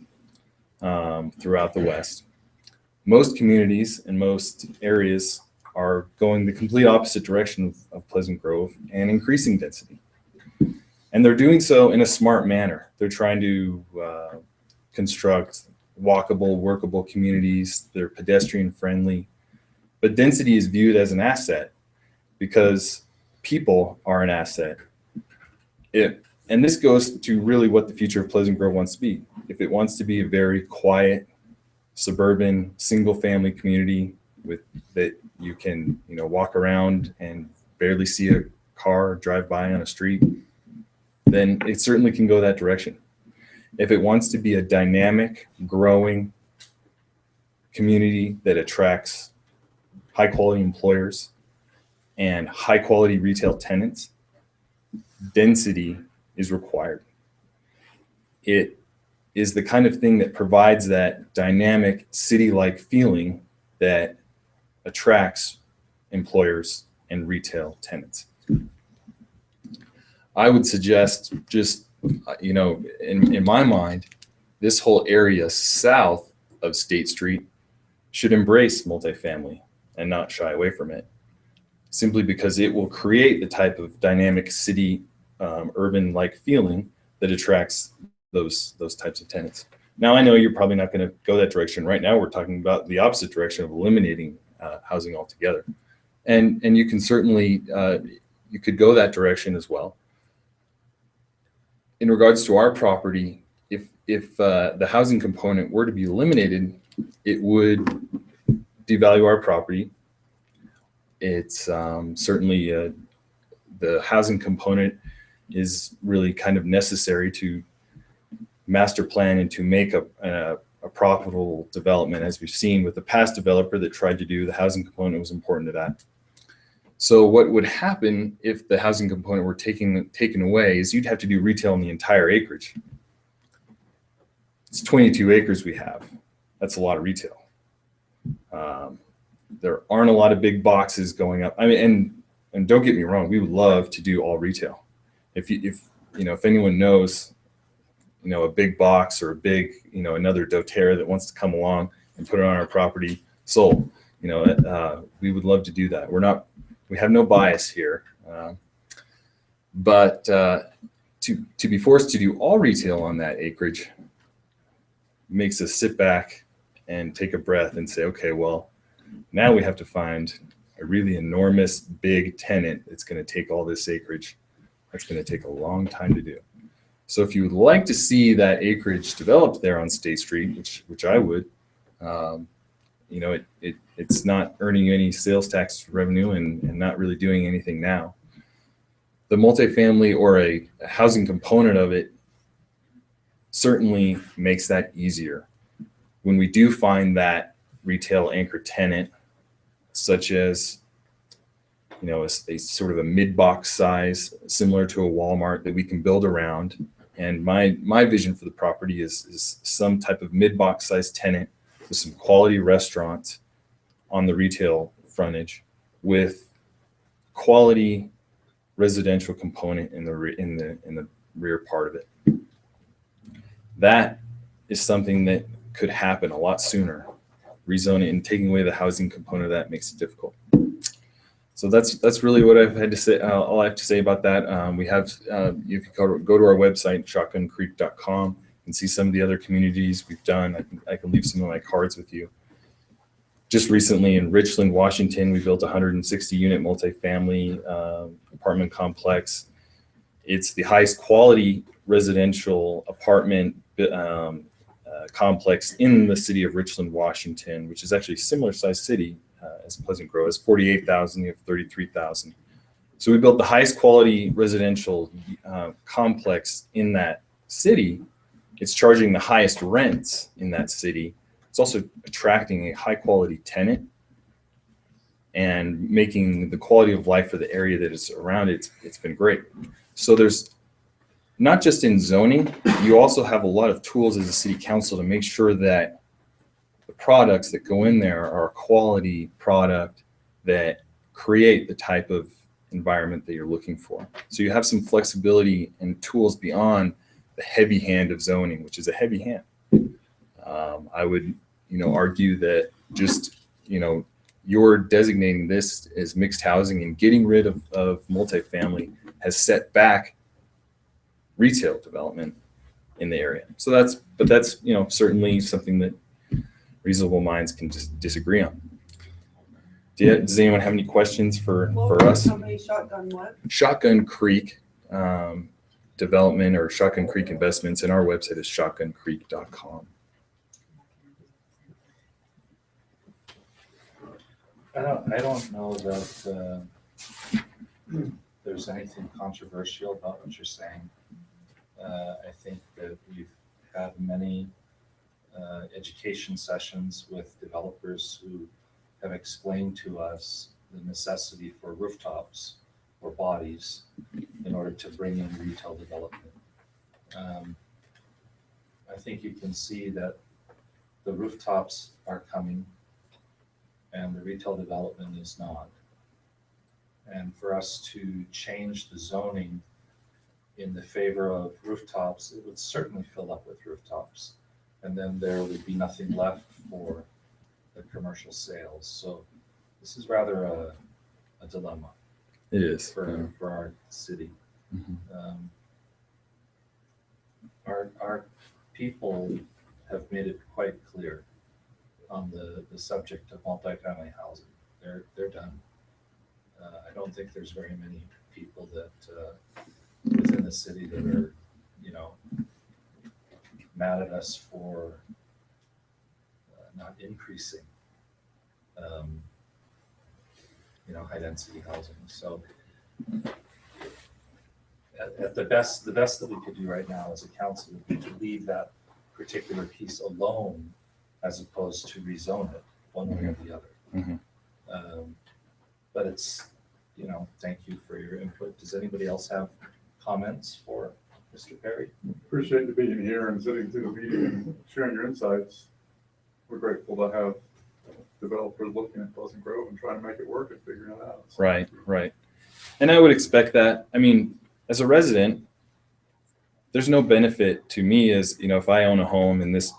throughout the West. Most communities and most areas are going the complete opposite direction of Pleasant Grove and increasing density. And they're doing so in a smart manner. They're trying to construct walkable, workable communities. They're pedestrian friendly. But density is viewed as an asset because people are an asset. And this goes to really what the future of Pleasant Grove wants to be. If it wants to be a very quiet, suburban, single-family community with that you can, walk around and barely see a car drive by on a street, then it certainly can go that direction. If it wants to be a dynamic, growing community that attracts high-quality employers and high-quality retail tenants, density is required. It is the kind of thing that provides that dynamic city-like feeling that attracts employers and retail tenants. I would suggest just, in my mind, this whole area south of State Street should embrace multifamily and not shy away from it, simply because it will create the type of dynamic city, urban-like feeling that attracts those types of tenants. Now, I know you're probably not going to go that direction. Right now, we're talking about the opposite direction of eliminating housing altogether. And you can certainly, you could go that direction as well. In regards to our property, if the housing component were to be eliminated, it would devalue our property. It's certainly the housing component is really kind of necessary to master plan and to make a profitable development. As we've seen with the past developer that tried to do, the housing component was important to that. So what would happen if the housing component were taken away is you'd have to do retail on the entire acreage. It's 22 acres we have. That's a lot of retail. There aren't a lot of big boxes going up. I mean, and don't get me wrong, we would love to do all retail. If anyone knows, a big box or a big, another doTERRA that wants to come along and put it on our property, sold. We would love to do that. We have no bias here, but to be forced to do all retail on that acreage makes us sit back and take a breath and say, okay, well, now we have to find a really enormous big tenant that's going to take all this acreage. That's going to take a long time to do. So if you would like to see that acreage developed there on State Street, which I would, it's not earning any sales tax revenue and not really doing anything now. The multifamily or a housing component of it certainly makes that easier. When we do find that retail anchor tenant, such as a sort of a mid-box size, similar to a Walmart that we can build around. And my vision for the property is some type of mid-box size tenant with some quality restaurants on the retail frontage with quality residential component in the rear part of it. That is something that could happen a lot sooner. Rezoning and taking away the housing component of that makes it difficult. So that's really what I've had to say. All I have to say about that. We have, you can go to our website, shotguncreek.com, and see some of the other communities we've done. I can leave some of my cards with you. Just recently in Richland, Washington, we built a 160-unit multifamily apartment complex. It's the highest quality residential apartment complex in the city of Richland, Washington, which is actually a similar sized city as Pleasant Grove. It's 48,000, you have 33,000. So we built the highest quality residential complex in that city. It's charging the highest rents in that city. It's also attracting a high quality tenant and making the quality of life for the area that is around it. It's been great. So there's not just in zoning, you also have a lot of tools as a city council to make sure that the products that go in there are a quality product that create the type of environment that you're looking for. So you have some flexibility and tools beyond the heavy hand of zoning, which is a heavy hand. I would, argue that just, you're designating this as mixed housing and getting rid of multifamily has set back retail development in the area. So that's certainly something that reasonable minds can just disagree on. Does anyone have any questions for us? How many shotgun what? Shotgun Creek Development or Shotgun Creek Investments, and our website is shotguncreek.com. I don't know that there's anything controversial about what you're saying. I think that we've had many education sessions with developers who have explained to us the necessity for rooftops or bodies in order to bring in retail development. I think you can see that the rooftops are coming and the retail development is not. And for us to change the zoning in the favor of rooftops, it would certainly fill up with rooftops. And then there would be nothing left for the commercial sales. So this is rather a dilemma. It is. For our city. Mm-hmm. Our people have made it quite clear on the subject of multifamily housing. They're done. I don't think there's very many people that within the city that are, mad at us for not increasing, high density housing. So at the best that we could do right now as a council would be to leave that particular piece alone as opposed to rezone it one way or the other. Mm-hmm. But it's, thank you for your input. Does anybody else have comments for Mr. Perry? Appreciate you being here and sitting through the meeting and sharing your insights. We're grateful to have developers looking at Pleasant Grove and trying to make it work and figuring it out. So. Right. And I would expect that. I mean, as a resident, there's no benefit to me as, if I own a home in this,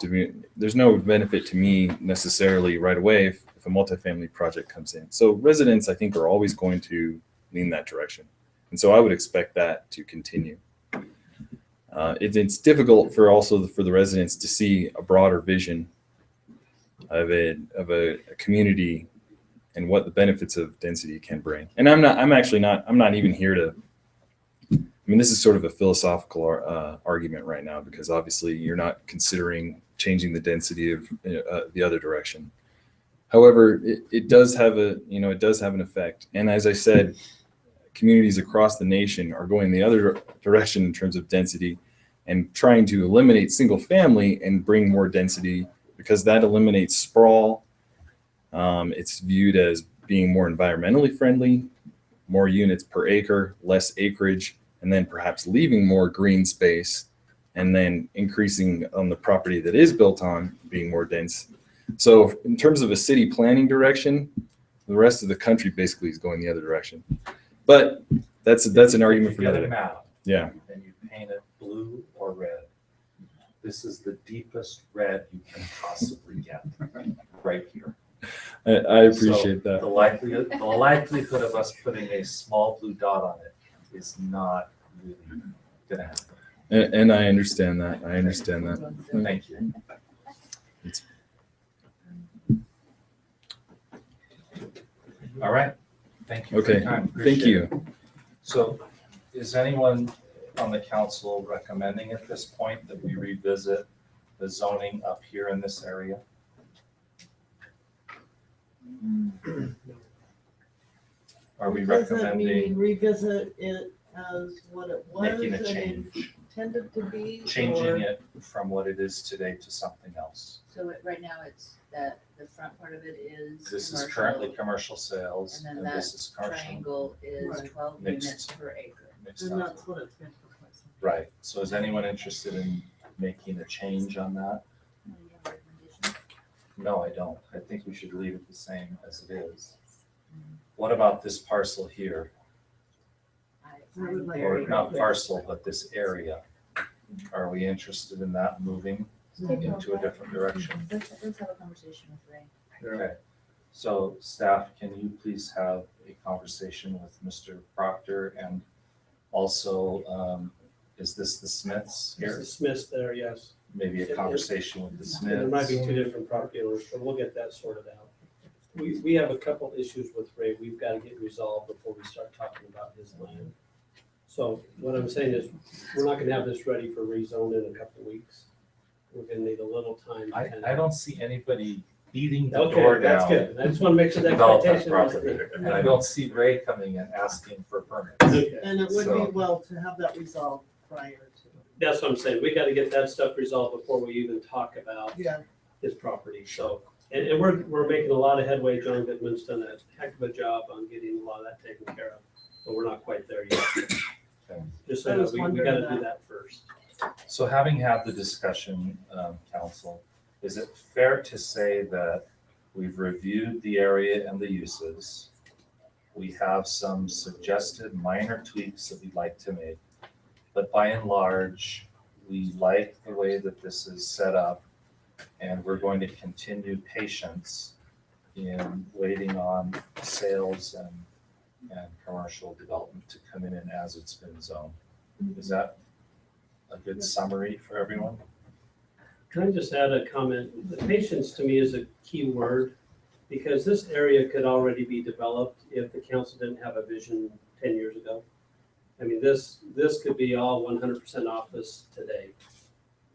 there's no benefit to me necessarily right away if a multifamily project comes in. So residents, I think, are always going to lean that direction. And so I would expect that to continue. It's difficult for the residents to see a broader vision of a community and what the benefits of density can bring. And I'm not even here to, this is sort of a philosophical argument right now, because obviously you're not considering changing the density of the other direction. However, it does have an effect. And as I said, communities across the nation are going the other direction in terms of density and trying to eliminate single family and bring more density, because that eliminates sprawl. It's viewed as being more environmentally friendly, more units per acre, less acreage, and then perhaps leaving more green space, and then increasing on the property that is built on being more dense. So in terms of a city planning direction, the rest of the country basically is going the other direction. But that's an argument for another day. Map, yeah. And you paint it blue or red. This is the deepest red you can possibly get right here. I appreciate that. The likelihood of us putting a small blue dot on it is not really going to happen. And I understand that. Thank you. All right. Thank you for your time. Appreciate Thank you. it. So is anyone on the council recommending at this point that we revisit the zoning up here in this area? Are we recommending revisit it as what it was making a and change, intended to be? changing it from what it is today to something else? So right now it's that the front part of it is This is commercial, currently commercial sales, and then and that this is commercial. triangle is Right. 12 Mixed. units per acre. Mixed And housing. that's what it's been for quite some time. Right, so is anyone interested in making a change on that? No, I don't. I think we should leave it the same as it is. What about this parcel here? I would like Or to- not parcel, but this area? Are we interested in that moving into a different direction? Let's have a conversation with Ray. Okay, so staff, can you please have a conversation with Mr. Proctor, and also, is this the Smiths here? Mrs. Smith's there, yes. Maybe a conversation with the Smiths? There might be two different property owners, but we'll get that sorted out. We have a couple issues with Ray we've got to get resolved before we start talking about his land. So what I'm saying is, we're not gonna have this ready for rezone in a couple of weeks. We're gonna need a little time. to kind of- I don't see anybody beating the Okay, door that's down. good. I just want to make sure to the develop that expectation is property. there. And I don't see Ray coming and asking for permits. Okay. And it would So- be well to have that resolved prior to. That's what I'm saying. We got to get that stuff resolved before we even talk about Yeah. his property. So, and we're making a lot of headway. John Goodman's done a heck of a job on getting a lot of that taken care of, but we're not quite there yet. Just so I you know, was we wondering got to that. do that first. So having had the discussion, council, is it fair to say that we've reviewed the area and the uses? We have some suggested minor tweaks that we'd like to make, but by and large, we like the way that this is set up, and we're going to continue patience in waiting on sales and commercial development to come in as it's been zoned. Is that a good summary for everyone? Can I just add a comment? The patience to me is a key word, because this area could already be developed if the council didn't have a vision 10 years ago. I mean, this could be all 100% office today,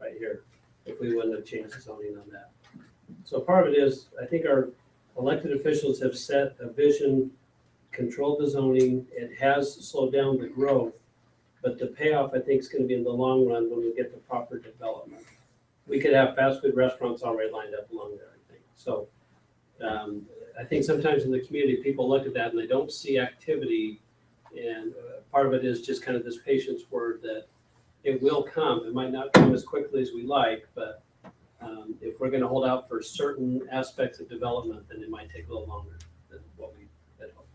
right here, if we wouldn't have changed the zoning on that. So part of it is, I think our elected officials have set a vision, controlled the zoning. It has slowed down the growth, but the payoff, I think, is going to be in the long run when we get the proper development. We could have fast food restaurants already lined up along there, I think. So I think sometimes in the community, people look at that and they don't see activity. And part of it is just kind of this patience word that it will come. It might not come as quickly as we like, but if we're going to hold out for certain aspects of development, then it might take a little longer than what we had hoped.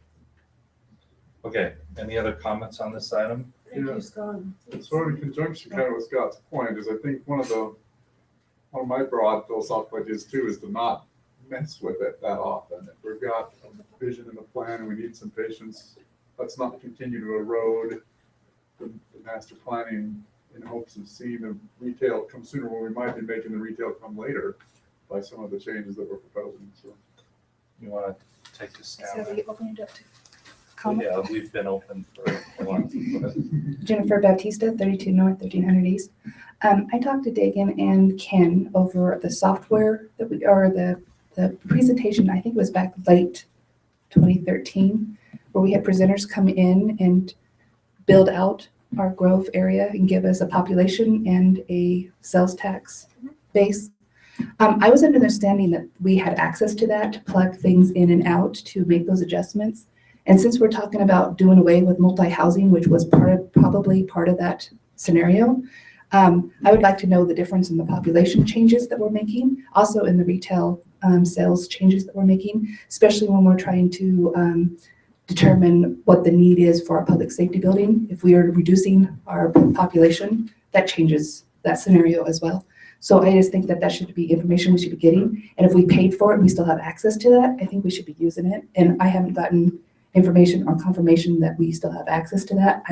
Okay, any other comments on this item? Thank you, Scott. Sort of in conjunction kind of with Scott's point is I think one of my broad philosophical ideas too is to not mess with it that often. If we've got a vision in the plan and we need some patience, let's not continue to erode the master planning in hopes of seeing the retail come sooner when we might be making the retail come later by some of the changes that we're proposing. So You want to take this down? So we open it up to Well, comment. yeah, we've been open for a long time. Go ahead. Jennifer Baptista, 32 North, 1300 East. I talked to Dagan and Ken over the software that the presentation, I think it was back late 2013, where we had presenters come in and build out our grove area and give us a population and a sales tax base. I was under the understanding that we had access to that to plug things in and out to make those adjustments. And since we're talking about doing away with multi-housing, which was probably part of that scenario, I would like to know the difference in the population changes that we're making, also in the retail sales changes that we're making, especially when we're trying to determine what the need is for our public safety building. If we are reducing our population, that changes that scenario as well. So I just think that that should be information we should be getting. And if we paid for it, we still have access to that, I think we should be using it. And I haven't gotten information or confirmation that we still have access to that.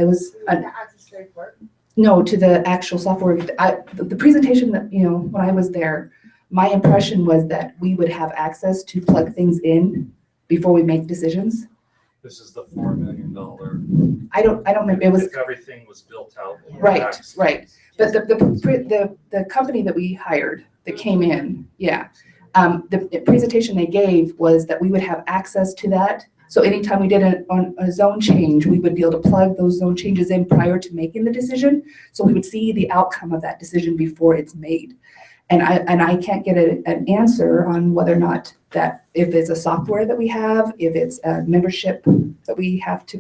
No, to the actual software. The presentation that, when I was there, my impression was that we would have access to plug things in before we make decisions. This is the $4 million. I don't remember. It was If everything was built out. right. But the company that we hired that came in, the presentation they gave was that we would have access to that. So anytime we did a zone change, we would be able to plug those zone changes in prior to making the decision. So we would see the outcome of that decision before it's made. And I can't get an answer on whether or not that, if it's a software that we have, if it's a membership that we have to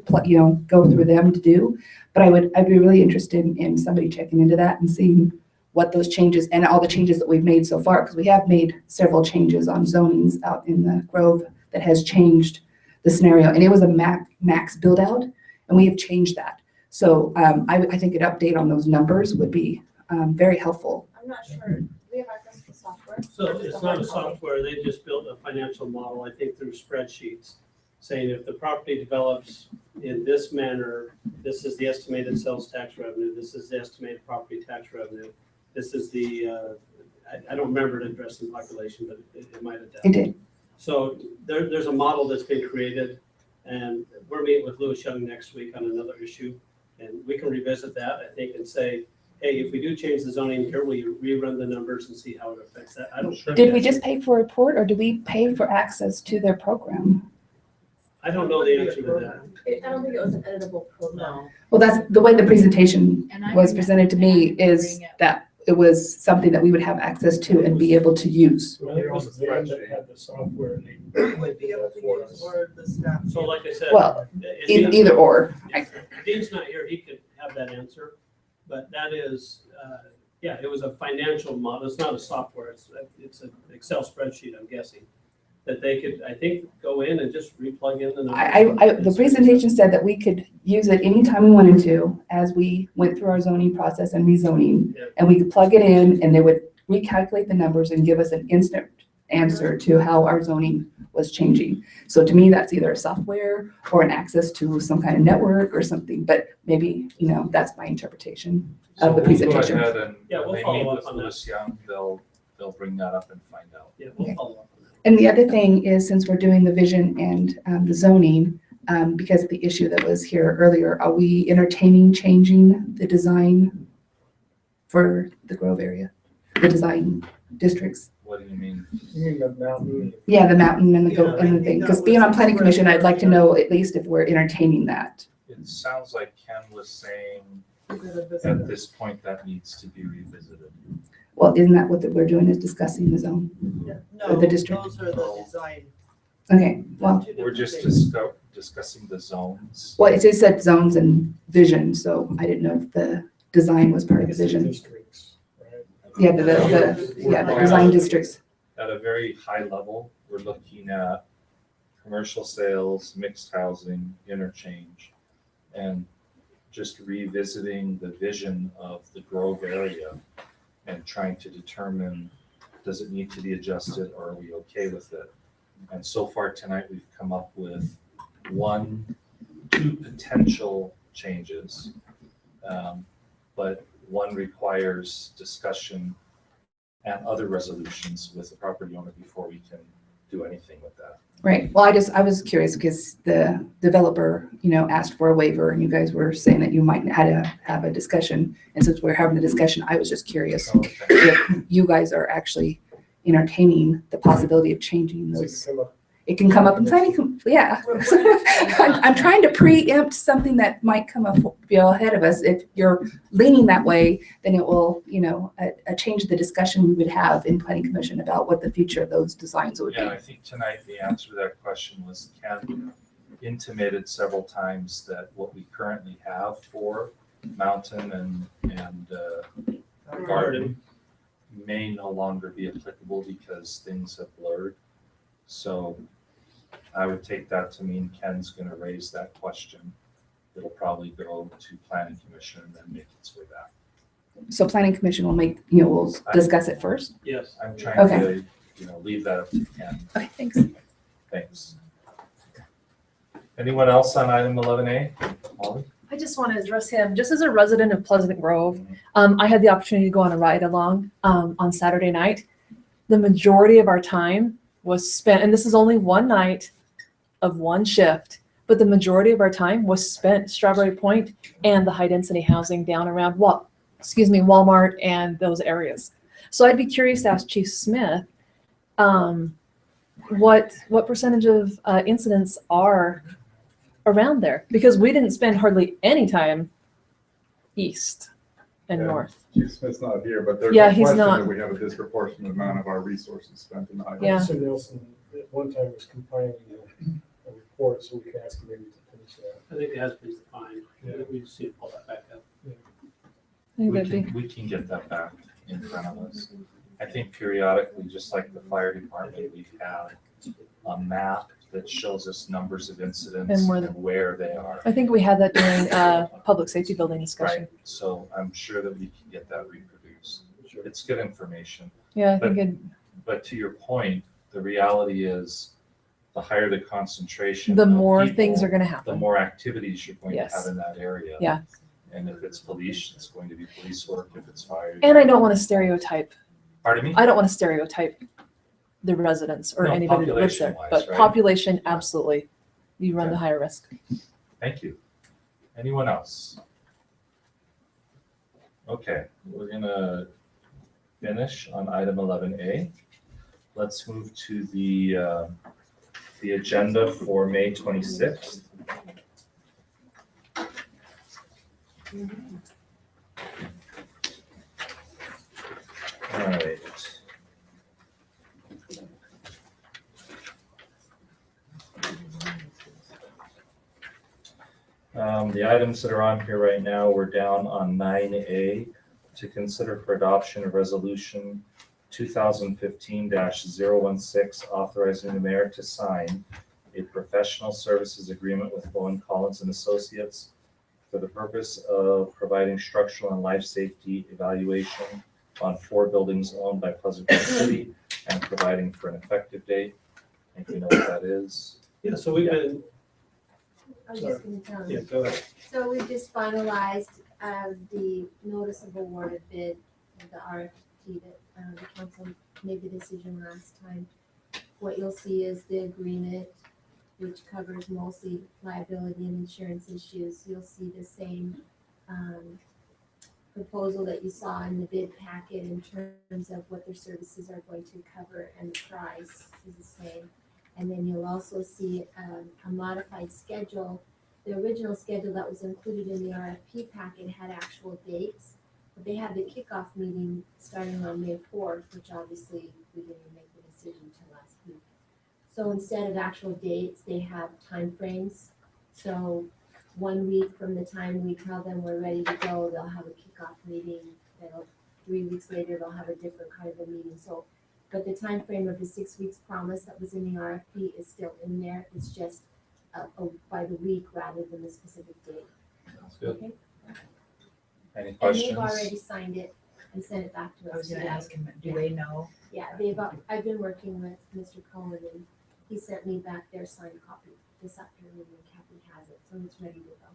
go through them to do. But I'd be really interested in somebody checking into that and seeing what those changes and all the changes that we've made so far, because we have made several changes on zonings out in the Grove that has changed the scenario, and it was a max build out, and we have changed that. So I think an update on those numbers would be very helpful. I'm not sure, do we have access to the software? So it's not a software, they just built a financial model, I think through spreadsheets, saying if the property develops in this manner, this is the estimated sales tax revenue, this is the estimated property tax revenue, this is the, I don't remember it addressing population, but it might have done. It did. So there's a model that's been created, and we're meeting with Louis Young next week on another issue, and we can revisit that, I think, and say, hey, if we do change the zoning here, will you rerun the numbers and see how it affects that? I don't. Did we just pay for a report, or do we pay for access to their program? I don't know the answer to that. I don't think it was an editable program. Well, that's the way the presentation And I was remember- presented to me, is that it was something that we would have access to and be able to use. I think it was them that had the software. They Would be able to use, or the staff. So like I said. Well, if either or. if Dean's not here, he could have that answer, but that is, yeah, it was a financial model, it's not a software, it's an Excel spreadsheet, I'm guessing, that they could, I think, go in and just replug in the numbers. The presentation said that we could use it anytime we wanted to, as we went through our zoning process and rezoning. Yeah. And we could plug it in, and they would recalculate the numbers and give us an instant answer to how our zoning was changing. So to me, that's either a software or an access to some kind of network or something, but maybe, that's my interpretation So of the we'll presentation. go ahead and Yeah, we'll when they follow meet up with on that. Louis Young, they'll bring that up and find out. Yeah, we'll follow up on that. And the other thing is, since we're doing the vision and the zoning, because of the issue that was here earlier, are we entertaining changing the design for the Grove area, the design districts? What do you mean? You mean the mountain? Yeah, the mountain and the Yeah, and the thing, because being on planning commission, I'd like to know at least if we're entertaining that. It sounds like Ken was saying We're gonna visit at it. this point that needs to be revisited. Well, isn't that what we're doing, is discussing the zone? Yeah, Or No, the district? those are the design. Okay, well, Two We're different just things. discussing the zones. well, it just said zones and vision, so I didn't know if the design was part of the vision. Districts, right? Yeah, the design districts. At a very high level, we're looking at commercial sales, mixed housing, interchange, and just revisiting the vision of the Grove area and trying to determine, does it need to be adjusted, or are we okay with it? And so far tonight, we've come up with two potential changes. But one requires discussion and other resolutions with the property owner before we can do anything with that. Right, well, I was curious because the developer, asked for a waiver, and you guys were saying that you might had to have a discussion. And since we're having the discussion, I was just curious if you guys are actually entertaining the possibility of changing those. It can come up in planning, yeah. I'm trying to preempt something that might come up, ahead of us. If you're leaning that way, then it will, change the discussion we would have in planning commission about what the future of those designs would Yeah, be. I think tonight the answer to that question was Ken intimated several times that what we currently have for mountain and garden may no longer be applicable because things have blurred. So I would take that to mean Ken's gonna raise that question. It'll probably go to planning commission and then make its way back. So planning commission will we'll discuss it first? Yes. I'm trying Okay. to, leave that up to Ken. Okay, thanks. Thanks. Anyone else on item 11A? Molly? I just want to address him, just as a resident of Pleasant Grove. I had the opportunity to go on a ride along on Saturday night. The majority of our time was spent, and this is only one night of one shift, but the majority of our time was spent Strawberry Point and the high density housing down around Walmart and those areas. So I'd be curious to ask Chief Smith, what percentage of incidents are around there? Because we didn't spend hardly any time east and Yeah. north. Chief Smith's not here, but there's Yeah, no he's question not. that we have a disproportionate amount of our resources spent in the high. Yeah. Officer Nelson at one time was compiling a report, so we can ask him maybe to finish that. I think it has been defined. Yeah. We just need to pull that back up. We can get that back in front of us. I think periodically, just like the fire department, we've had a map that shows us numbers of incidents And and where they are. I think we had that during public safety building discussion. Right, so I'm sure that we can get that reproduced. It's good information. Yeah, I But- think But to your point, the reality is the higher the concentration. the of more people, things are going to the happen. more activities you're going to Yes. have in that area. Yeah. And if it's police, it's going to be police work. If it's fire. And I don't want to stereotype. Pardon me? I don't want to stereotype the residents or No, anybody that lives there, population-wise, but right? population, absolutely, you run the higher risk. Thank you. Anyone else? Okay, we're gonna finish on item 11A. Let's move to the agenda for May 26th. All right. The items that are on here right now, we're down on 9A to consider for adoption of resolution 2015-016 authorizing the mayor to sign a professional services agreement with Bowen Collins and Associates for the purpose of providing structural and life safety evaluation on 4 buildings owned by Pleasant Grove City and providing for an effective date. I think we know what that is. Yeah, so we've been, I was just gonna tell yeah, you. go ahead. So we just finalized the notice of awarded bid, the RFP that the council made the decision last time. What you'll see is the agreement, which covers mostly liability and insurance issues. You'll see the same proposal that you saw in the bid packet in terms of what their services are going to cover, and the price is the same. And then you'll also see a modified schedule. The original schedule that was included in the RFP packet had actual dates, but they had the kickoff meeting starting on May 4th, which obviously we didn't make the decision till last week. So instead of actual dates, they have timeframes. So 1 week from the time we tell them we're ready to go, they'll have a kickoff meeting. 3 weeks later, they'll have a different kind of a meeting. So, but the time frame of the 6 weeks promise that was in the RFP is still in there. It's just by the week rather than the specific date. Sounds good. Okay? Any And questions? they've already signed it and sent it back to us. I was gonna today. ask him, do they know? Yeah, I've been working with Mr. Cohen, and he sent me back their signed copy this afternoon, and Kathy has it, so it's ready to go.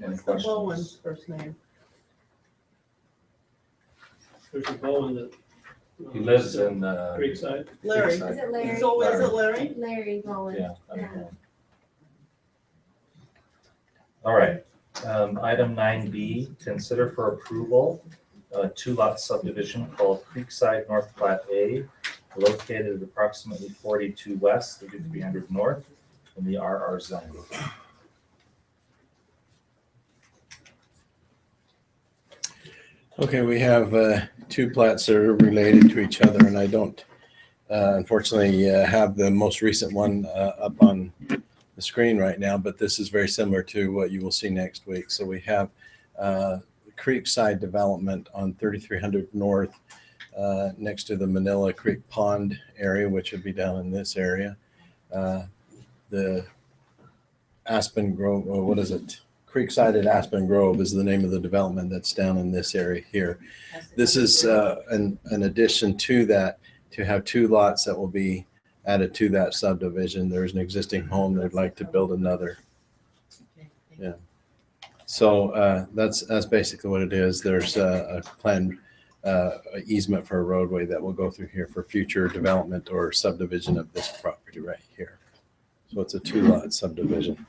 Any What's the Bowen's questions? first name? There's a Bowen that. He lives in Creekside. Larry. Creekside. Is it Larry? So is it Larry? Larry Bowen. Yeah. Yeah. All right. Item 9B, consider for approval, a 2-lot subdivision called Creekside North Plat A, located at approximately 42 west, 3300 north in the RR zone. Okay, we have 2 plats that are related to each other, and I don't unfortunately have the most recent one up on the screen right now, but this is very similar to what you will see next week. So we have Creekside Development on 3300 North, next to the Manila Creek Pond area, which would be down in this area. The Aspen Grove, or what is it? Creekside at Aspen Grove is the name of the development that's down in this area here. This is an addition to that, to have 2 lots that will be added to that subdivision. There's an existing home. They'd like to build another. Yeah. So that's basically what it is. There's a planned easement for a roadway that will go through here for future development or subdivision of this property right here. So it's a 2-lot subdivision.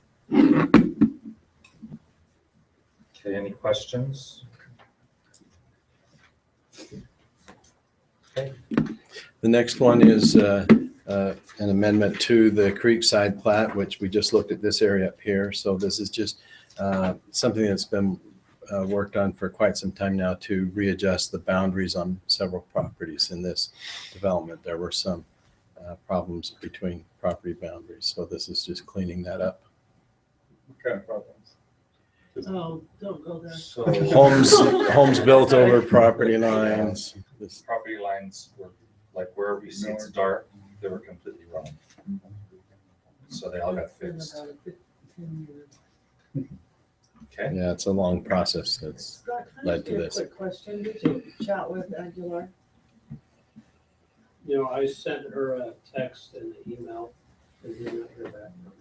Okay, any questions? Okay. The next one is an amendment to the Creekside plat, which we just looked at this area up here. So this is just something that's been worked on for quite some time now to readjust the boundaries on several properties in this development. There were some problems between property boundaries. So this is just cleaning that up. What kind of problems? Oh, don't go there. So Homes built over property lines. property lines were like wherever you see it's dark, they were completely wrong. So they all got fixed. Okay. Yeah, it's a long process that's Scott, can I led ask to you a this. quick question? Did you chat with Aguilar? You know, I sent her a text and an email and did not hear back from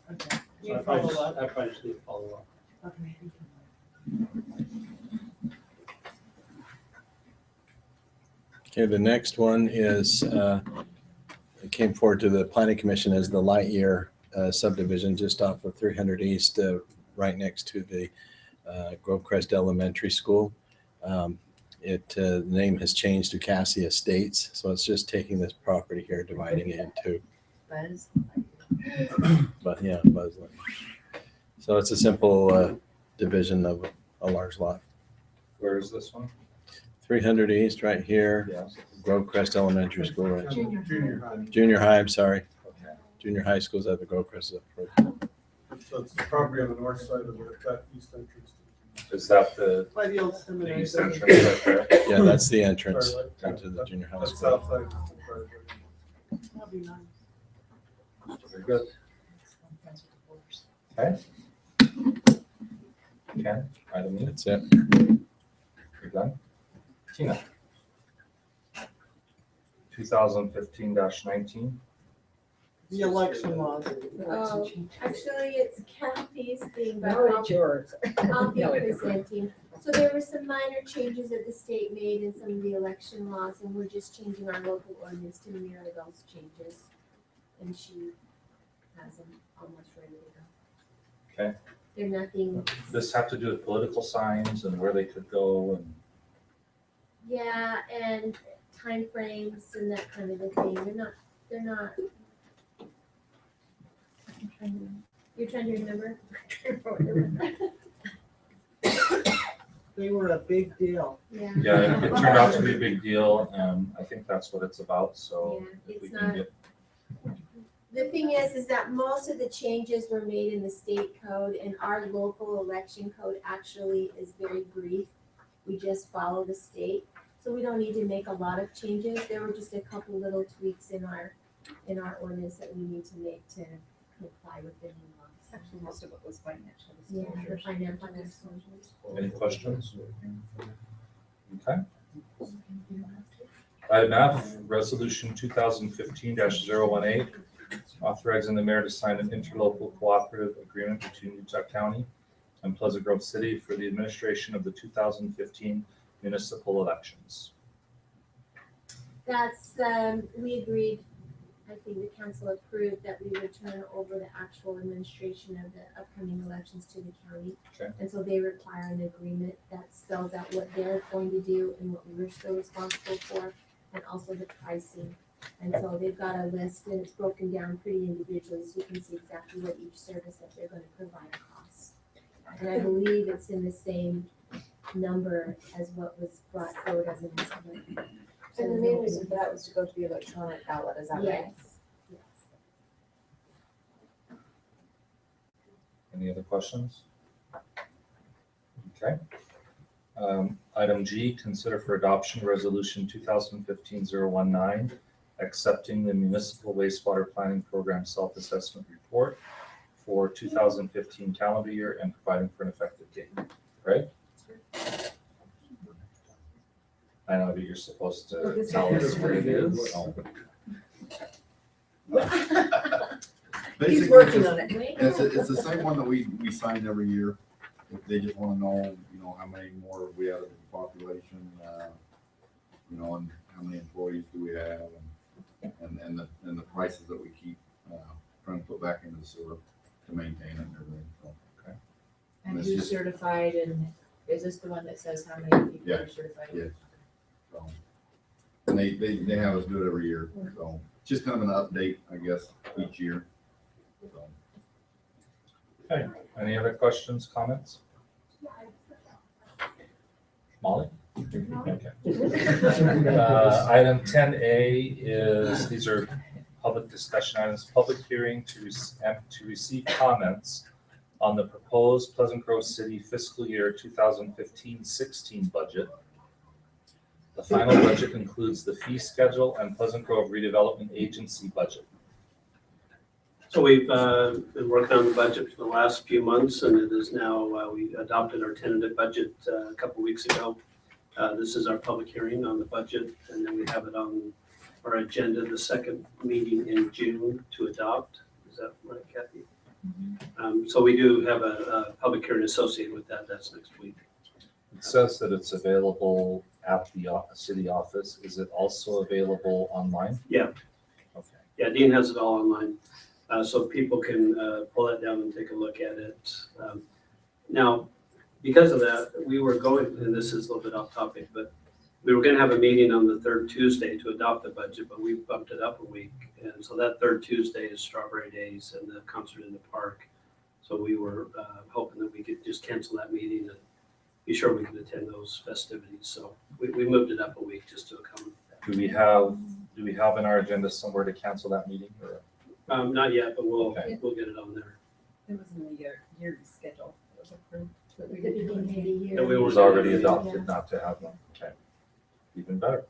her. Okay. So You I probably follow up? just need to follow up. Okay. Okay, the next one is, it came forward to the planning commission as the Lightyear subdivision just off of 300 East, right next to the Grove Crest Elementary School. The name has changed to Cassie Estates, so it's just taking this property here, dividing it into, Buzz. but yeah, Buzz Lightyear. So it's a simple division of a large lot. Where is this one? 300 East, right here. Yeah. Grove Crest Elementary School, right? Junior high. Junior high, I'm sorry. Okay. Junior high school's at the Grove Crest. So it's the property on the north side of that east entrance. Is that the By the old seminary. east entrance right there? Yeah, that's the entrance Sorry, into the junior high That's school. south side. of the project. That'd be nice. Very good. Okay. Ken, item E. That's it. You're done? Tina. 2015-19. The election laws. Oh, actually, it's Kathy's thing, but No, it's yours. I'll be No, it's- presenting. So there were some minor changes that the state made in some of the election laws, and we're just changing our local ordinance to mirror those changes. And she has them almost ready to go. Okay. They're nothing, This have to do with political signs and where they could go and yeah, and timeframes and that kind of a thing. They're not. You're trying to remember? They were a big deal. Yeah. yeah, it turned out to be a big deal. I think that's what it's about. So Yeah, if we it's can not. get The thing is that most of the changes were made in the state code, and our local election code actually is very brief. We just follow the state, so we don't need to make a lot of changes. There were just a couple little tweaks in our ordinance that we need to make to comply with the new laws. Actually, most of it was financial Yeah, the disclosures. financial disclosures. any questions? Okay. Item F, Resolution 2015-018, authorizing the mayor to sign an interlocal cooperative agreement between Utah County and Pleasant Grove City for the administration of the 2015 municipal elections. That's, we agreed, I think the council approved that we would turn over the actual administration of the upcoming elections to the county. Okay. And so they require an agreement that spells out what they're going to do and what we're still responsible for, and also the pricing. And so they've got a list and it's broken down pretty individually, so you can see exactly what each service that they're gonna provide costs. And I believe it's in the same number as what was brought forward as an estimate. And the main reason for that was to go to the electronic ballot, is that right? Yes, yes. Any other questions? Okay. Item G, consider for adoption Resolution 2015-019, accepting the Municipal Wastewater Planning Program Self-Assessment Report for 2015 calendar year and providing for an effective date, right? I know that you're supposed to tell us what it is. Oh. He's working on it. It's the same one that we sign every year. They just want to know, how many more we have in the population, and how many employees do we have, and the prices that we keep trying to put back into the sewer to maintain it and everything. So, okay. And it's who's just- certified, and is this the one that says how many people Yeah, are certified? yeah. So, and they have us do it every year. So just kind of an update, I guess, each year. So. Okay, any other questions, comments? Molly? Okay. Item 10A is, these are public discussion items, public hearing to receive comments on the proposed Pleasant Grove City fiscal year 2015-16 budget. The final budget includes the fee schedule and Pleasant Grove redevelopment agency budget. So we've been working on the budget for the last few months, and it is now, we adopted our tentative budget a couple weeks ago. This is our public hearing on the budget, and then we have it on our agenda, the second meeting in June to adopt. Is that right, Kathy? So we do have a public hearing associated with that. That's next week. It says that it's available at the city office. Is it also available online? Yeah. Okay. Yeah, Dean has it all online. So people can pull that down and take a look at it. Now, because of that, we were going, and this is a little bit off topic, but we were going to have a meeting on the third Tuesday to adopt the budget, but we bumped it up a week. And so that third Tuesday is Strawberry Days and the concert in the park. So we were hoping that we could just cancel that meeting and be sure we could attend those festivities. So we moved it up a week just to accommodate that. Do we have in our agenda somewhere to cancel that meeting? Or? Not yet, but we'll Okay. we'll get it on there. It was in the yearly schedule. It was approved. At the beginning of the year. And we It were was already Yeah. adopted not to have one. Okay. Even better.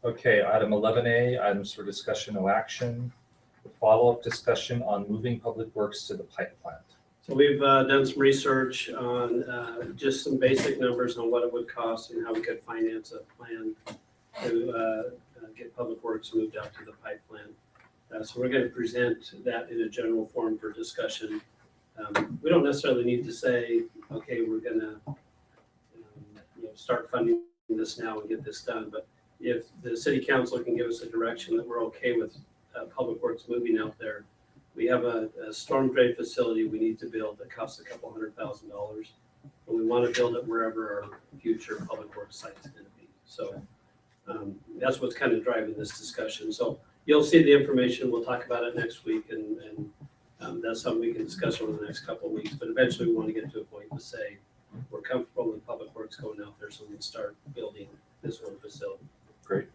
Okay, item 11A, items for discussion, no action. Follow-up discussion on moving public works to the pipe plant. So we've done some research on just some basic numbers on what it would cost and how we could finance a plan to get public works moved out to the pipe plant. So we're going to present that in a general form for discussion. We don't necessarily need to say, okay, we're going to start funding this now and get this done. But if the city council can give us a direction that we're okay with public works moving out there, we have a storm drain facility we need to build that costs a couple $100,000. But we want to build it wherever our future public works site is going to be. So that's what's kind of driving this discussion. So you'll see the information. We'll talk about it next week, and that's something we can discuss over the next couple of weeks. But eventually, we want to get to a point to say we're comfortable with public works going out there, so we can start building this one facility. Great.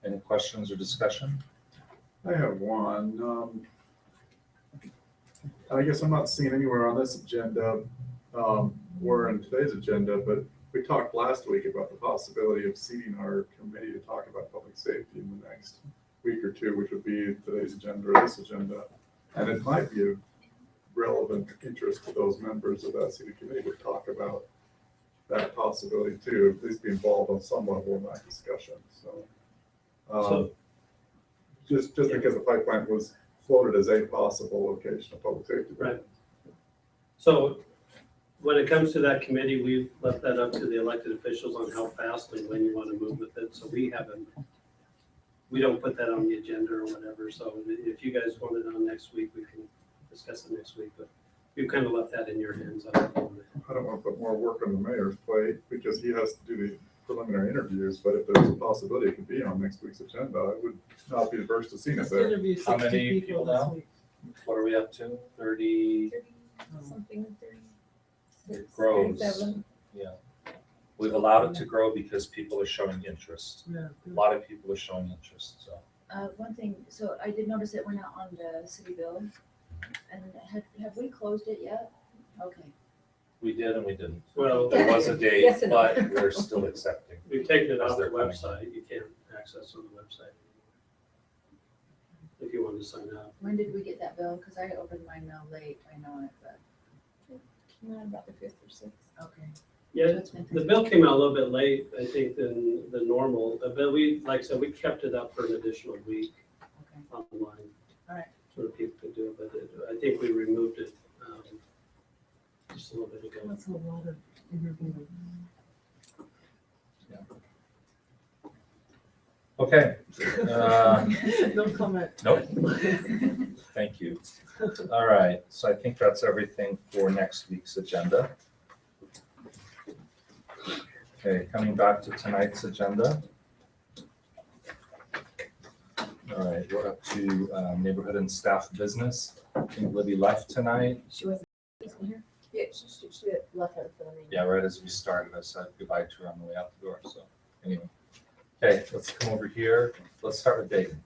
Any questions or discussion? I have one. I guess I'm not seeing anywhere on this agenda, or in today's agenda, but we talked last week about the possibility of seating our committee to talk about public safety in the next week or two, which would be today's agenda or this agenda. And it might be of relevant interest to those members of that city committee to talk about that possibility too, at least be involved on some level in that discussion. So just because the pipe plant was floated as a possible location of public safety. Right. So when it comes to that committee, we've left that up to the elected officials on how fast and when you want to move with it. So we don't put that on the agenda or whatever. So if you guys want it on next week, we can discuss it next week. But we've kind of left that in your hands. I don't want to put more work on the mayor's plate because he has to do the preliminary interviews, but if there's a possibility it could be on next week's agenda, I would not be averse to seeing it there. How many people now? What are we up to? 30? Something, It grows. 37. Yeah. We've allowed it to grow because people are showing interest. Yeah. A lot of people are showing interest, so. One thing, so I did notice it went out on the city bill, and have we closed it yet? Okay. We did and we didn't. Well, There was a date, Yes and no. but we're still accepting. We've taken it As off the they're coming. website. You can't access on the website if you want to sign up. When did we get that bill? Because I opened my mail late, I know it, but, Came out about the 5th or 6th. okay. Yeah, So it's been the bill came out a little bit late, I think, than normal. But we, like I said, we kept it up for an additional week online. All right. So that people could do it, but I think we removed it just a little bit ago. That's a lot of interviewing. Okay. No comment. Nope. Thank you. All right, so I think that's everything for next week's agenda. Okay, coming back to tonight's agenda. All right, we're up to neighborhood and staff business. I think Libby left tonight. She wasn't here? Yeah, she left her for the meeting. Yeah, right as we started, I said goodbye to her on the way out the door, so anyway. Okay, let's come over here. Let's start with Dayton.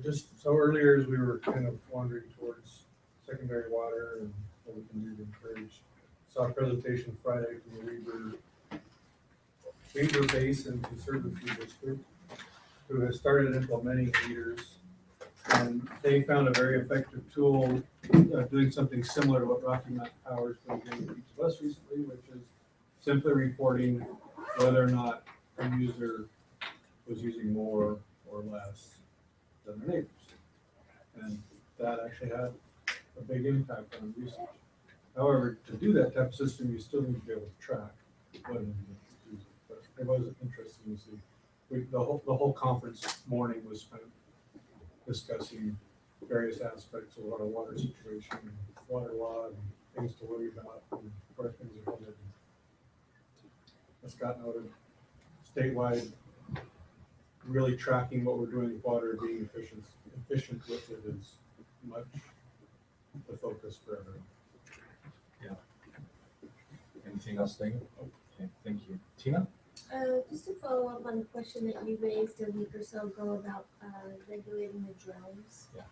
Just so earlier as we were kind of wandering towards secondary water and what we can do to encourage. Saw a presentation Friday from the Weaver Beaver Basin Conservancy District, who has started implementing meters. And they found a very effective tool doing something similar to what Rocky Mountain Power's been doing to each of us recently, which is simply reporting whether or not a user was using more or less than their neighbors. And that actually had a big impact on usage. However, to do that type of system, you still need to be able to track what an individual is using. But it was interesting to see. The whole conference morning was spent discussing various aspects of our water situation, water law, and things to worry about, and where things are headed. As Scott noted, statewide, really tracking what we're doing with water, being efficient with it is much the focus for everyone. Anything else, Dana? Okay, thank you. Tina? Just to follow up on the question that you raised a week or so ago about regulating the drones. Yeah.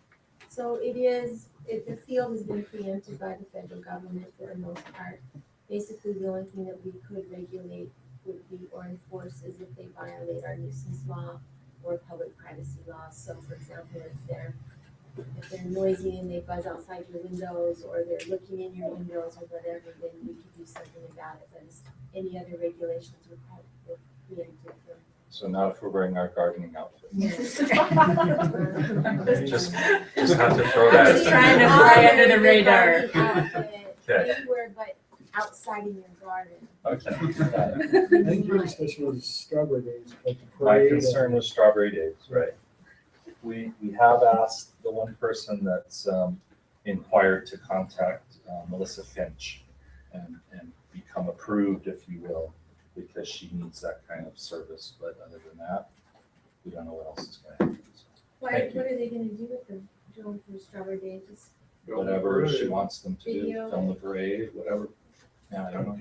So the field has been preempted by the federal government for the most part. Basically, the only thing that we could regulate would be or enforce is if they violate our nuisance law or public privacy laws. So for example, if they're noisy and they buzz outside your windows, or they're looking in your windows or whatever, then we could do something about it. But any other regulations would preempted them. So not if we're wearing our gardening outfit. Yes. Just have to throw that. Just trying to fly under the radar. Okay. Anywhere but outside in your garden. Okay. I think your discussion was strawberry days, like the My parade. concern was strawberry days, right? We have asked the one person that's inquired to contact Melissa Finch and become approved, if you will, because she needs that kind of service. But other than that, we don't know what else is going to happen. So, What thank you. are they going to do with the drone for strawberry day? Just Whatever she wants them to do, Video. film the parade, whatever. Yeah, I don't know.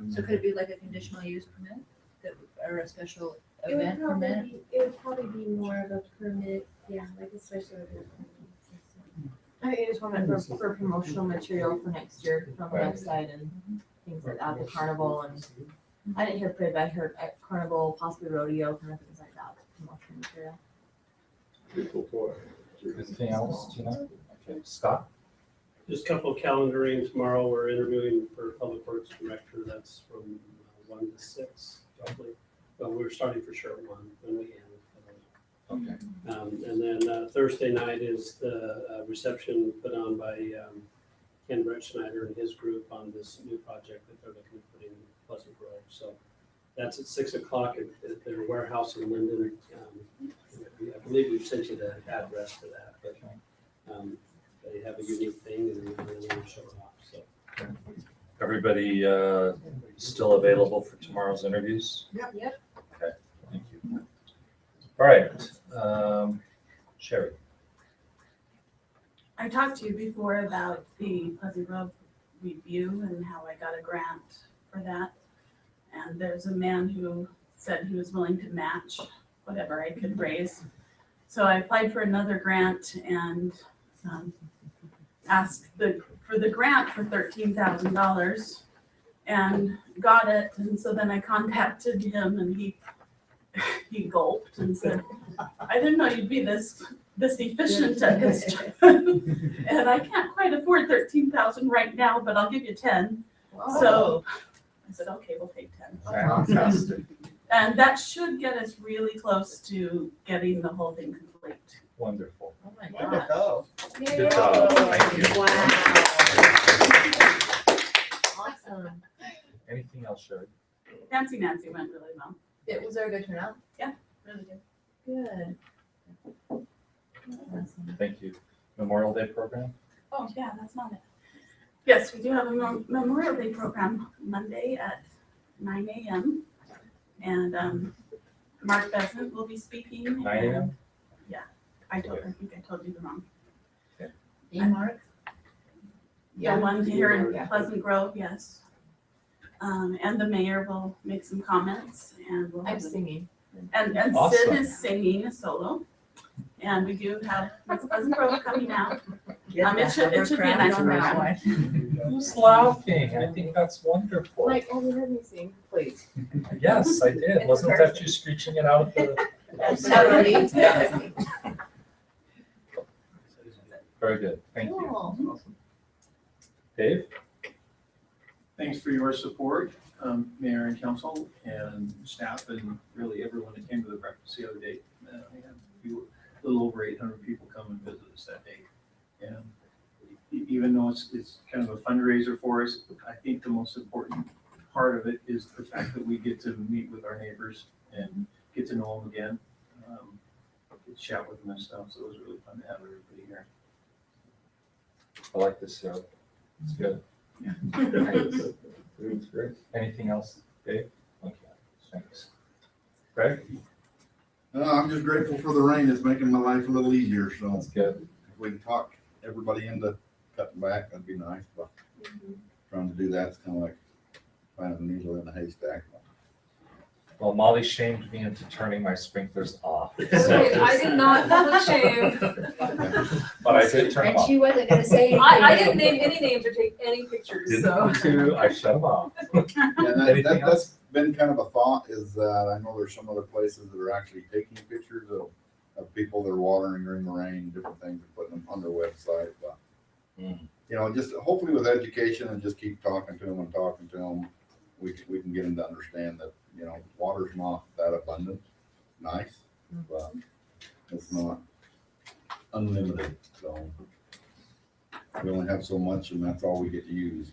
So could it be like a conditional use permit that, or a special it would event probably permit? be, it would probably be more of a permit, yeah, like a special event. I think I just want it for promotional material for next year from the Right. website and things like that, the carnival, and I didn't hear parade, but I heard at carnival, possibly rodeo, kind of things like that, promotional material. Anything else, Tina? Okay, Scott? Just a couple of calendaring tomorrow. We're interviewing for Public Works Director. That's from 1 to 6, roughly. But we're starting for sure at 1 when we end. Okay. And then Thursday night is the reception put on by Ken Brett Schneider and his group on this new project that they're looking to put in Pleasant Grove. So that's at 6 o'clock at their warehouse in Linden. I believe we've sent you the address to that, but they have a unique thing and they want to show it off. So. Everybody still available for tomorrow's interviews? Yep. Okay, thank you. All right, Sherry. I talked to you before about the Pleasant Grove review and how I got a grant for that. And there's a man who said he was willing to match whatever I could raise. So I applied for another grant and asked for the grant for $13,000 and got it. And so then I contacted him and he gulped and said, I didn't know you'd be this efficient at this job. And I can't quite afford 13,000 right now, but I'll give you 10. Wow. So I said, okay, we'll take 10. Fantastic. And that should get us really close to getting the whole thing complete. Wonderful. Oh my Wonderful. Good job. Thank you. Awesome. Anything else, Sherry? Nancy went really well. Was there a good turnout? Yeah, really good. Good. Awesome. Thank you. Memorial Day program? Oh, yeah, that's not it. Yes, we do have a Memorial Day program Monday at 9 a.m. And Mark Besant will be speaking. 9 a.m.? Yeah, I think I told you the wrong. Hey, Mark? The one here in Pleasant Grove, yes. And the mayor will make some comments and we'll I'm have singing. And Awesome. Sid is singing a solo. And we do have Miss Pleasant Grove coming out. Get It should be a nice program. Who's laughing? I think that's wonderful. Like, have you heard me sing? Please. Yes, I did. Wasn't that you screeching it out of the? Absolutely. Very good. Thank you. Cool. Dave? Thanks for your support, Mayor and Council and staff and really everyone that came to the breakfast the other day. We had a little over 800 people come and visit us that day. And even though it's kind of a fundraiser for us, I think the most important part of it is the fact that we get to meet with our neighbors and get to know them again, get to chat with them and stuff. So it was really fun to have everybody here. I like this, Sarah. It's good. Yeah. It's great. Anything else, Dave? Okay, thanks. Greg? I'm just grateful for the rain. It's making my life a little easier, so. That's good. If we can talk everybody into cutting back, that'd be nice, but trying to do that's kind of like finding a needle in a haystack. Well, Molly shamed me into turning my sprinklers off. I did not public shame. But I did turn them And off. she wasn't gonna say anything. I didn't name any names or take any pictures, Didn't so. want to, I shut them off. Yeah, Anything else? that's been kind of a thought is that I know there's some other places that are actually taking pictures of people that are watering during the rain, different things, and putting them on their website, but you know, just hopefully with education and just keep talking to them, we can get them to understand that, you know, water's not that abundant. Nice, but it's not unlimited. So we only have so much, and that's all we get to use.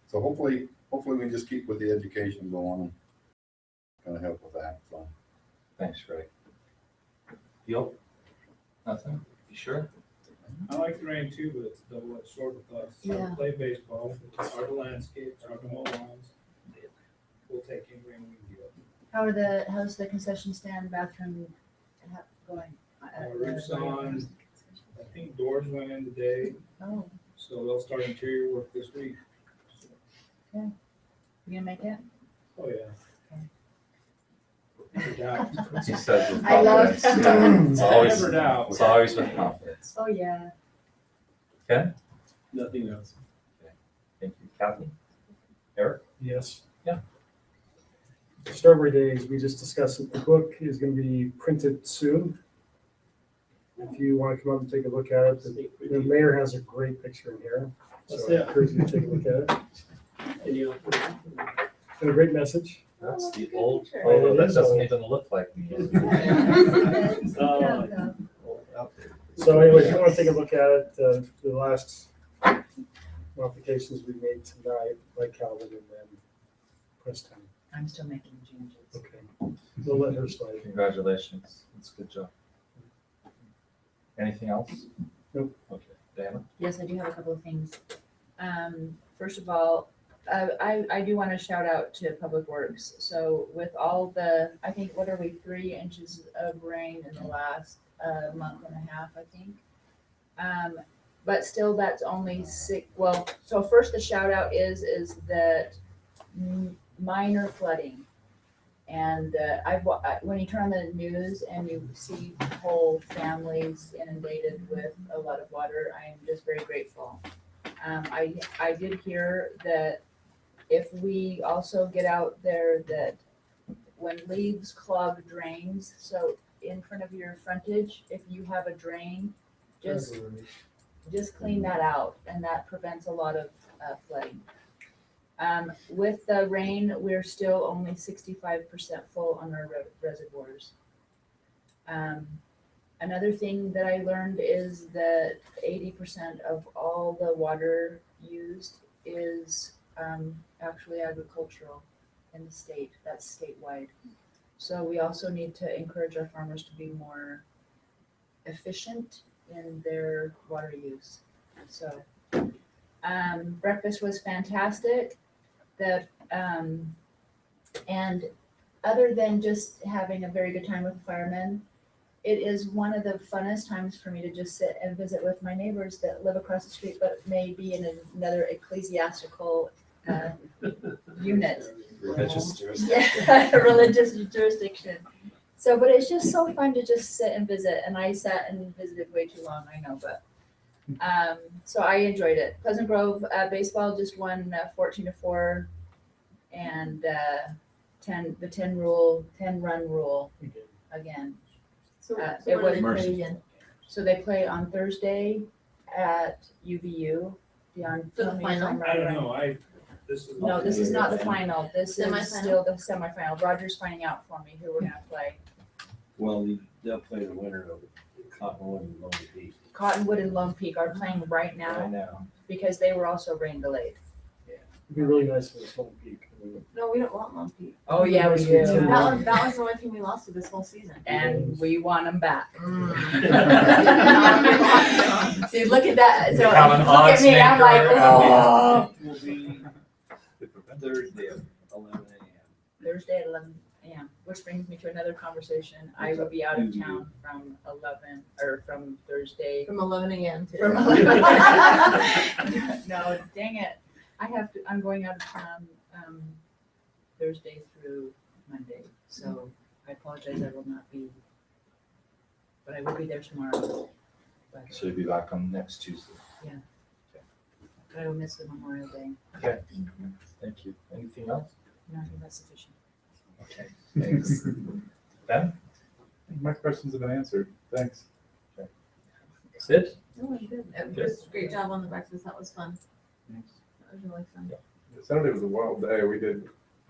So hopefully we can just keep with the education going and kind of help with that. So Thanks, Greg. Deal? Nothing? You sure? I like the rain too, but it's a double-edged sword with us. It's hard Yeah. to play baseball, it's hard to landscape, it's hard to mow lawns. We'll take any rain we can get. How's the concession stand bathroom going? Roof's on, I think doors went in today, Oh, so they'll start interior work this week. okay. You gonna make it? Oh, yeah. Never doubt. He says with I love- confidence. Yeah, it's always, Never doubt. it's always with confidence. Oh, yeah. Ken? Nothing else. Thank you. Kathy? Eric? Yes. Yeah. Strawberry Days, we just discussed it. The book is going to be printed soon. If you want to come up and take a look at it, the mayor has a great picture in here. That's So I it. encourage you to take a look at it. And you And a great message. That's the old picture. photo It that is doesn't old. even look like me. So anyway, if you want to take a look at it, the last modifications we made tonight by Calvin and then Preston. I'm still making changes. Okay. We'll let her slide. Congratulations. That's a good job. Anything else? Nope. Okay. Diana? Yes, I do have a couple of things. First of all, I do want to shout out to Public Works. So with all the, I think, what are we, 3 inches of rain in the last month and a half, I think. But still, that's only 6. Well, so first the shout out is that minor flooding. And when you turn on the news and you see whole families inundated with a lot of water, I am just very grateful. I did hear that if we also get out there that when leaves clog drains, so in front of your frontage, if you have a drain, just clean that out, and that prevents a lot of flooding. With the rain, we're still only 65% full on our reservoirs. Another thing that I learned is that 80% of all the water used is actually agricultural in the state. That's statewide. So we also need to encourage our farmers to be more efficient in their water use. So breakfast was fantastic. And other than just having a very good time with the firemen, it is one of the funnest times for me to just sit and visit with my neighbors that live across the street, but may be in another ecclesiastical unit. Religious jurisdiction. Yeah, religious jurisdiction. So, but it's just so fun to just sit and visit, and I sat and visited way too long, I know, but, so I enjoyed it. Pleasant Grove, baseball just won 14-4, and, the 10 run rule again. So, It so what was do they Mercy. play again? So they play on Thursday at UVU. Dion, For the tell me if I'm final? right I or don't wrong. know, this is. No, this is not the final. This is Semifinal? still the semifinal. Roger's finding out for me who we're gonna play. Well, they'll play the winner of Cottonwood and Lone Peak. Cottonwood and Lone Peak are playing right Right now now. because they were also rain delayed. It'd be really nice if it was Lone Peak. I mean, No, we don't want Lone Peak. Oh, yeah, we do. That was the only team we lost to this whole season. And we want them back. Mm. See, look at that. So You have an look at odds me, I'm like, maker. oh. Will be Thursday at 11 a.m. Thursday at 11 a.m., which brings me to another conversation. I will be out of town from 11, or from Thursday. From 11 a.m. to. From 11. No, dang it. I'm going out of town, Thursday through Monday, so I apologize, I will not be, but I will be there tomorrow. But So you'll be back on next Tuesday. I will miss the Memorial Day. Okay, thank you. Anything else? No, I think that's sufficient. Okay, thanks. Ben? My questions have been answered. Thanks. Sid? No, you did. It was a great job on the breakfast. That was fun. That was really fun. Saturday was a wild day. We did,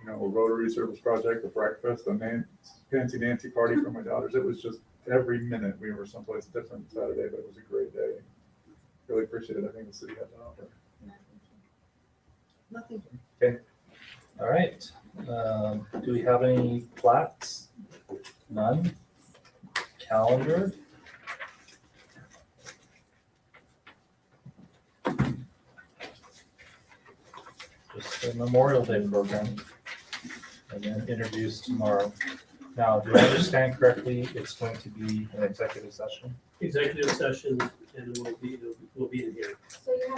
a Rotary Service project, a breakfast, a fancy Nancy party for my daughters. It was just every minute we were someplace different Saturday, but it was a great day. Really appreciated everything the city had to offer. Nothing. Okay, all right. Do we have any plats? None? Calendar? Just a Memorial Day program. And then interviews tomorrow. Now, do I understand correctly, it's going to be an executive session? Executive session, and we'll be in here. So you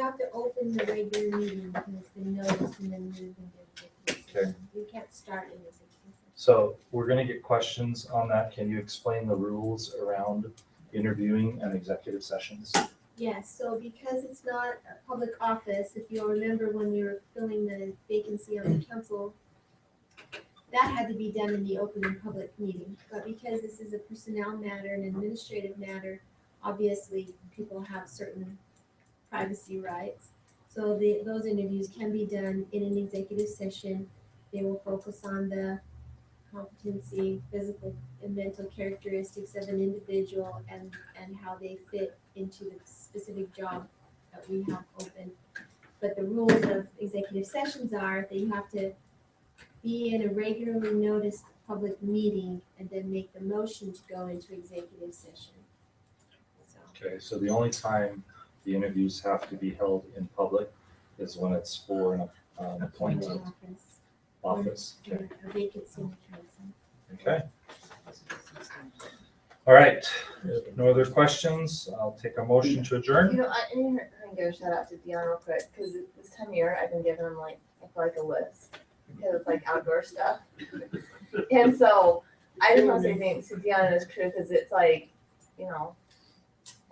have to open the regular meeting because it's been noticed and then move into executive Okay. session. You can't start in executive session. So we're gonna get questions on that. Can you explain the rules around interviewing and executive sessions? Yes, so because it's not a public office, if you'll remember when we were filling the vacancy on the council, that had to be done in the open and public meeting. But because this is a personnel matter, an administrative matter, obviously people have certain privacy rights. So those interviews can be done in an executive session. They will focus on the competency, physical and mental characteristics of an individual and how they fit into the specific job that we have open. But the rules of executive sessions are that you have to be in a regularly noticed public meeting and then make the motion to go into executive session. Okay, so the only time the interviews have to be held in public is when it's for an appointed office. Okay. A vacancy in the council. Okay. All right, if no other questions, I'll take a motion to adjourn. I need to give a shout out to Dion real quick, because this time of year, I've been giving him I feel like a list, because it's outdoor stuff. And so, I just want to say thanks to Dion and his crew, because it's a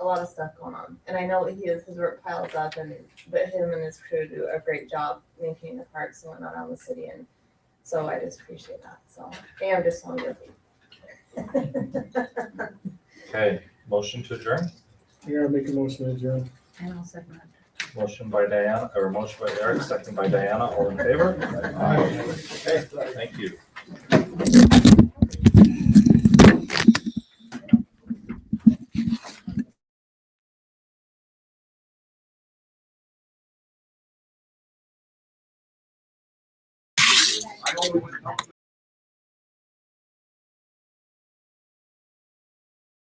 lot of stuff going on. And I know his work piles up, but him and his crew do a great job maintaining the parks and whatnot around the city, and so I just appreciate that, so, and I'm just so guilty. Okay, motion to adjourn. Yeah, make a motion to adjourn. And I'll second that. Motion by Diana, or motion by Eric, second by Diana, all in favor? Aye. Okay, thank you. I only went up